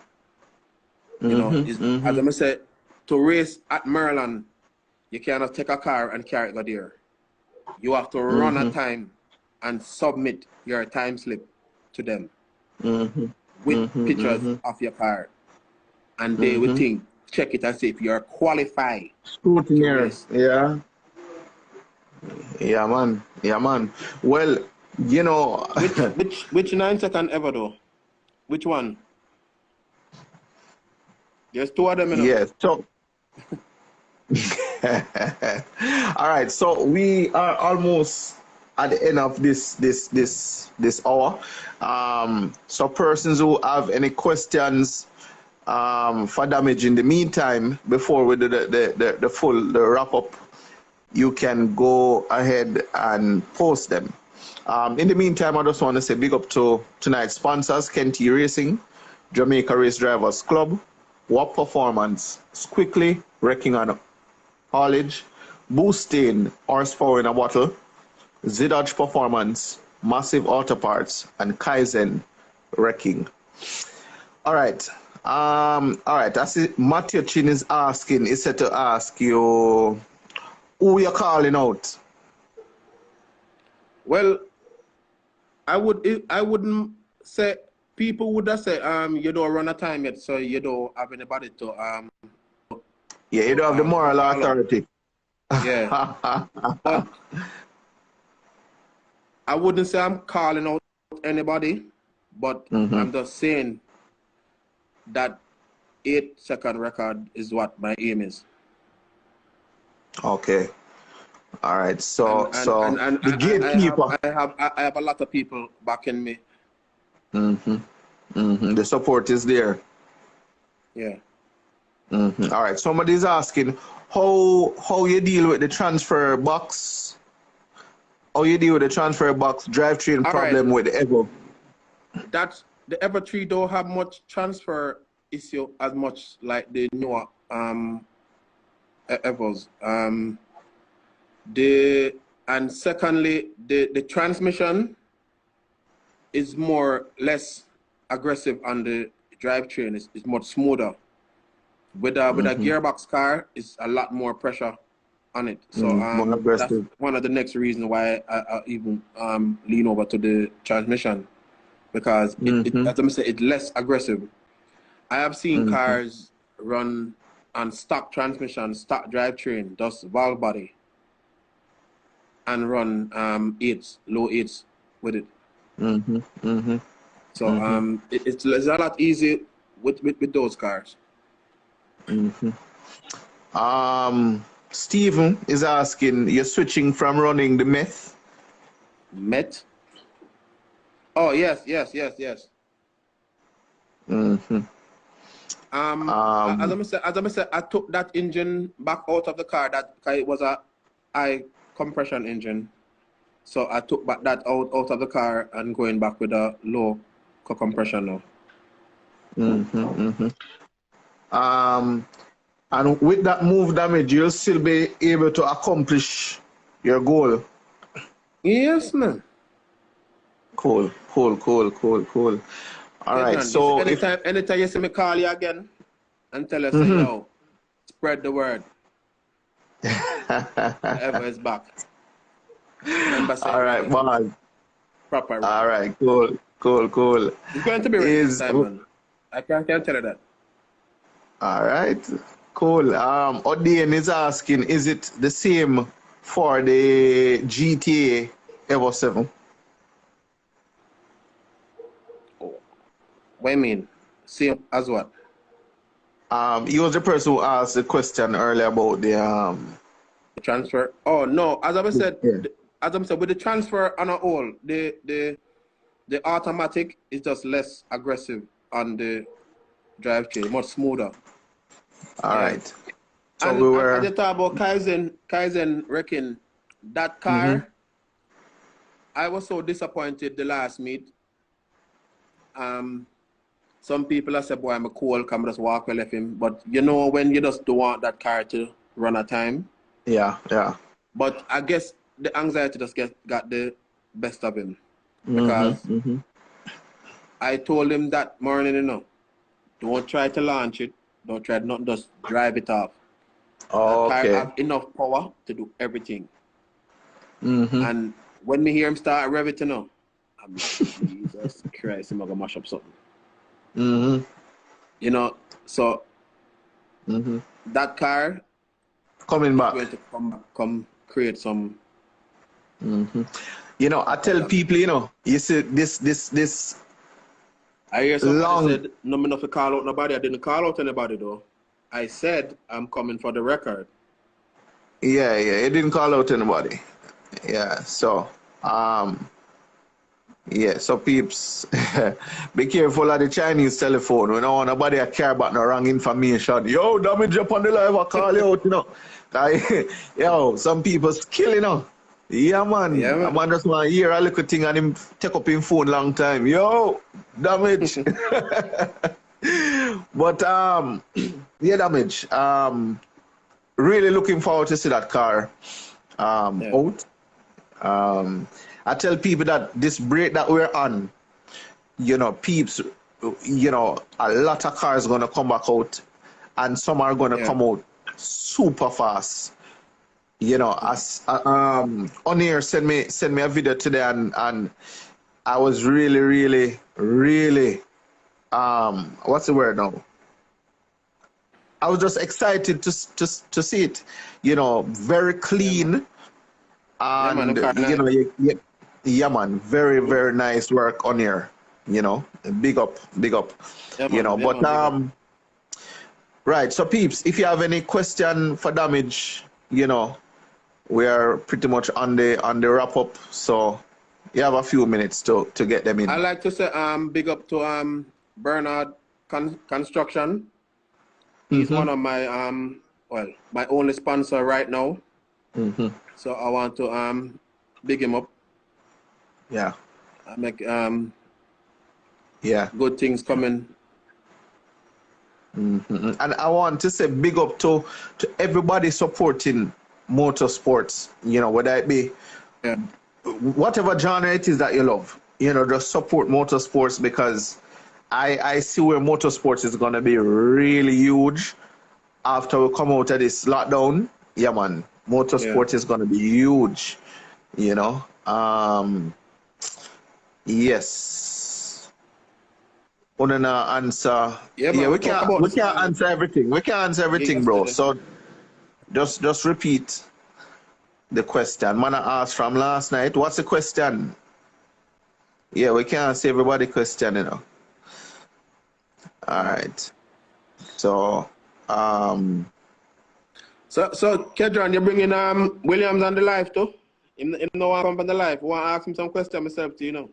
You know, Mm-hmm. is as Mm-hmm. I said, to race at Maryland, you cannot take a car and carry it go there. You have to run a Mm-hmm. time and submit your time slip to them Mm-hmm. with Mm-hmm. pictures Mm-hmm. of your car, and they will Mm-hmm. think, check it and see if you're qualified to Scrutineer. race. Yeah. Yeah, man. Yeah, man. Well, you know. Which 9 second ever though? Which one? There's 2 of them, you know. Yeah. So. All right. So we are almost at the end of this hour. So persons who have any questions for Damage in the meantime, before we do the full wrap up, you can go ahead and post them. In the meantime, I just want to say big up to tonight's sponsors, Kenty Racing, Jamaica Race Drivers Club, WAP Performance, Quickly, Wrecking on Haulage, Boosting, Horsepower in a Bottle, Zidodge Performance, Massive Auto Parts, and Kaizen Wrecking. All right. All right. I see Matthew Chin is asking, he said to ask you, who you're calling out? Well, I wouldn't say people would have said you don't run a time yet, so you don't have anybody to Yeah, you don't have the moral call up. authority. Yeah. But I wouldn't say I'm calling out anybody, but I'm just saying that 8-second record is what my aim is. Okay. All right. So And the gatekeeper. I have a lot of people backing me. The support is there. Yeah. All right. Somebody's asking how you deal with the transfer box. How you deal with the transfer box drivetrain problem with the Evo. That's the Evo 3 don't have much transfer issue as much like the newer Evos. And secondly, the transmission is less aggressive on the drivetrain. It's much smoother. With a gearbox car, it's a lot more pressure on it. So that's one of the next reasons why I even lean over to the transmission, because as I say, it's less aggressive. I have seen cars run on stock transmission, stock drivetrain, just valve body, and run low eights with it. So it's a lot easier with those cars. Stephen is asking, you're switching from running the meth? Met? Oh, yes. Mm-hmm. As I said, I took that engine back out of the car. That it was a high compression engine, so I took back that out of the car and going back with a low compression now. Mm-hmm. And with that move damage, you'll still be able to accomplish your goal. Yes, man. Cool. All right. So anytime you see me call you again and tell us, say, yo, spread the word. Whoever is back. All right, man. Proper. All right, cool. It's going to be ready this time, man. I can't tell you that. All right, cool. Odian is asking, is it the same for the GTA Evo 7? What do you mean? Same as what? He was the person who asked the question earlier about the transfer. Oh no, as I said, with the transfer on a whole, the automatic is just less aggressive on the drivetrain, much smoother. All right. So and, we were. And you talk about Kaizen wrecking that car. I was so disappointed the last meet. Some people have said, boy, I'm a cool, come just walk away, left him. But you know when you just don't want that car to run a time. Yeah. But I guess the anxiety just got the best of him. Because I told him that morning, you know, don't try to launch it. Don't try to not just drive it off. Oh, that okay. car have enough power to do everything. And when me hear him start rev it, you know, I'm like, Jesus Christ, I'm going to mash up something. You know, so that car coming back, going to come create some. You know, I tell people, you know, you see this. I hear somebody said, no, me not to call out nobody. I didn't call out anybody though. I said I'm coming for the record. Yeah, you didn't call out anybody. Yeah, so yeah, so peeps, be careful of the Chinese telephone. We don't want nobody to care about no wrong information. Yo, damage up on the live, I call you out, you know. Yo, some people's killing, you know. Yeah, man. A man just want to hear a little thing and him take up his phone long time. Yo, damage. But, yeah, damage. Really looking forward to see that car out. I tell people that this break that we're on, you know, peeps, you know, a lot of cars going to come back out and some are going to come out super fast. You know, as on here send me a video today and I was really what's the word now? I was just excited to see it. You know, very clean and you know, yeah, man, very nice work on here. You know, big up. Yeah, you know, but right. So peeps, if you have any question for damage, you know, we are pretty much on the wrap up. So you have a few minutes to get them in. I like to say big up to Bernard Construction. He's one of my my only sponsor right now. So I want to big him up. Yeah. I make yeah, good things coming. And I want to say big up to everybody supporting motorsports, you know, whether it be whatever genre it is that you love, you know, just support motorsports because I see where motorsports is going to be really huge after we come out of this lockdown. Yeah, man, motorsport is going to be huge, you know. Yes. Wanna answer? Yeah, we can't answer everything. We can't answer everything, bro. So just repeat the question. Man, I asked from last night. What's the question? Yeah, we can't answer everybody's question, you know. All right. So So Kedron, you bringing Williams on the live too? Him no want to come on the live. I want to ask him some questions myself too, you know.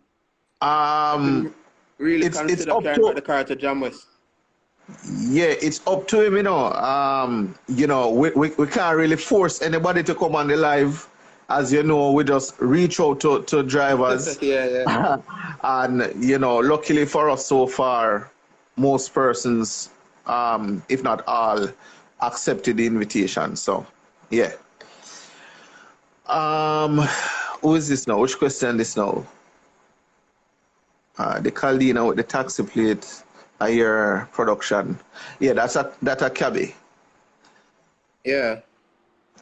Really it's consider up carrying to the car to Jam West. yeah, it's up to him, you know. You know, we can't really force anybody to come on the live. As you know, we just reach out to drivers. yeah. And you know, luckily for us so far, most persons, if not all, accepted the invitation. So yeah. Who is this now? Which question this now? The Caldina with the taxi plate, your production. Yeah, that's a cabby. Yeah.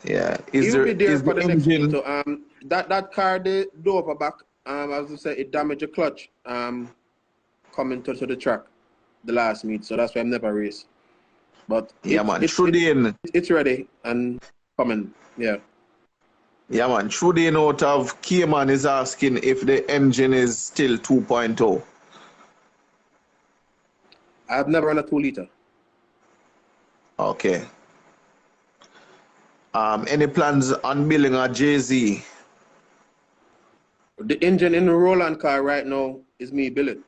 Yeah. He'll be there for the next engine... week. So that car they do up a back. As I said, it damaged the clutch. Coming to the track, the last meet. So that's why I'm never race. But yeah, man. It's ready and coming. Yeah. Yeah, man. Through the note of Cayman is asking if the engine is still 2.0. I've never run a 2-liter. Okay. Any plans on building a JZ? The engine in the Roland car right now is me building.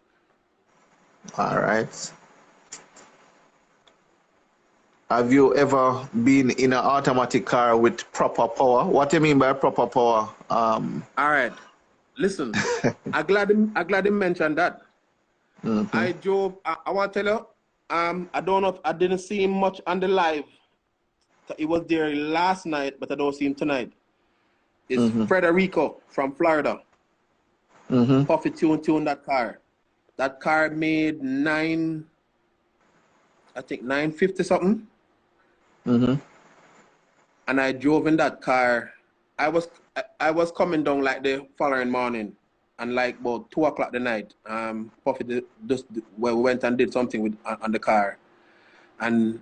All right. Have you ever been in an automatic car with proper power? What do you mean by proper power? All right. Listen, I'm glad you mentioned that. Mm-hmm. I drove. I want to tell you. I don't know if I didn't see him much on the live. He was there last night, but I don't see him tonight. It's Frederico from Florida. Puffy tune that car. That car made 950 something. And I drove in that car. I was coming down like the following morning, and like about 2 o'clock the night. Puffy we went and did something with on the car, and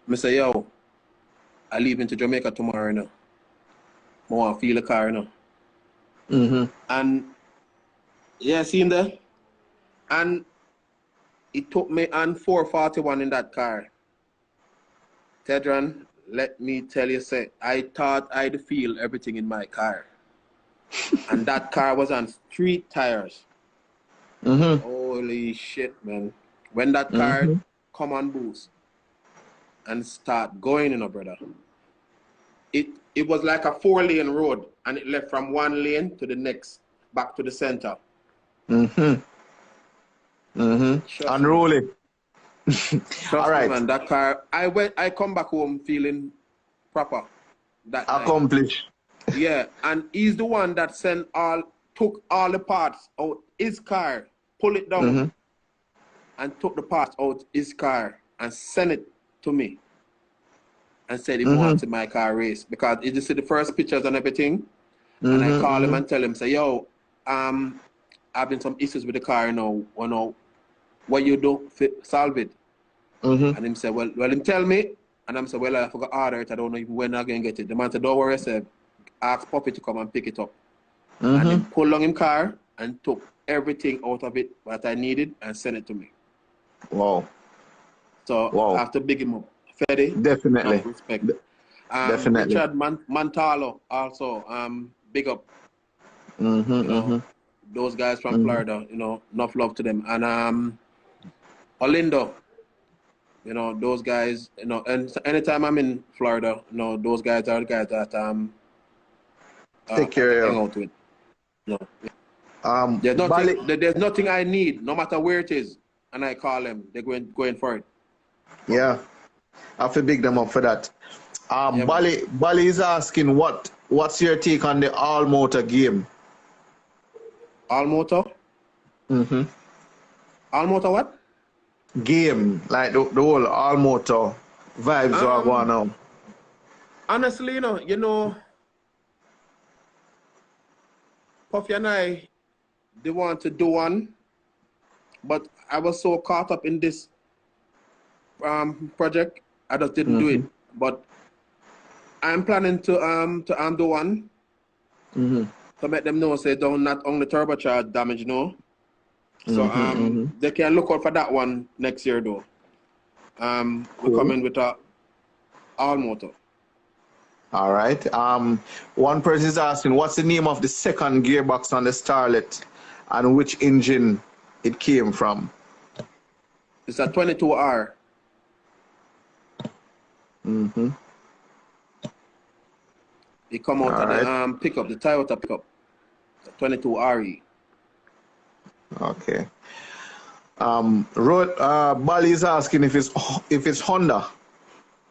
I say, yo, I leave into Jamaica tomorrow, you know. I want to feel the car, you know. And yeah, see him there. And it took me on 441 in that car. Tedron, let me tell you, say, I thought I'd feel everything in my car. And that car was on 3 tires. Holy shit, man. When that car come on boost and start going, you know, brother, it was like a 4-lane road, and it left from 1 lane to the next, back to the center. Unruly. All right. Man, that car, I come back home feeling proper. That accomplished. Yeah, and he's the one that took all the parts out his car, pull it down, and took the parts out his car and sent it to me. And said he wanted my car race, because he just see the first pictures and everything. And I call him and tell him, say, yo, having some issues with the car, you know, what you do, solve it. And him say, well, him tell me. And I'm say, well, I forgot to order it. I don't know even when I'm going to get it. The man said, don't worry, I said, ask Puppy to come and pick it up. And he pulled on him car and took everything out of it that I needed and sent it to me. Wow. So I have to big him up. Fede, definitely. Respect. Definitely. Richard Mantalo also, big up. You know, those guys from Florida, you know, enough love to them. And Orlando, you know, those guys, you know, and anytime I'm in Florida, you know, those guys are the guys that take care of. Hang out with. You know. There's nothing I need, no matter where it is, and I call them. They're going for it. Yeah. I have to big them up for that. Bali is asking what's your take on the all motor game? All motor? All motor what? Game, like the whole all motor vibes are going on. Honestly, you know, Puffy and I, they want to do one, but I was so caught up in this project, I just didn't do it. But I'm planning to do one. To make them know, say, don't not only turbocharge damage, no. So they can look out for that one next year, though. We're coming with a all motor. All right. One person is asking, what's the name of the second gearbox on the Starlet, and which engine it came from? It's a 22R. Mm-hmm. It come out All of right. the pickup, the Toyota pickup. It's a 22RE. Okay. Bali is asking if it's Honda,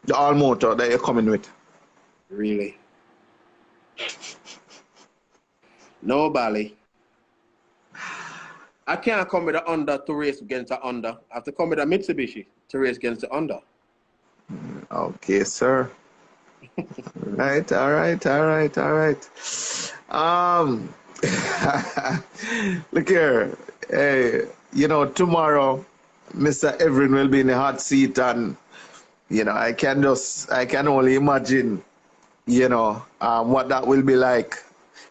the all motor that you're coming with. Really? No, Bali. I can't come with a Honda to race against a Honda. I have to come with a Mitsubishi to race against the Honda. Okay, sir. Right, all right, all right, all right. Look here. Hey, tomorrow, Mr. Everin will be in the hot seat, and I can only imagine, what that will be like.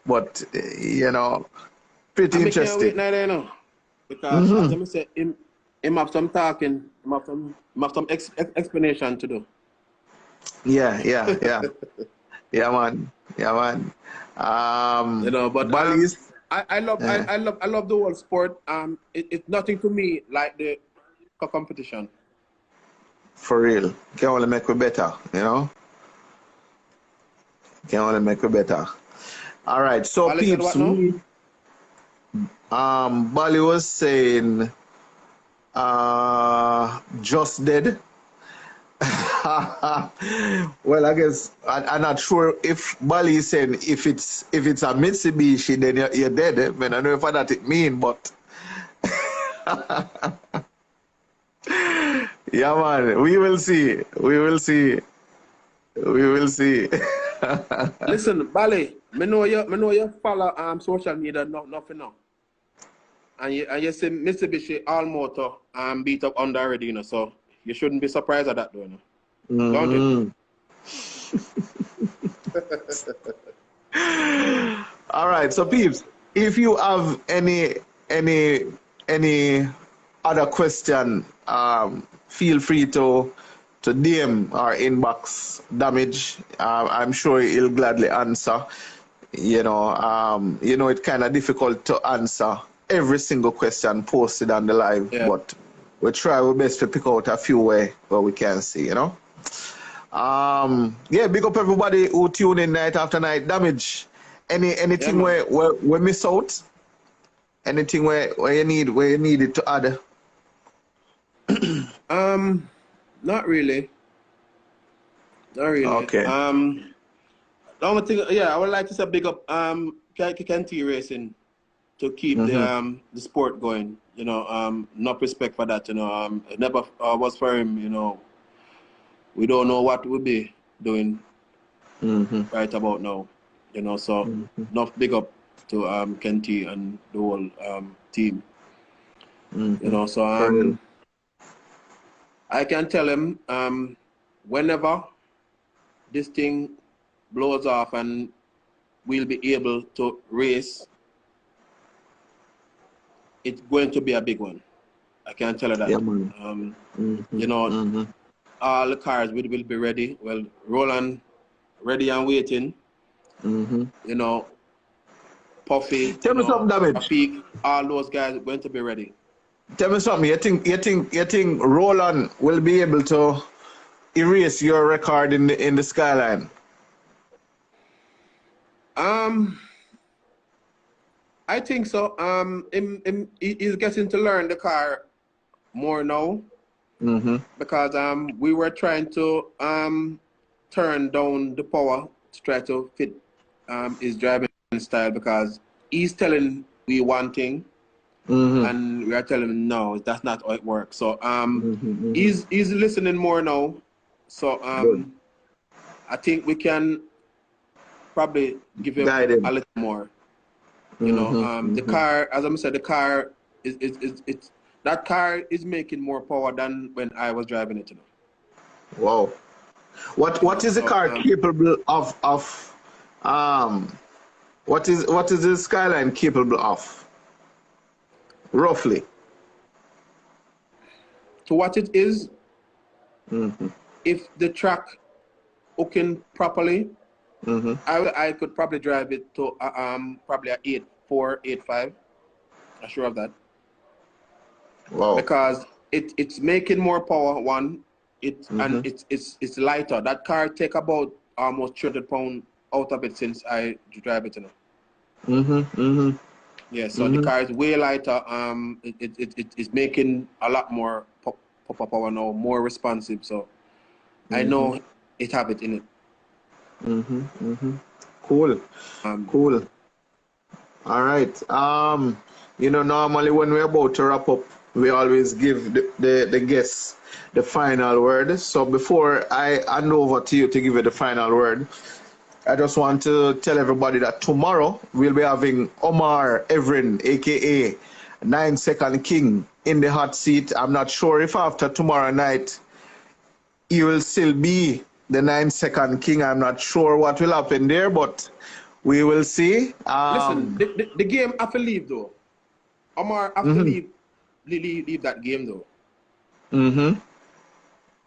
But pretty I can't wait interesting. now, because as I said, him have some talking, him have some explanation to do. Yeah, yeah, yeah. Yeah, man. Yeah, man. But Bali's. I love the whole sport. It's nothing to me like the competition. For real. Can only make it better, Can only make it better. All right, so Bali said peeps, what now? Bali was saying just dead. Well, I guess I'm not sure if Bali is saying if it's a Mitsubishi, then you're dead. I mean, I don't know if that it mean, but yeah, man, we will see. We will see. We will see. Listen, Bali, me know you follow social media nothing now. And you see Mitsubishi all motor beat up Honda already, so you shouldn't be surprised at that though, Don't you? All right, so peeps, if you have any other question, feel free to DM or inbox Damage. I'm sure he'll gladly answer. It's kind of difficult to answer every single question posted on the live, but we try our best to pick out a few where we can see, Yeah, big up everybody who tune in night after night. Damage. Anything where we miss out? Anything where you need it to add? Not really. Not really. Okay. The only thing, I would like to say big up Kenty Racing to keep the sport going. Enough respect for that. It never was for him. We don't know what we'll be doing right about now. So enough big up to Kenty and the whole team. So I can tell him whenever this thing blows off and we'll be able to race, it's going to be a big one. I can tell you that. Yeah, man. All the cars will be ready. Well, Roland ready and waiting. Puffy, tell me something, Damage. Rafik, all those guys are going to be ready. Tell me something. You think Roland will be able to erase your record in the Skyline? I think so. He's getting to learn the car more now. Because we were trying to turn down the power to try to fit his driving style, because he's telling me one thing and we are telling him no, that's not how it works. So he's listening more now. So I think we can probably give him a little more. The car, as I said, the car it's that car is making more power than when I was driving it. Wow. What is the car capable of? What is the Skyline capable of? Roughly. To what it is, if the track hooking properly, I could probably drive it to probably a 8.4, 8.5. I'm sure of that. Wow. Because it's making more power. One, and it's lighter. That car take about almost 300 pounds out of it since I drive it. Yeah, so the car is way lighter. It's making a lot more pop power now, more responsive. So I know it have it in it. Cool. Cool. All right. You know, normally when we're about to wrap up, we always give the guests the final word. So before I hand over to you to give you the final word, I just want to tell everybody that tomorrow we'll be having Omar Evrin, aka 9 Second King, in the hot seat. I'm not sure if after tomorrow night he will still be the 9 Second King. I'm not sure what will happen there, but we will see. Listen, the game have to leave though. Omar have to leave that game though.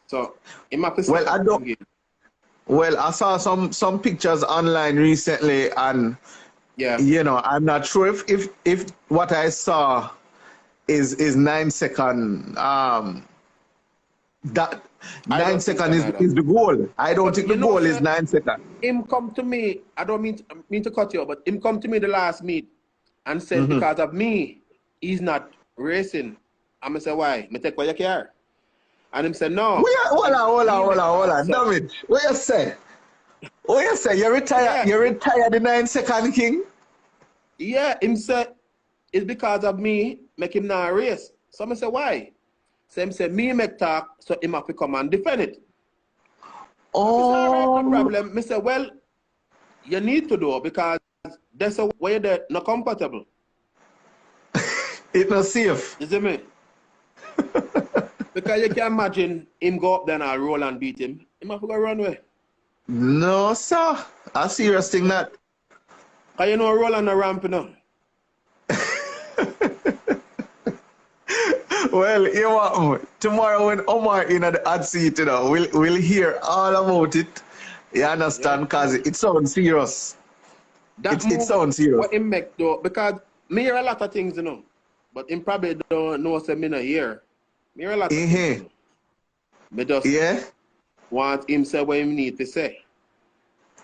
So he might have to well, I don't. game. Well, I saw some pictures online recently, and you know, I'm not sure if what I saw is 9 second. That 9 second is the goal. I don't think the goal is 9 second. Him come to me. I don't mean to cut you, but him come to me the last meet and said because of me, he's not racing. I'm gonna say why? Me take away your car. And him said no. Hold on. Damage. What you say? What you say? You retire? You retire the 9 Second King? Yeah. Him said it's because of me make him not race. So I say why? So him said me make talk, so him have to come and defend it. Oh. It's all right, no problem. I said well, you need to do it because that's a way that not compatible. It's not safe. You see me? Because you can imagine him go up there and roll and beat him. He might go run away. No, sir. A serious thing that. Because you know roll on the ramp, you know. Well, you know, tomorrow when Omar in the hot seat, you know, we'll hear all about it. You understand? Because it sounds serious. It sounds serious. What him make though, because me hear a lot of things, you know. But him probably don't know say me not hear. Me hear a lot of things. You know. Me just want him say what him need to say.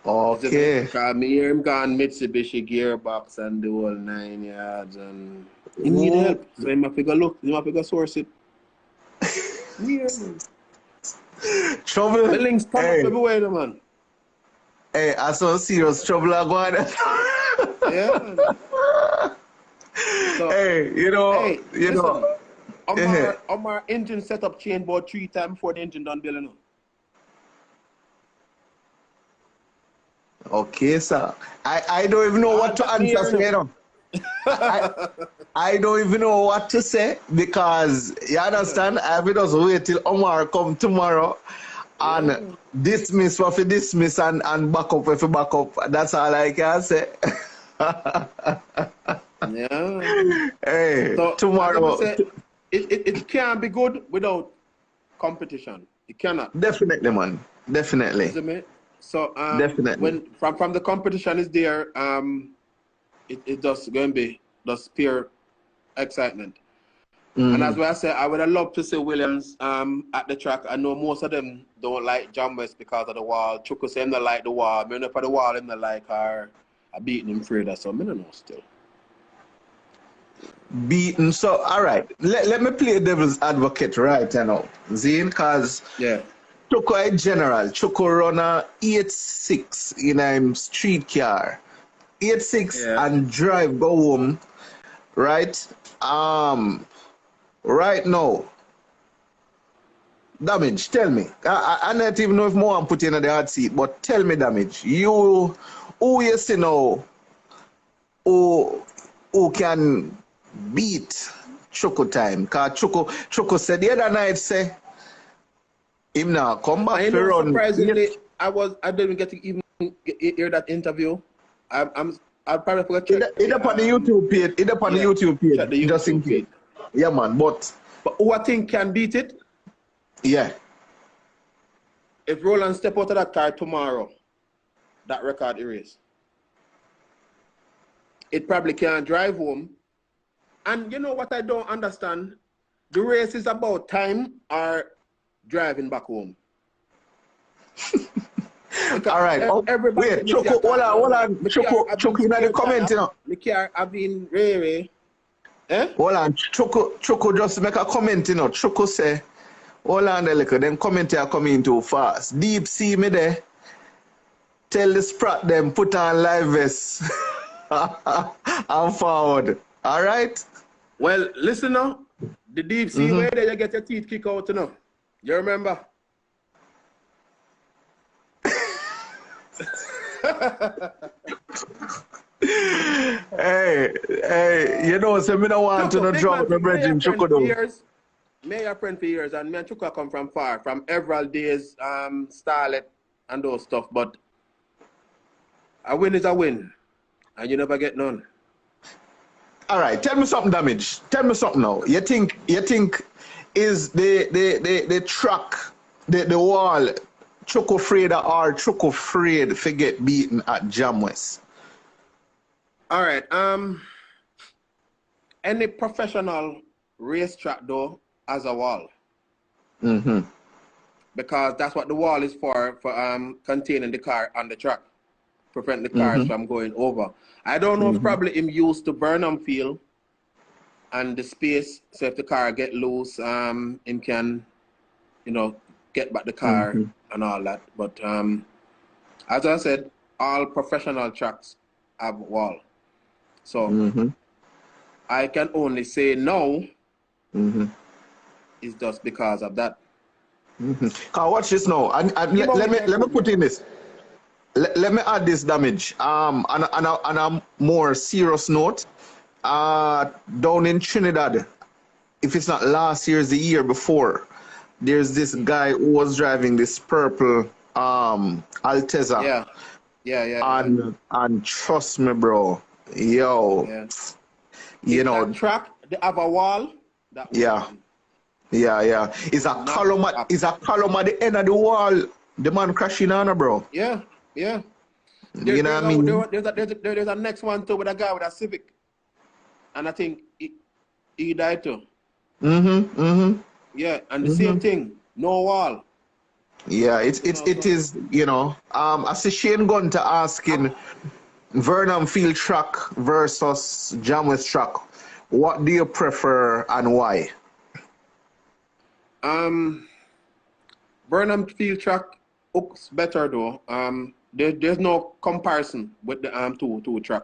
Okay. Because me hear him gone Mitsubishi gearbox and the whole 9 yards and he need help. So him have to go look, him have to go source it. Yeah. Trouble. The links come up everywhere, man. Hey, I saw serious trouble going on. Yeah. So, hey, you know, Omar engine setup change about 3 times before the engine done building. Okay, sir. I don't even know what to answer, you know. I don't even know what to say because you understand. I will just wait till Omar come tomorrow and dismiss what we dismiss and back up if we back up. That's all I can say. Yeah. Hey, so, tomorrow. It can't be good without competition. It cannot. Definitely, man. Definitely. So definitely. When from the competition is there, it just going to be just pure excitement. And as well I said, I would have loved to see Williams at the track. I know most of them don't like John West because of the wall. Chuku say him not like the wall. I mean, for the wall him not like her. I beating him for that, so I don't know still. Beaten. So all right, let me play devil's advocate right now, Zane, because Chuku in general, Chuku run a 8.6 in a street car. 8.6 and drive go home, right? Right now, Damage, tell me. I don't even know if more I'm putting in the hot seat, but tell me, Damage, who you see now who can beat Chuku time? Because Chuku said the other night, say, him now come back I to know, run. surprisingly, I didn't get to even hear that interview. I'll probably forget. It's up on the YouTube page. It's up on the YouTube page. Just in case. Yeah, man. But who I think can beat it? Yeah. If Roland step out of that car tomorrow, that record erase. It probably can't drive home. And you know what I don't understand? The race is about time or driving back home. All right. Everybody wait, Choco, hold on. Choco, in the comment, you know. The car have been really. Eh? Hold on. Choco just make a comment, you know. Choco say, hold on a little. Them comment here coming too fast. Deep see me there. Tell the sprat them put on live vest. I'm forward. All right? Well, listen now. The deep sea where you get your teeth kicked out, you know. You remember? hey, you know, so me don't want to drop the bridge in Choco. Me a friend for years, and me and Choco come from far, from Everald days, Starlet, and those stuff. But a win is a win, and you never get none. All right, tell me something, Damage. Tell me something now. You think is the track, the wall, Choco afraid or Choco afraid to get beaten at Jam West? All right. Any professional racetrack though has a wall. Because that's what the wall is for containing the car on the track, prevent the cars from going over. I don't know if probably him used to Burnham Field and the space, so if the car get loose, him can, you know, get back the car and all that. But as I said, all professional tracks have a wall. So I can only say no. It's just because of that. Watch this now. Let me put in this. Let me add this, Damage. On a more serious note, down in Trinidad, if it's not last year, it's the year before, there's this guy who was driving this purple Alteza. Yeah. And trust me, bro. Yo. You know. That track, they have a wall. Yeah. It's a column at the end of the wall. The man crashing on her, bro. Yeah. You know what I mean? There's a next one too with a guy with a Civic. And I think he died too. Yeah, and the same thing. No wall. Yeah, it is, you know. I see Shane Gunter asking Vernon Field track versus Jamwest track. What do you prefer and why? Burnham Field track looks better though. There's no comparison with the two track.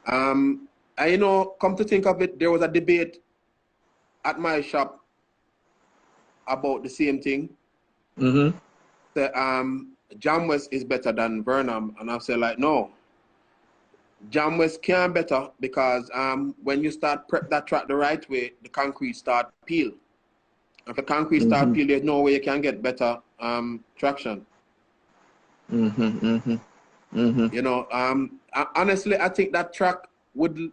And you know, come to think of it, there was a debate at my shop about the same thing. The Jamwest is better than Burnham, and I said like no. Jamwest can better because when you start prep that track the right way, the concrete start peel. If the concrete start peel, there's no way you can get better traction. You know, honestly, I think that track would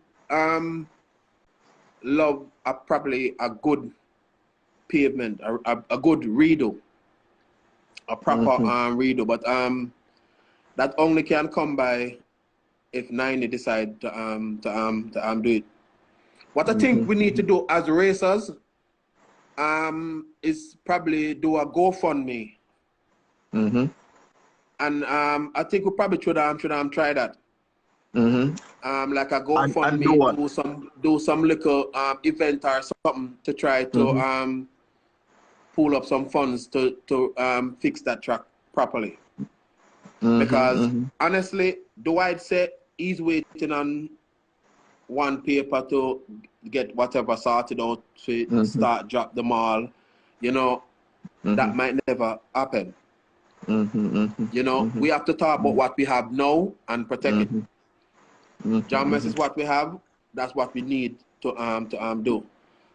love probably a good pavement, a good redo, a proper redo. But that only can come by if 90 decide to do it. What I think we need to do as racers is probably do a GoFundMe. And I think we probably should try that. Like a GoFundMe, do some little event or something to try to pull up some funds to fix that track properly. Because honestly, Dwight said he's waiting on one paper to get whatever sorted out to start drop them all. You know, that might never happen. You know, we have to talk about what we have now and protect it. Jamwest is what we have. That's what we need to do.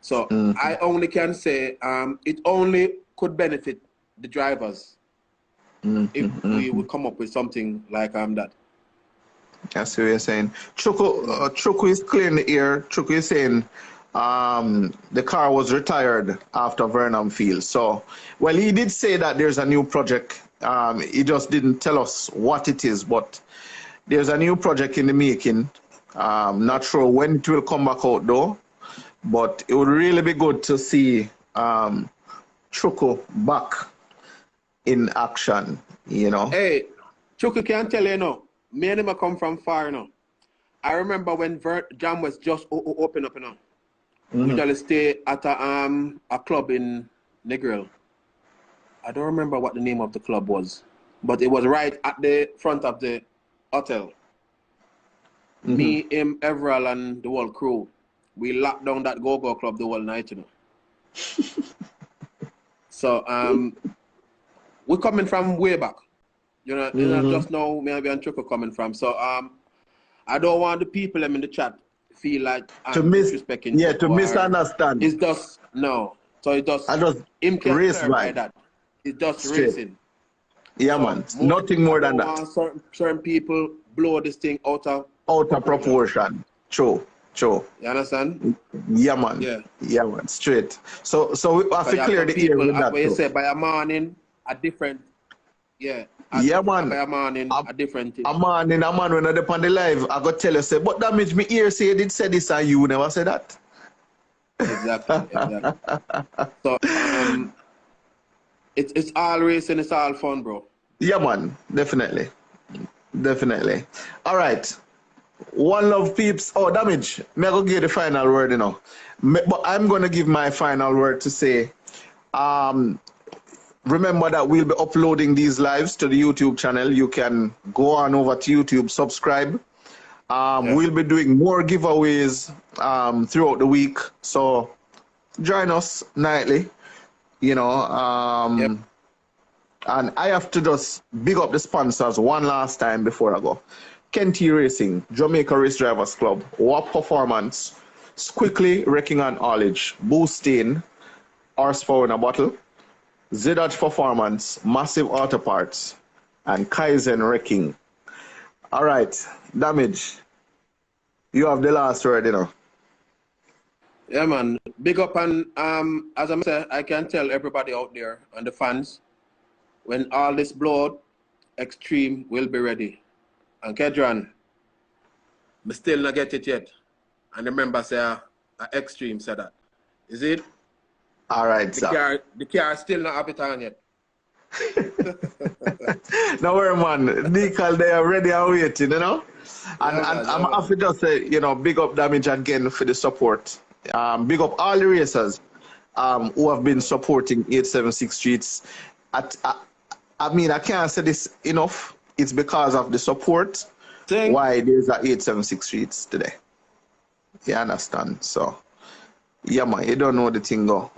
So I only can say it only could benefit the drivers if we would come up with something like that. That's what you're saying. Chuku is clearing the air. Chuku is saying the car was retired after Vernon Field. So, well, he did say that there's a new project He just didn't tell us what it is, but there's a new project in the making. Not sure when it will come back out though, but it would really be good to see Chuku back in action, you know. Hey, Chuku can't tell you no. Me and him a come from far, you know. I remember when Jam was just open up, you know. We usually stay at a club in Negril. I don't remember what the name of the club was, but it was right at the front of the hotel. Me, him, Everall, and the whole crew, we locked down that go-go club the whole night, you know. So, we're coming from way back. You know, just now, maybe and Chuku coming from. So, I don't want the people in the chat feel like I'm disrespecting. Yeah, to misunderstand. It's just, no. So it just, him can't clarify that. It's just racing. Yeah, so man. Nothing more than that. Certain people blow this thing out of proportion. True. You understand? Yeah, man. Yeah, man. Straight. So we have to clear the air with that. When you say by a morning, a different, man. By a morning, a different thing. A man when I depend the live, I got tell you, say, but damage me ear say did say this and you never say that. Exactly. So, it's all racing, it's all fun, bro. Yeah, man. Definitely. All right. One love, peeps. Oh, damage. Me I go give the final word, you know. But I'm going to give my final word to say, remember that we'll be uploading these lives to the YouTube channel. You can go on over to YouTube, subscribe. We'll be doing more giveaways throughout the week. So join us nightly, you know. And I have to just big up the sponsors one last time before I go. Kenty Racing, Jamaica Race Drivers Club, WAP Performance, Squickly Wrecking and Haulage, Boosting, Horsepower in a Bottle, ZH Performance, Massive Auto Parts, and Kaizen Wrecking. All right, Damage, you have the last word, you know. Yeah, man. Big up, and as I said, I can tell everybody out there and the fans, when all this blowout, Extreme will be ready. And Kedron, I still not get it yet. And remember, say, Extreme said that. Is it? All right, sir. The car still not have it on yet. No worry, man. Decal, they are ready and waiting, you know? And I'm happy to just say, you know, big up Damage again for the support. Big up all the racers who have been supporting 876 Streets. I mean, I can't say this enough. It's because of the support why there's a 876 Streets today. You understand? So, yeah, man, you don't know the thing, go.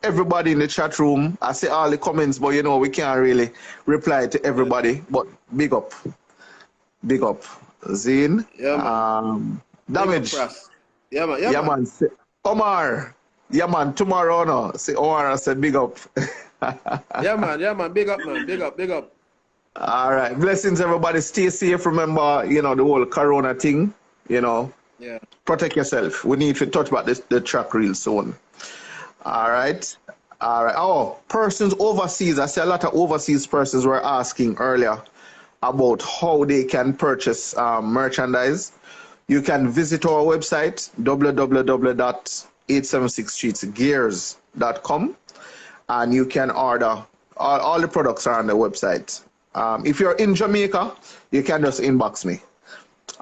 Everybody in the chat room, I see all the comments, but you know, we can't really reply to everybody. But big up. Zine. Yeah, man. Damage. Yeah, man. Yeah, man. Omar. Yeah, man. Tomorrow, no. See, Omar, I said big up. Yeah, man. Big up, man. Big up. All right. Blessings, everybody. Stay safe. Remember, you know, the whole Corona thing, you know. Yeah. Protect yourself. We need to touch about the track real soon. All right. Oh, persons overseas. I see a lot of overseas persons were asking earlier about how they can purchase merchandise. You can visit our website, www.876streetsgears.com, and you can order. All the products are on the website. If you're in Jamaica, you can just inbox me.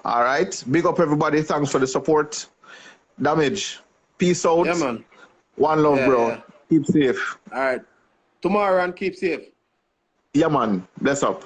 All right. Big up, everybody. Thanks for the support. Damage. Peace out. Yeah, man. One love, bro. Yeah. Keep safe. All right. Tomorrow and keep safe. Yeah, man. Bless up.